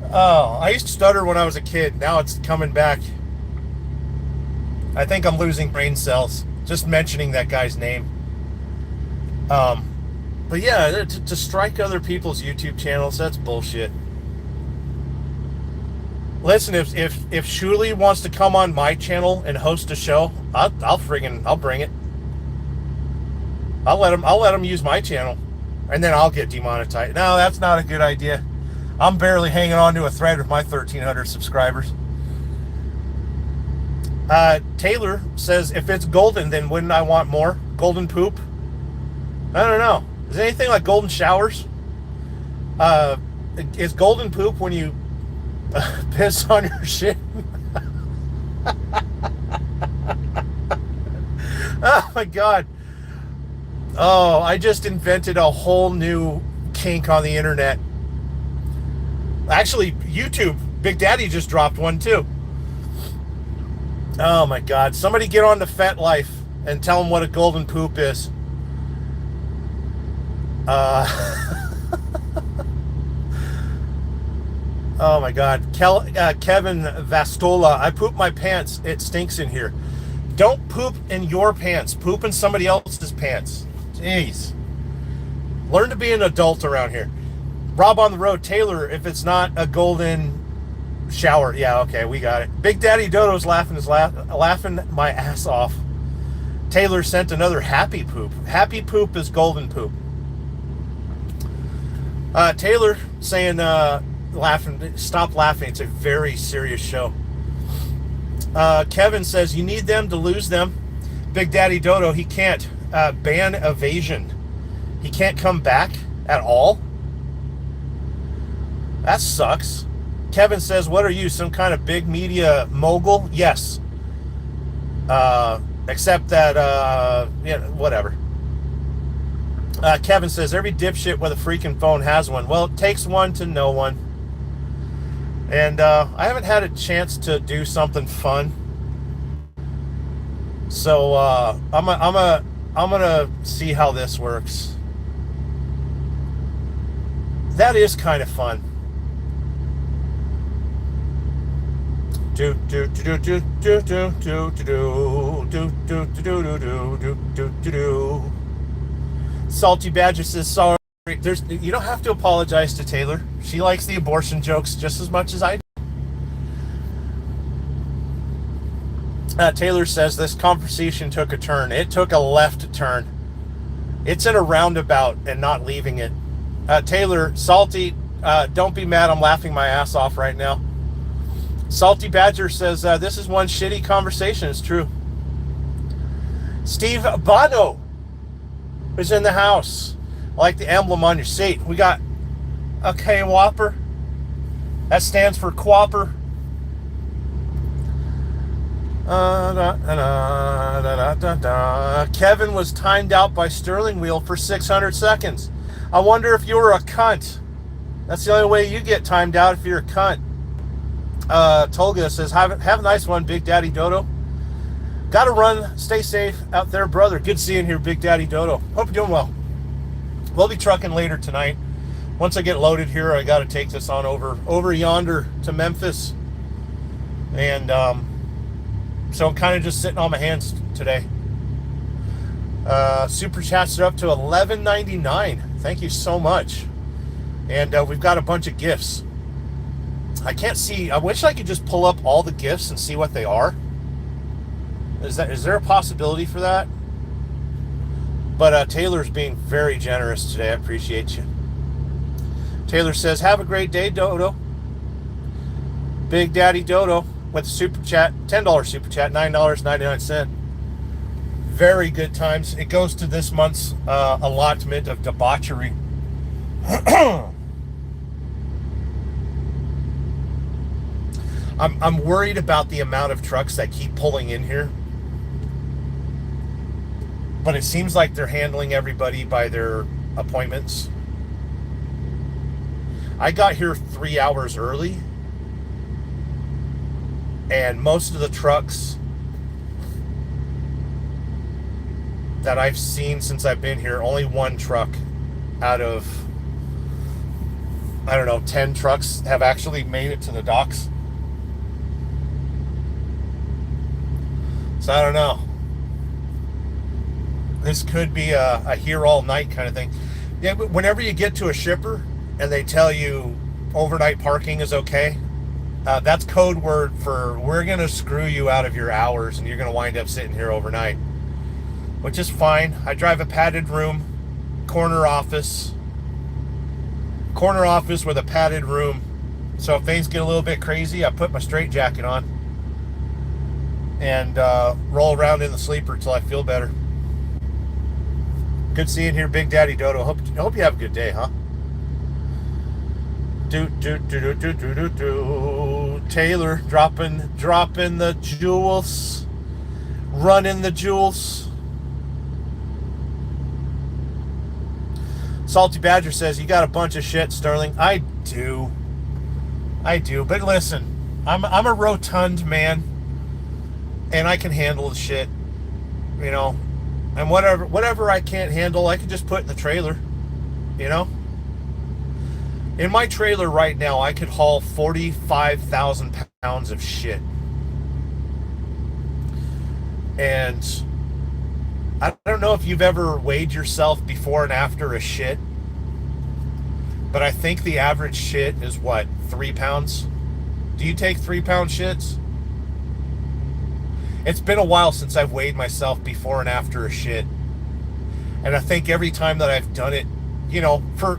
Oh, I used to stutter when I was a kid. Now it's coming back. I think I'm losing brain cells just mentioning that guy's name. But yeah, to strike other people's YouTube channels, that's bullshit. Listen, if Shuley wants to come on my channel and host a show, I'll bring it. I'll let him use my channel, and then I'll get demonetized. No, that's not a good idea. I'm barely hanging on to a thread with my 1,300 subscribers. Taylor says, if it's golden, then wouldn't I want more? Golden poop? I don't know. Is it anything like golden showers? Is golden poop when you piss on your shit? Oh my God. Oh, I just invented a whole new kink on the internet. Actually, YouTube, Big Daddy just dropped one too. Oh my God. Somebody get on to Fat Life and tell them what a golden poop is. Oh my God. Kevin Vastola, I poop my pants. It stinks in here. Don't poop in your pants. Poop in somebody else's pants. Jeez. Learn to be an adult around here. Rob on the road. Taylor, if it's not a golden shower. Yeah, okay, we got it. Big Daddy Dodo's laughing my ass off. Taylor sent another happy poop. Happy poop is golden poop. Taylor saying, stop laughing. It's a very serious show. Kevin says, you need them to lose them. Big Daddy Dodo, he can't. Ban evasion. He can't come back at all. That sucks. Kevin says, what are you, some kind of big media mogul? Yes. Except that, whatever. Kevin says, every dipshit with a freaking phone has one. Well, it takes one to know one. And I haven't had a chance to do something fun. So I'm gonna see how this works. That is kind of fun. Salty Badger says, sorry, You don't have to apologize to Taylor. She likes the abortion jokes just as much as I do. Taylor says this conversation took a turn. It took a left turn. It's in a roundabout and not leaving it. Taylor, Salty, don't be mad. I'm laughing my ass off right now. Salty Badger says this is one shitty conversation. It's true. Steve Bono is in the house. I like the emblem on your seat. We got a K Whopper. That stands for Quapper. Kevin was timed out by Sterling Wheel for 600 seconds. I wonder if you were a cunt. That's the only way you get timed out, if you're a cunt. Tolga says, have a nice one, Big Daddy Dodo. Gotta run. Stay safe out there, brother. Good seeing you, Big Daddy Dodo. Hope you're doing well. We'll be trucking later tonight. Once I get loaded here, I gotta take this on over yonder to Memphis. And so I'm kind of just sitting on my hands today. Super chats are up to $11.99. Thank you so much. And we've got a bunch of gifts. I can't see. I wish I could just pull up all the gifts and see what they are. Is there a possibility for that? But Taylor's being very generous today. I appreciate you. Taylor says, have a great day, Dodo. Big Daddy Dodo with a super chat, $10 super chat, $9.99. Very good times. It goes to this month's allotment of debauchery. I'm worried about the amount of trucks that keep pulling in here. But it seems like they're handling everybody by their appointments. I got here 3 hours early. And most of the trucks that I've seen since I've been here, only one truck out of, I don't know, 10 trucks have actually made it to the docks. So I don't know. This could be a here all night kind of thing. Yeah, but whenever you get to a shipper and they tell you overnight parking is okay, that's code word for we're going to screw you out of your hours and you're going to wind up sitting here overnight, which is fine. I drive a padded room, corner office with a padded room. So if things get a little bit crazy, I put my straitjacket on and roll around in the sleeper till I feel better. Good seeing here, Big Daddy Dodo. Hope you have a good day, huh? Taylor dropping the jewels, running the jewels. Salty Badger says, you got a bunch of shit, Sterling. I do, but listen, I'm a rotund man and I can handle the shit, you know. And whatever I can't handle, I can just put in the trailer, you know. In my trailer right now, I could haul 45,000 pounds of shit. And I don't know if you've ever weighed yourself before and after a shit, but I think the average shit is what, 3 pounds? Do you take 3-pound shits? It's been a while since I've weighed myself before and after a shit. And I think every time that I've done it, you know, for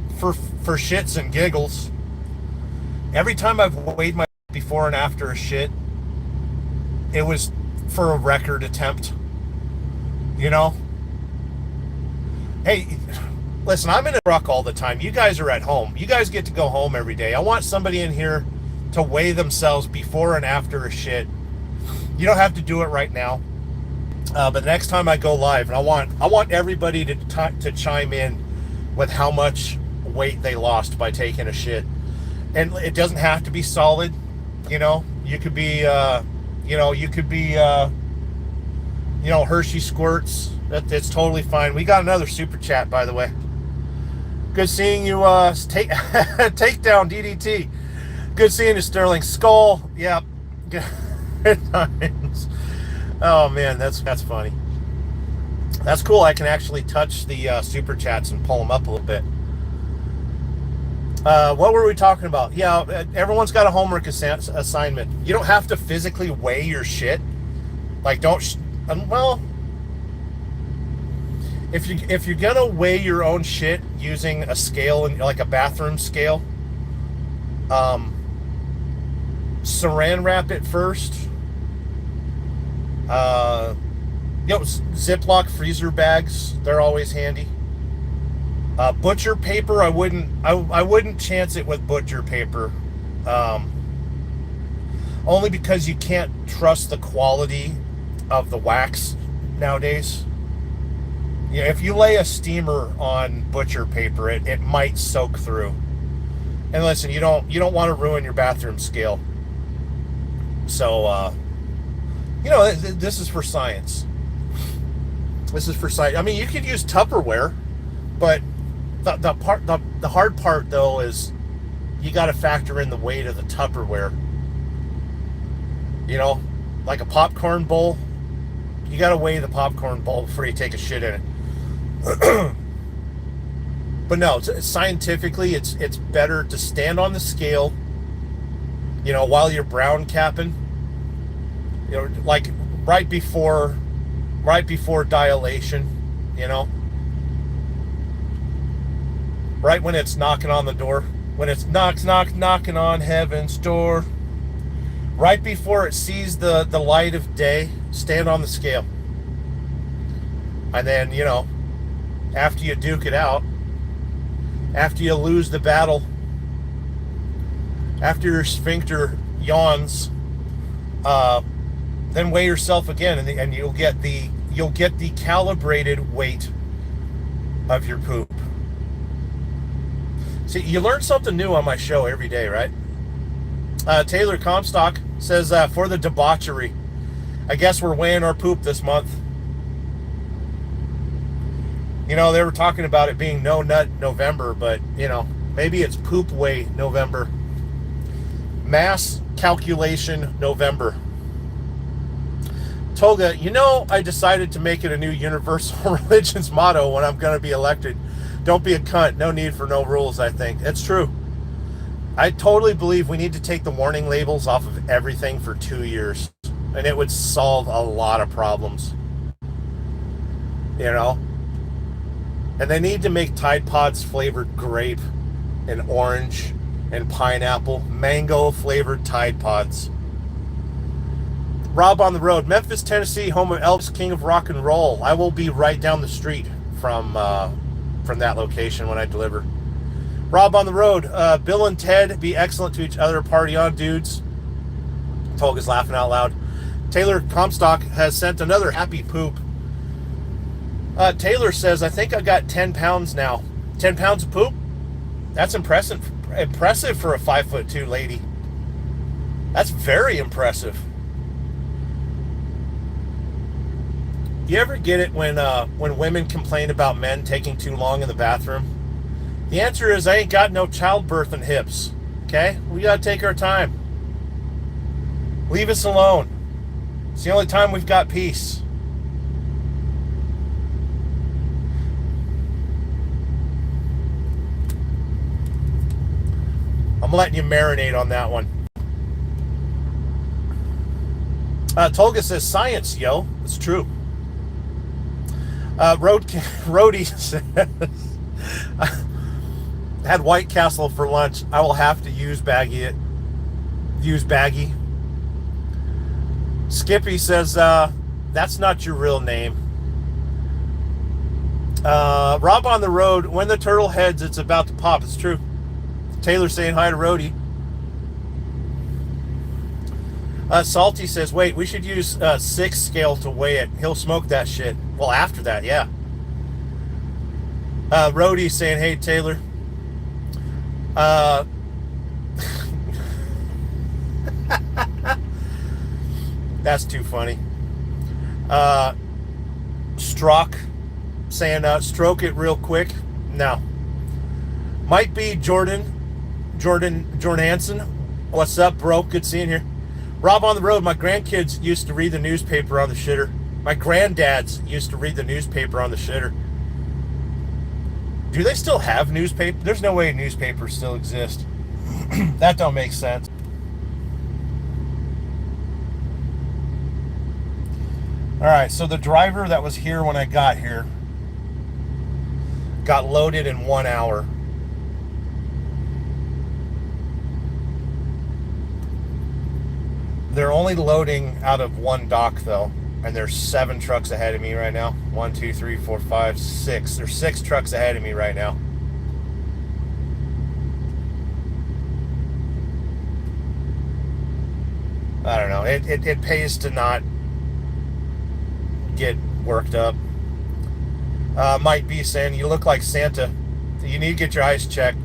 shits and giggles, every time I've weighed myself before and after a shit, it was for a record attempt, you know? Hey, listen, I'm in a truck all the time. You guys are at home. You guys get to go home every day. I want somebody in here to weigh themselves before and after a shit. You don't have to do it right now, but next time I go live, and I want everybody to chime in with how much weight they lost by taking a shit. And it doesn't have to be solid, you know. You could be, Hershey squirts. That's totally fine. We got another super chat, by the way. Good seeing you, take down DDT. Good seeing you, Sterling. Skull, yep. Good times. Oh man, that's funny. That's cool. I can actually touch the super chats and pull them up a little bit. What were we talking about? Yeah, everyone's got a homework assignment. You don't have to physically weigh your shit. Like, don't. Well, if you're gonna weigh your own shit using a scale and like a bathroom scale, um, saran wrap it first. Ziploc freezer bags, they're always handy. Butcher paper, I wouldn't chance it with butcher paper. Um, Only because you can't trust the quality of the wax nowadays. Yeah, if you lay a steamer on butcher paper, it might soak through. And listen, you don't want to ruin your bathroom scale. So this is for science. This is for science. I mean, you could use Tupperware, but the hard part though is you got to factor in the weight of the Tupperware. You know, like a popcorn bowl, you got to weigh the popcorn bowl before you take a shit in it. But no, scientifically, it's better to stand on the scale. You know, while you're brown capping. You know, like right before dilation. You know, right when it's knocking on the door, when it's knocking on heaven's door. Right before it sees the light of day, stand on the scale. And then, you know, after you duke it out, after you lose the battle, after your sphincter yawns, then weigh yourself again, and you'll get the calibrated weight of your poop. See, you learn something new on my show every day, right? Taylor Comstock says, for the debauchery, I guess we're weighing our poop this month. You know, they were talking about it being No Nut November, but, you know, maybe it's Poop Weigh November. Mass Calculation November. Toga, you know, I decided to make it a new universal religions motto when I'm going to be elected. Don't be a cunt. No need for no rules, I think. It's true. I totally believe we need to take the warning labels off of everything for 2 years. And it would solve a lot of problems. You know? And they need to make Tide Pods flavored grape and orange and pineapple, mango flavored Tide Pods. Rob on the road, Memphis, Tennessee, home of Elvis, king of rock and roll. I will be right down the street from that location when I deliver. Rob on the road, Bill and Ted be excellent to each other. Party on, dudes. Tolga's laughing out loud. Taylor Comstock has sent another happy poop. Taylor says, I think I got 10 pounds now. 10 pounds of poop? That's impressive. Impressive for a 5'2" lady. That's very impressive. You ever get it when women complain about men taking too long in the bathroom? The answer is I ain't got no childbirth and hips. Okay? We gotta take our time. Leave us alone. It's the only time we've got peace. I'm letting you marinate on that one. Tolga says science, yo. It's true. Roadie says had White Castle for lunch. I will have to use baggy. Skippy says that's not your real name. Rob on the road, when the turtle heads, it's about to pop. It's true. Taylor saying hi to Rhodey. Salty says, wait, we should use 6 scale to weigh it. He'll smoke that shit. Well, after that, yeah. Rhodey saying, hey, Taylor. That's too funny. Strock saying, stroke it real quick. No. Might be Jordan Hansen. What's up, bro? Good seeing you. Rob on the road. My grandkids used to read the newspaper on the shitter. My granddads used to read the newspaper on the shitter. Do they still have newspaper? There's no way newspapers still exist. That don't make sense. All right, so the driver that was here when I got here got loaded in 1 hour. They're only loading out of one dock though, and there's 7 trucks ahead of me right now. 1, 2, 3, 4, 5, 6. There's 6 trucks ahead of me right now. I don't know. It pays to not get worked up. Might be saying you look like Santa. You need to get your eyes checked.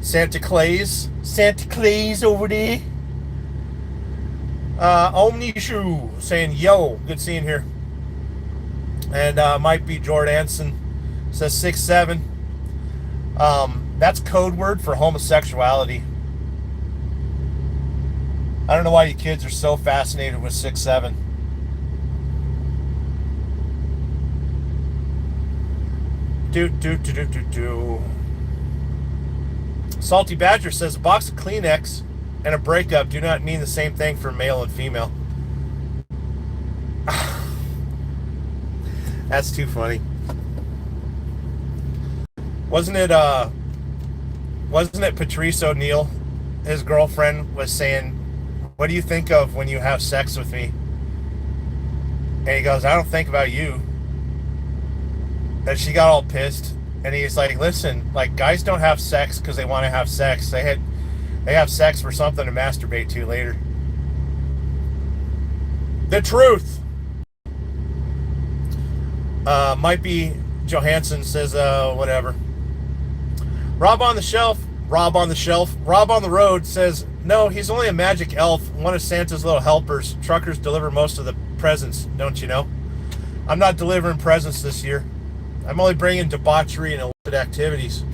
Santa Claus over there. Omni Shoe saying yo, good seeing here. And might be Jordanson says 6'7". That's code word for homosexuality. I don't know why you kids are so fascinated with 6'7". Do. Salty Badger says a box of Kleenex and a breakup do not mean the same thing for male and female. That's too funny. Wasn't it Patrice O'Neill? His girlfriend was saying, "What do you think of when you have sex with me?" And he goes, "I don't think about you." And she got all pissed, and he's like, "Listen, like guys don't have sex because they want to have sex. They have sex for something to masturbate to later." The truth. Might be Johansson says whatever. Rob on the shelf. Rob on the road says, no, he's only a magic elf, one of Santa's little helpers. Truckers deliver most of the presents, don't you know? I'm not delivering presents this year. I'm only bringing debauchery and illicit activities.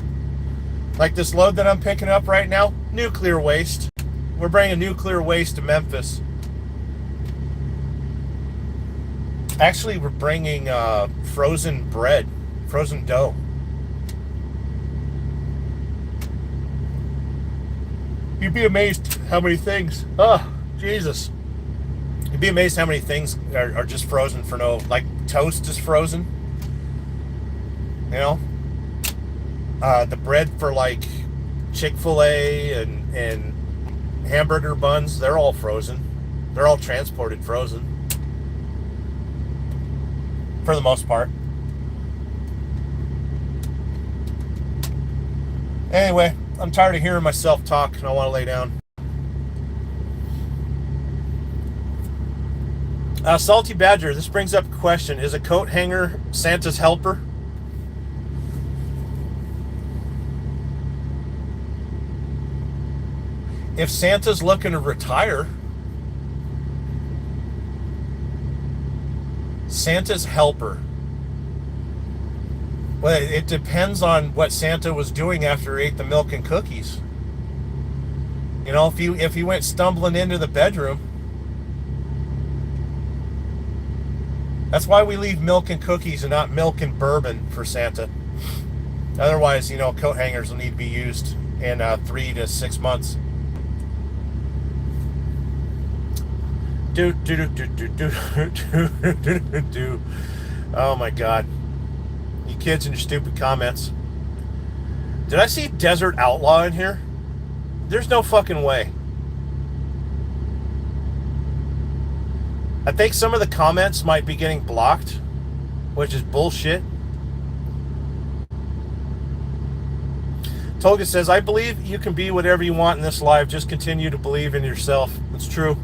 Like this load that I'm picking up right now, nuclear waste. We're bringing nuclear waste to Memphis. Actually, we're bringing frozen bread, frozen dough. You'd be amazed how many things. Oh, Jesus. You'd be amazed how many things are just frozen for no, like toast is frozen. You know? The bread for like Chick-fil-A and hamburger buns, they're all frozen. They're all transported frozen. For the most part. Anyway, I'm tired of hearing myself talk and I want to lay down. Salty Badger, this brings up a question. Is a coat hanger Santa's helper? If Santa's looking to retire, Santa's helper. Well, it depends on what Santa was doing after he ate the milk and cookies. You know, if he went stumbling into the bedroom. That's why we leave milk and cookies and not milk and bourbon for Santa. Otherwise, you know, coat hangers will need to be used in 3 to 6 months. Oh my God. You kids and your stupid comments. Did I see Desert Outlaw in here? There's no fucking way. I think some of the comments might be getting blocked, which is bullshit. Tolga says, I believe you can be whatever you want in this life. Just continue to believe in yourself. It's true.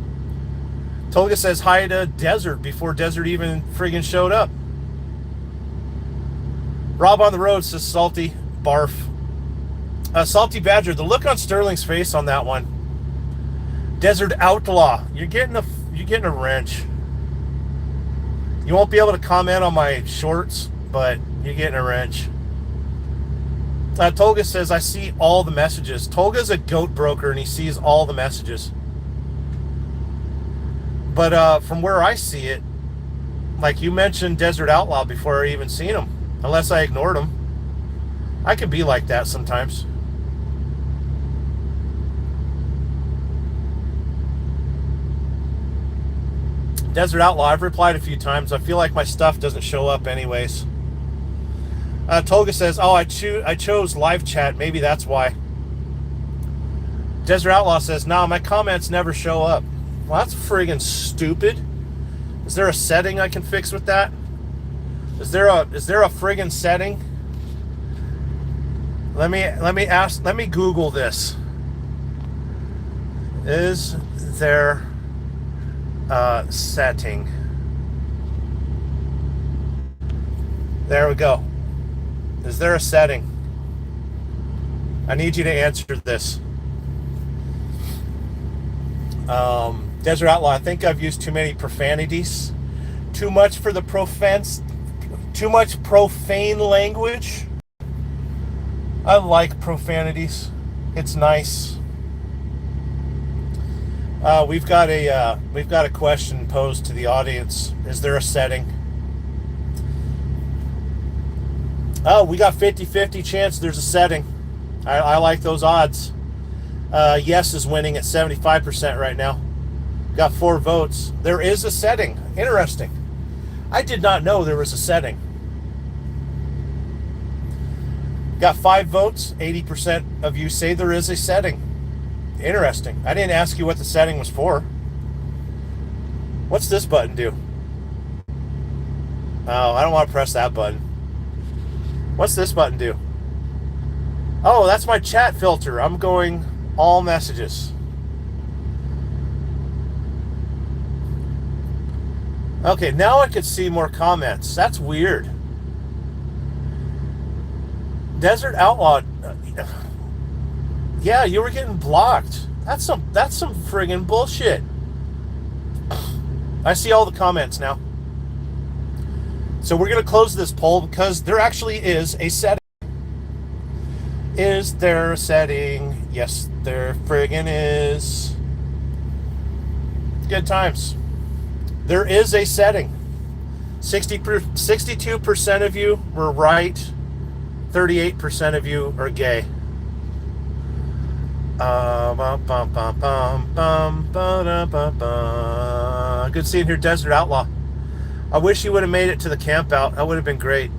Tolga says hi to Desert before Desert even friggin' showed up. Rob on the road says salty barf. Salty Badger, the look on Sterling's face on that one. Desert Outlaw, you're getting a wrench. You won't be able to comment on my shorts, but you're getting a wrench. Tolga says, I see all the messages. Tolga's a goat broker and he sees all the messages. But from where I see it, like you mentioned Desert Outlaw before I even seen him, unless I ignored him. I can be like that sometimes. Desert Outlaw, I've replied a few times. I feel like my stuff doesn't show up anyways. Tolga says, oh, I chose live chat. Maybe that's why. Desert Outlaw says, no, my comments never show up. Well, that's friggin' stupid. Is there a setting I can fix with that? Is there a friggin' setting? Let me Google this. Is there a setting? There we go. Is there a setting? I need you to answer this. Desert Outlaw, I think I've used too many profanities. Too much profane language. I like profanities. It's nice. We've got a question posed to the audience. Is there a setting? Oh, we got 50-50 chance there's a setting. I like those odds. Yes is winning at 75% right now. Got 4 votes. There is a setting. Interesting. I did not know there was a setting. Got 5 votes. 80% of you say there is a setting. Interesting. I didn't ask you what the setting was for. What's this button do? Oh, I don't want to press that button. What's this button do? Oh, that's my chat filter. I'm going all messages. Okay, now I could see more comments. That's weird. Desert Outlaw. Yeah, you were getting blocked. That's some friggin' bullshit. I see all the comments now. So we're going to close this poll because there actually is a setting. Is there a setting? Yes, there friggin' is. Good times. There is a setting. 62% of you were right. 38% of you are gay. Good seeing here, Desert Outlaw. I wish you would have made it to the camp out. That would have been great.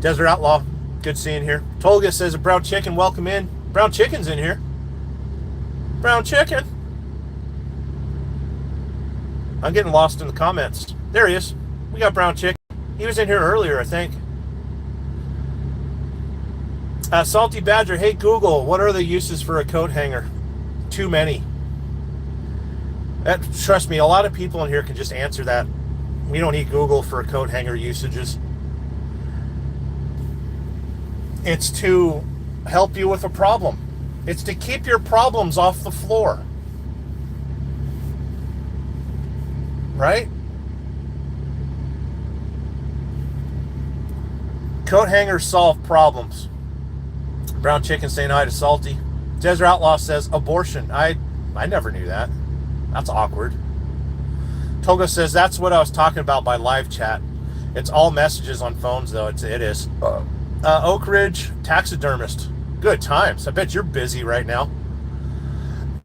Desert Outlaw, good seeing here. Tolga says a brown chicken, welcome in. Brown chicken's in here. Brown chicken. I'm getting lost in the comments. There he is. We got brown chicken. He was in here earlier, I think. Salty Badger, hey Google, what are the uses for a coat hanger? Too many. Trust me, a lot of people in here can just answer that. We don't need Google for coat hanger usages. It's to help you with a problem. It's to keep your problems off the floor. Right? Coat hangers solve problems. Brown chicken saying hi to Salty. Desert Outlaw says abortion. I never knew that. That's awkward. Togo says that's what I was talking about by live chat. It's all messages on phones though. It is. Oak Ridge taxidermist. Good times. I bet you're busy right now.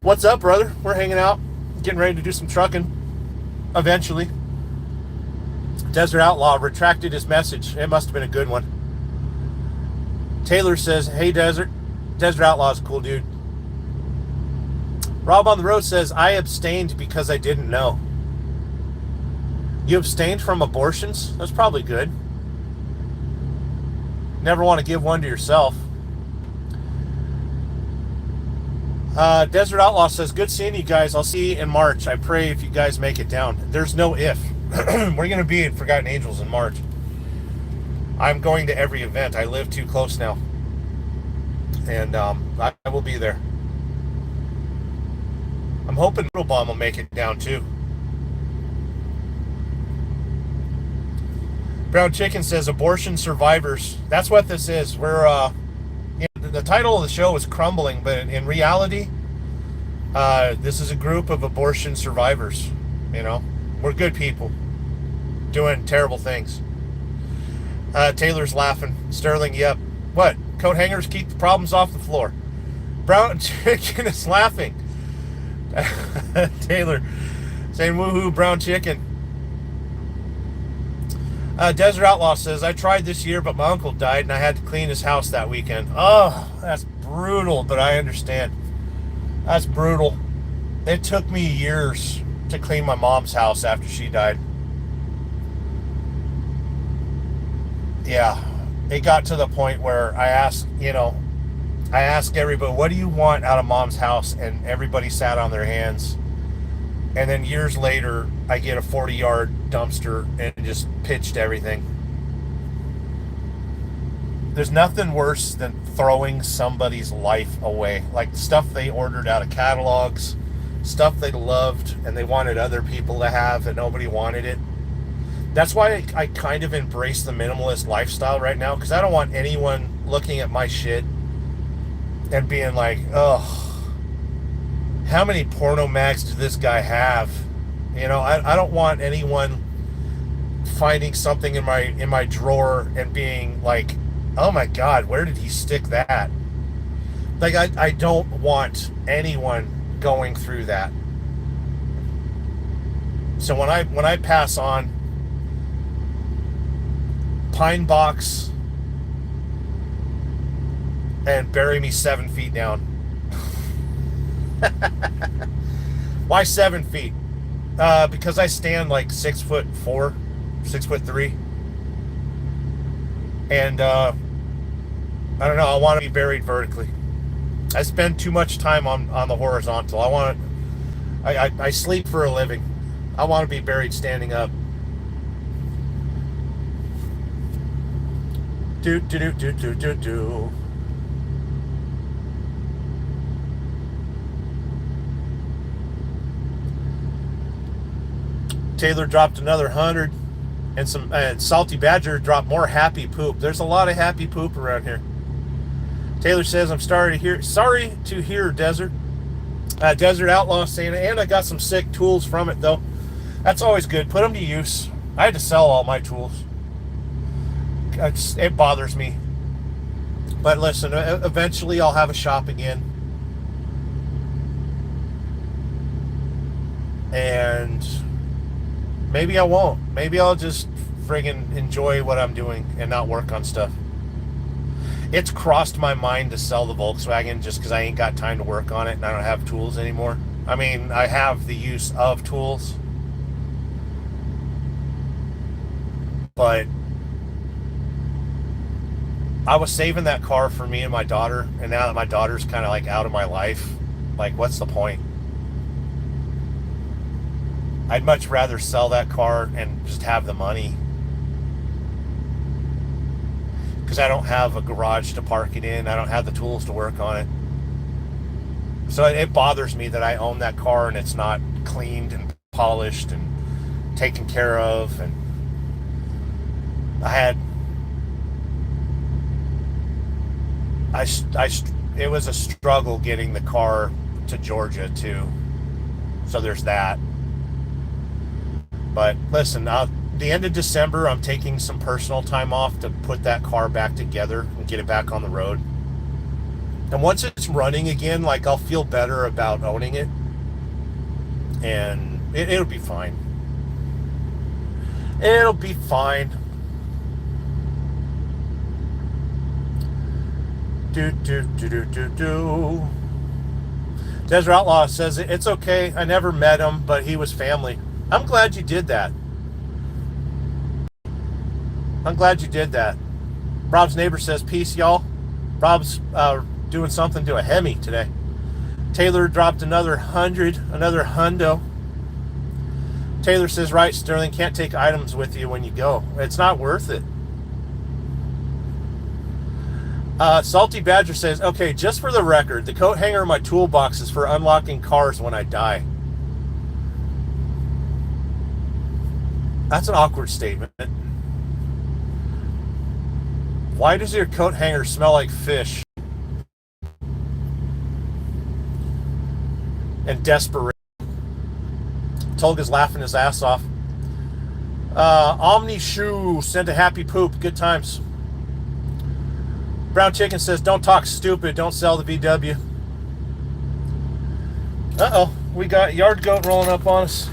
What's up, brother? We're hanging out, getting ready to do some trucking. Eventually. Desert Outlaw retracted his message. It must have been a good one. Taylor says, hey, Desert Outlaw is a cool dude. Rob on the Road says, I abstained because I didn't know. You abstained from abortions? That's probably good. Never want to give one to yourself. Desert Outlaw says, good seeing you guys. I'll see you in March. I pray if you guys make it down. There's no if. We're going to be at Forgotten Angels in March. I'm going to every event. I live too close now. And I will be there. I'm hoping Little Bomb will make it down too. Brown Chicken says abortion survivors. That's what this is. We're the title of the show is Crumbling, but in reality, This is a group of abortion survivors. You know, we're good people doing terrible things. Taylor's laughing. Sterling, yep. What? Coat hangers keep the problems off the floor. Brown chicken is laughing. Taylor saying woohoo, brown chicken. Desert Outlaw says, I tried this year, but my uncle died and I had to clean his house that weekend. Oh, that's brutal, but I understand. That's brutal. It took me years to clean my mom's house after she died. Yeah, it got to the point where I asked everybody, what do you want out of mom's house? And everybody sat on their hands. And then years later, I get a 40-yard dumpster and just pitched everything. There's nothing worse than throwing somebody's life away. Like stuff they ordered out of catalogs, stuff they loved and they wanted other people to have and nobody wanted it. That's why I kind of embrace the minimalist lifestyle right now, because I don't want anyone looking at my shit and being like, oh, how many porno mags does this guy have? You know, I don't want anyone finding something in my drawer and being like, oh my God, where did he stick that? Like, I don't want anyone going through that. So when I pass on, pine box and bury me 7 feet down. Why 7 feet? Because I stand like 6'4", 6'3", and I don't know. I want to be buried vertically. I spend too much time on the horizontal. I sleep for a living. I want to be buried standing up. Do do do do do do do. Taylor dropped another 100, and Salty Badger dropped more happy poop. There's a lot of happy poop around here. Taylor says, I'm sorry to hear, Desert. Desert Outlaw saying, and I got some sick tools from it, though. That's always good. Put them to use. I had to sell all my tools. It bothers me. But listen, eventually I'll have a shop again. And maybe I won't. Maybe I'll just friggin' enjoy what I'm doing and not work on stuff. It's crossed my mind to sell the Volkswagen just because I ain't got time to work on it and I don't have tools anymore. I mean, I have the use of tools, but I was saving that car for me and my daughter, and now that my daughter's kind of like out of my life, like, what's the point? I'd much rather sell that car and just have the money, because I don't have a garage to park it in. I don't have the tools to work on it. So it bothers me that I own that car and it's not cleaned and polished and taken care of. And it was a struggle getting the car to Georgia too. So there's that. But listen, the end of December, I'm taking some personal time off to put that car back together and get it back on the road. And once it's running again, like, I'll feel better about owning it. And it'll be fine. It'll be fine. Do. Desert Outlaw says, it's okay. I never met him, but he was family. I'm glad you did that. I'm glad you did that. Rob's neighbor says, peace, y'all. Rob's doing something to a Hemi today. Taylor dropped another 100, another hundo. Taylor says, right, Sterling, can't take items with you when you go. It's not worth it. Salty Badger says, okay, just for the record, the coat hanger in my toolbox is for unlocking cars when I die. That's an awkward statement. Why does your coat hanger smell like fish? and desperation. Tolga's laughing his ass off. Omni Shoe sent a happy poop. Good times. Brown Chicken says, don't talk stupid. Don't sell the VW. Uh-oh. We got Yard Goat rolling up on us.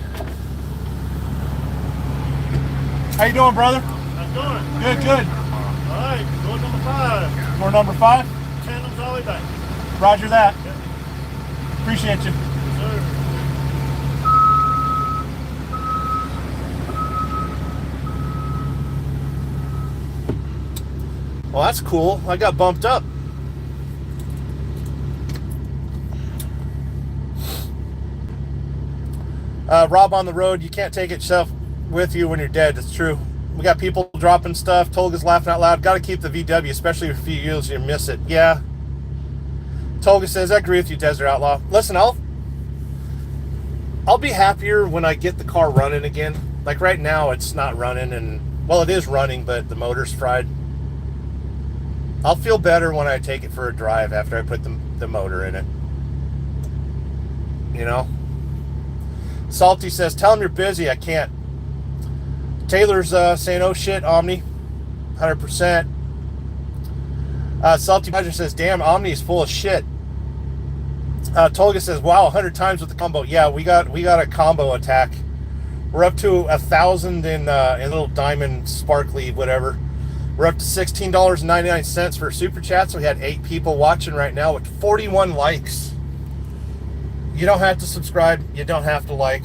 How you doing, brother? How's it going? Good, good. All right, door number 5. Door number 5? Tandems all the way back. Roger that. Yep. Appreciate you. Yes, sir. Well, that's cool. I got bumped up. Rob on the road, you can't take it yourself with you when you're dead. It's true. We got people dropping stuff. Tolga's laughing out loud. Got to keep the VW, especially if you use you miss it. Yeah. Tolga says, I agree with you, Desert Outlaw. Listen, I'll be happier when I get the car running again. Like right now, it's not running, and well, it is running, but the motor's fried. I'll feel better when I take it for a drive after I put the motor in it. You know? Salty says, tell him you're busy. I can't. Taylor's saying, oh shit, Omni. 100%. Salty Badger says, damn, Omni is full of shit. Tolga says, wow, 100 times with the combo. Yeah, we got a combo attack. We're up to 1,000 in little diamond sparkly whatever. We're up to $16.99 for super chats. We had 8 people watching right now with 41 likes. You don't have to subscribe. You don't have to like.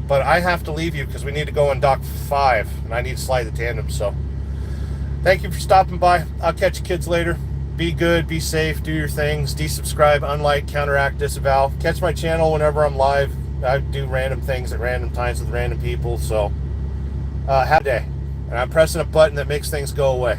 But I have to leave you because we need to go in dock 5. And I need to slide the tandem. So thank you for stopping by. I'll catch you kids later. Be good. Be safe. Do your things. Desubscribe, unlike, counteract, disavow. Catch my channel whenever I'm live. I do random things at random times with random people. So have a day. And I'm pressing a button that makes things go away.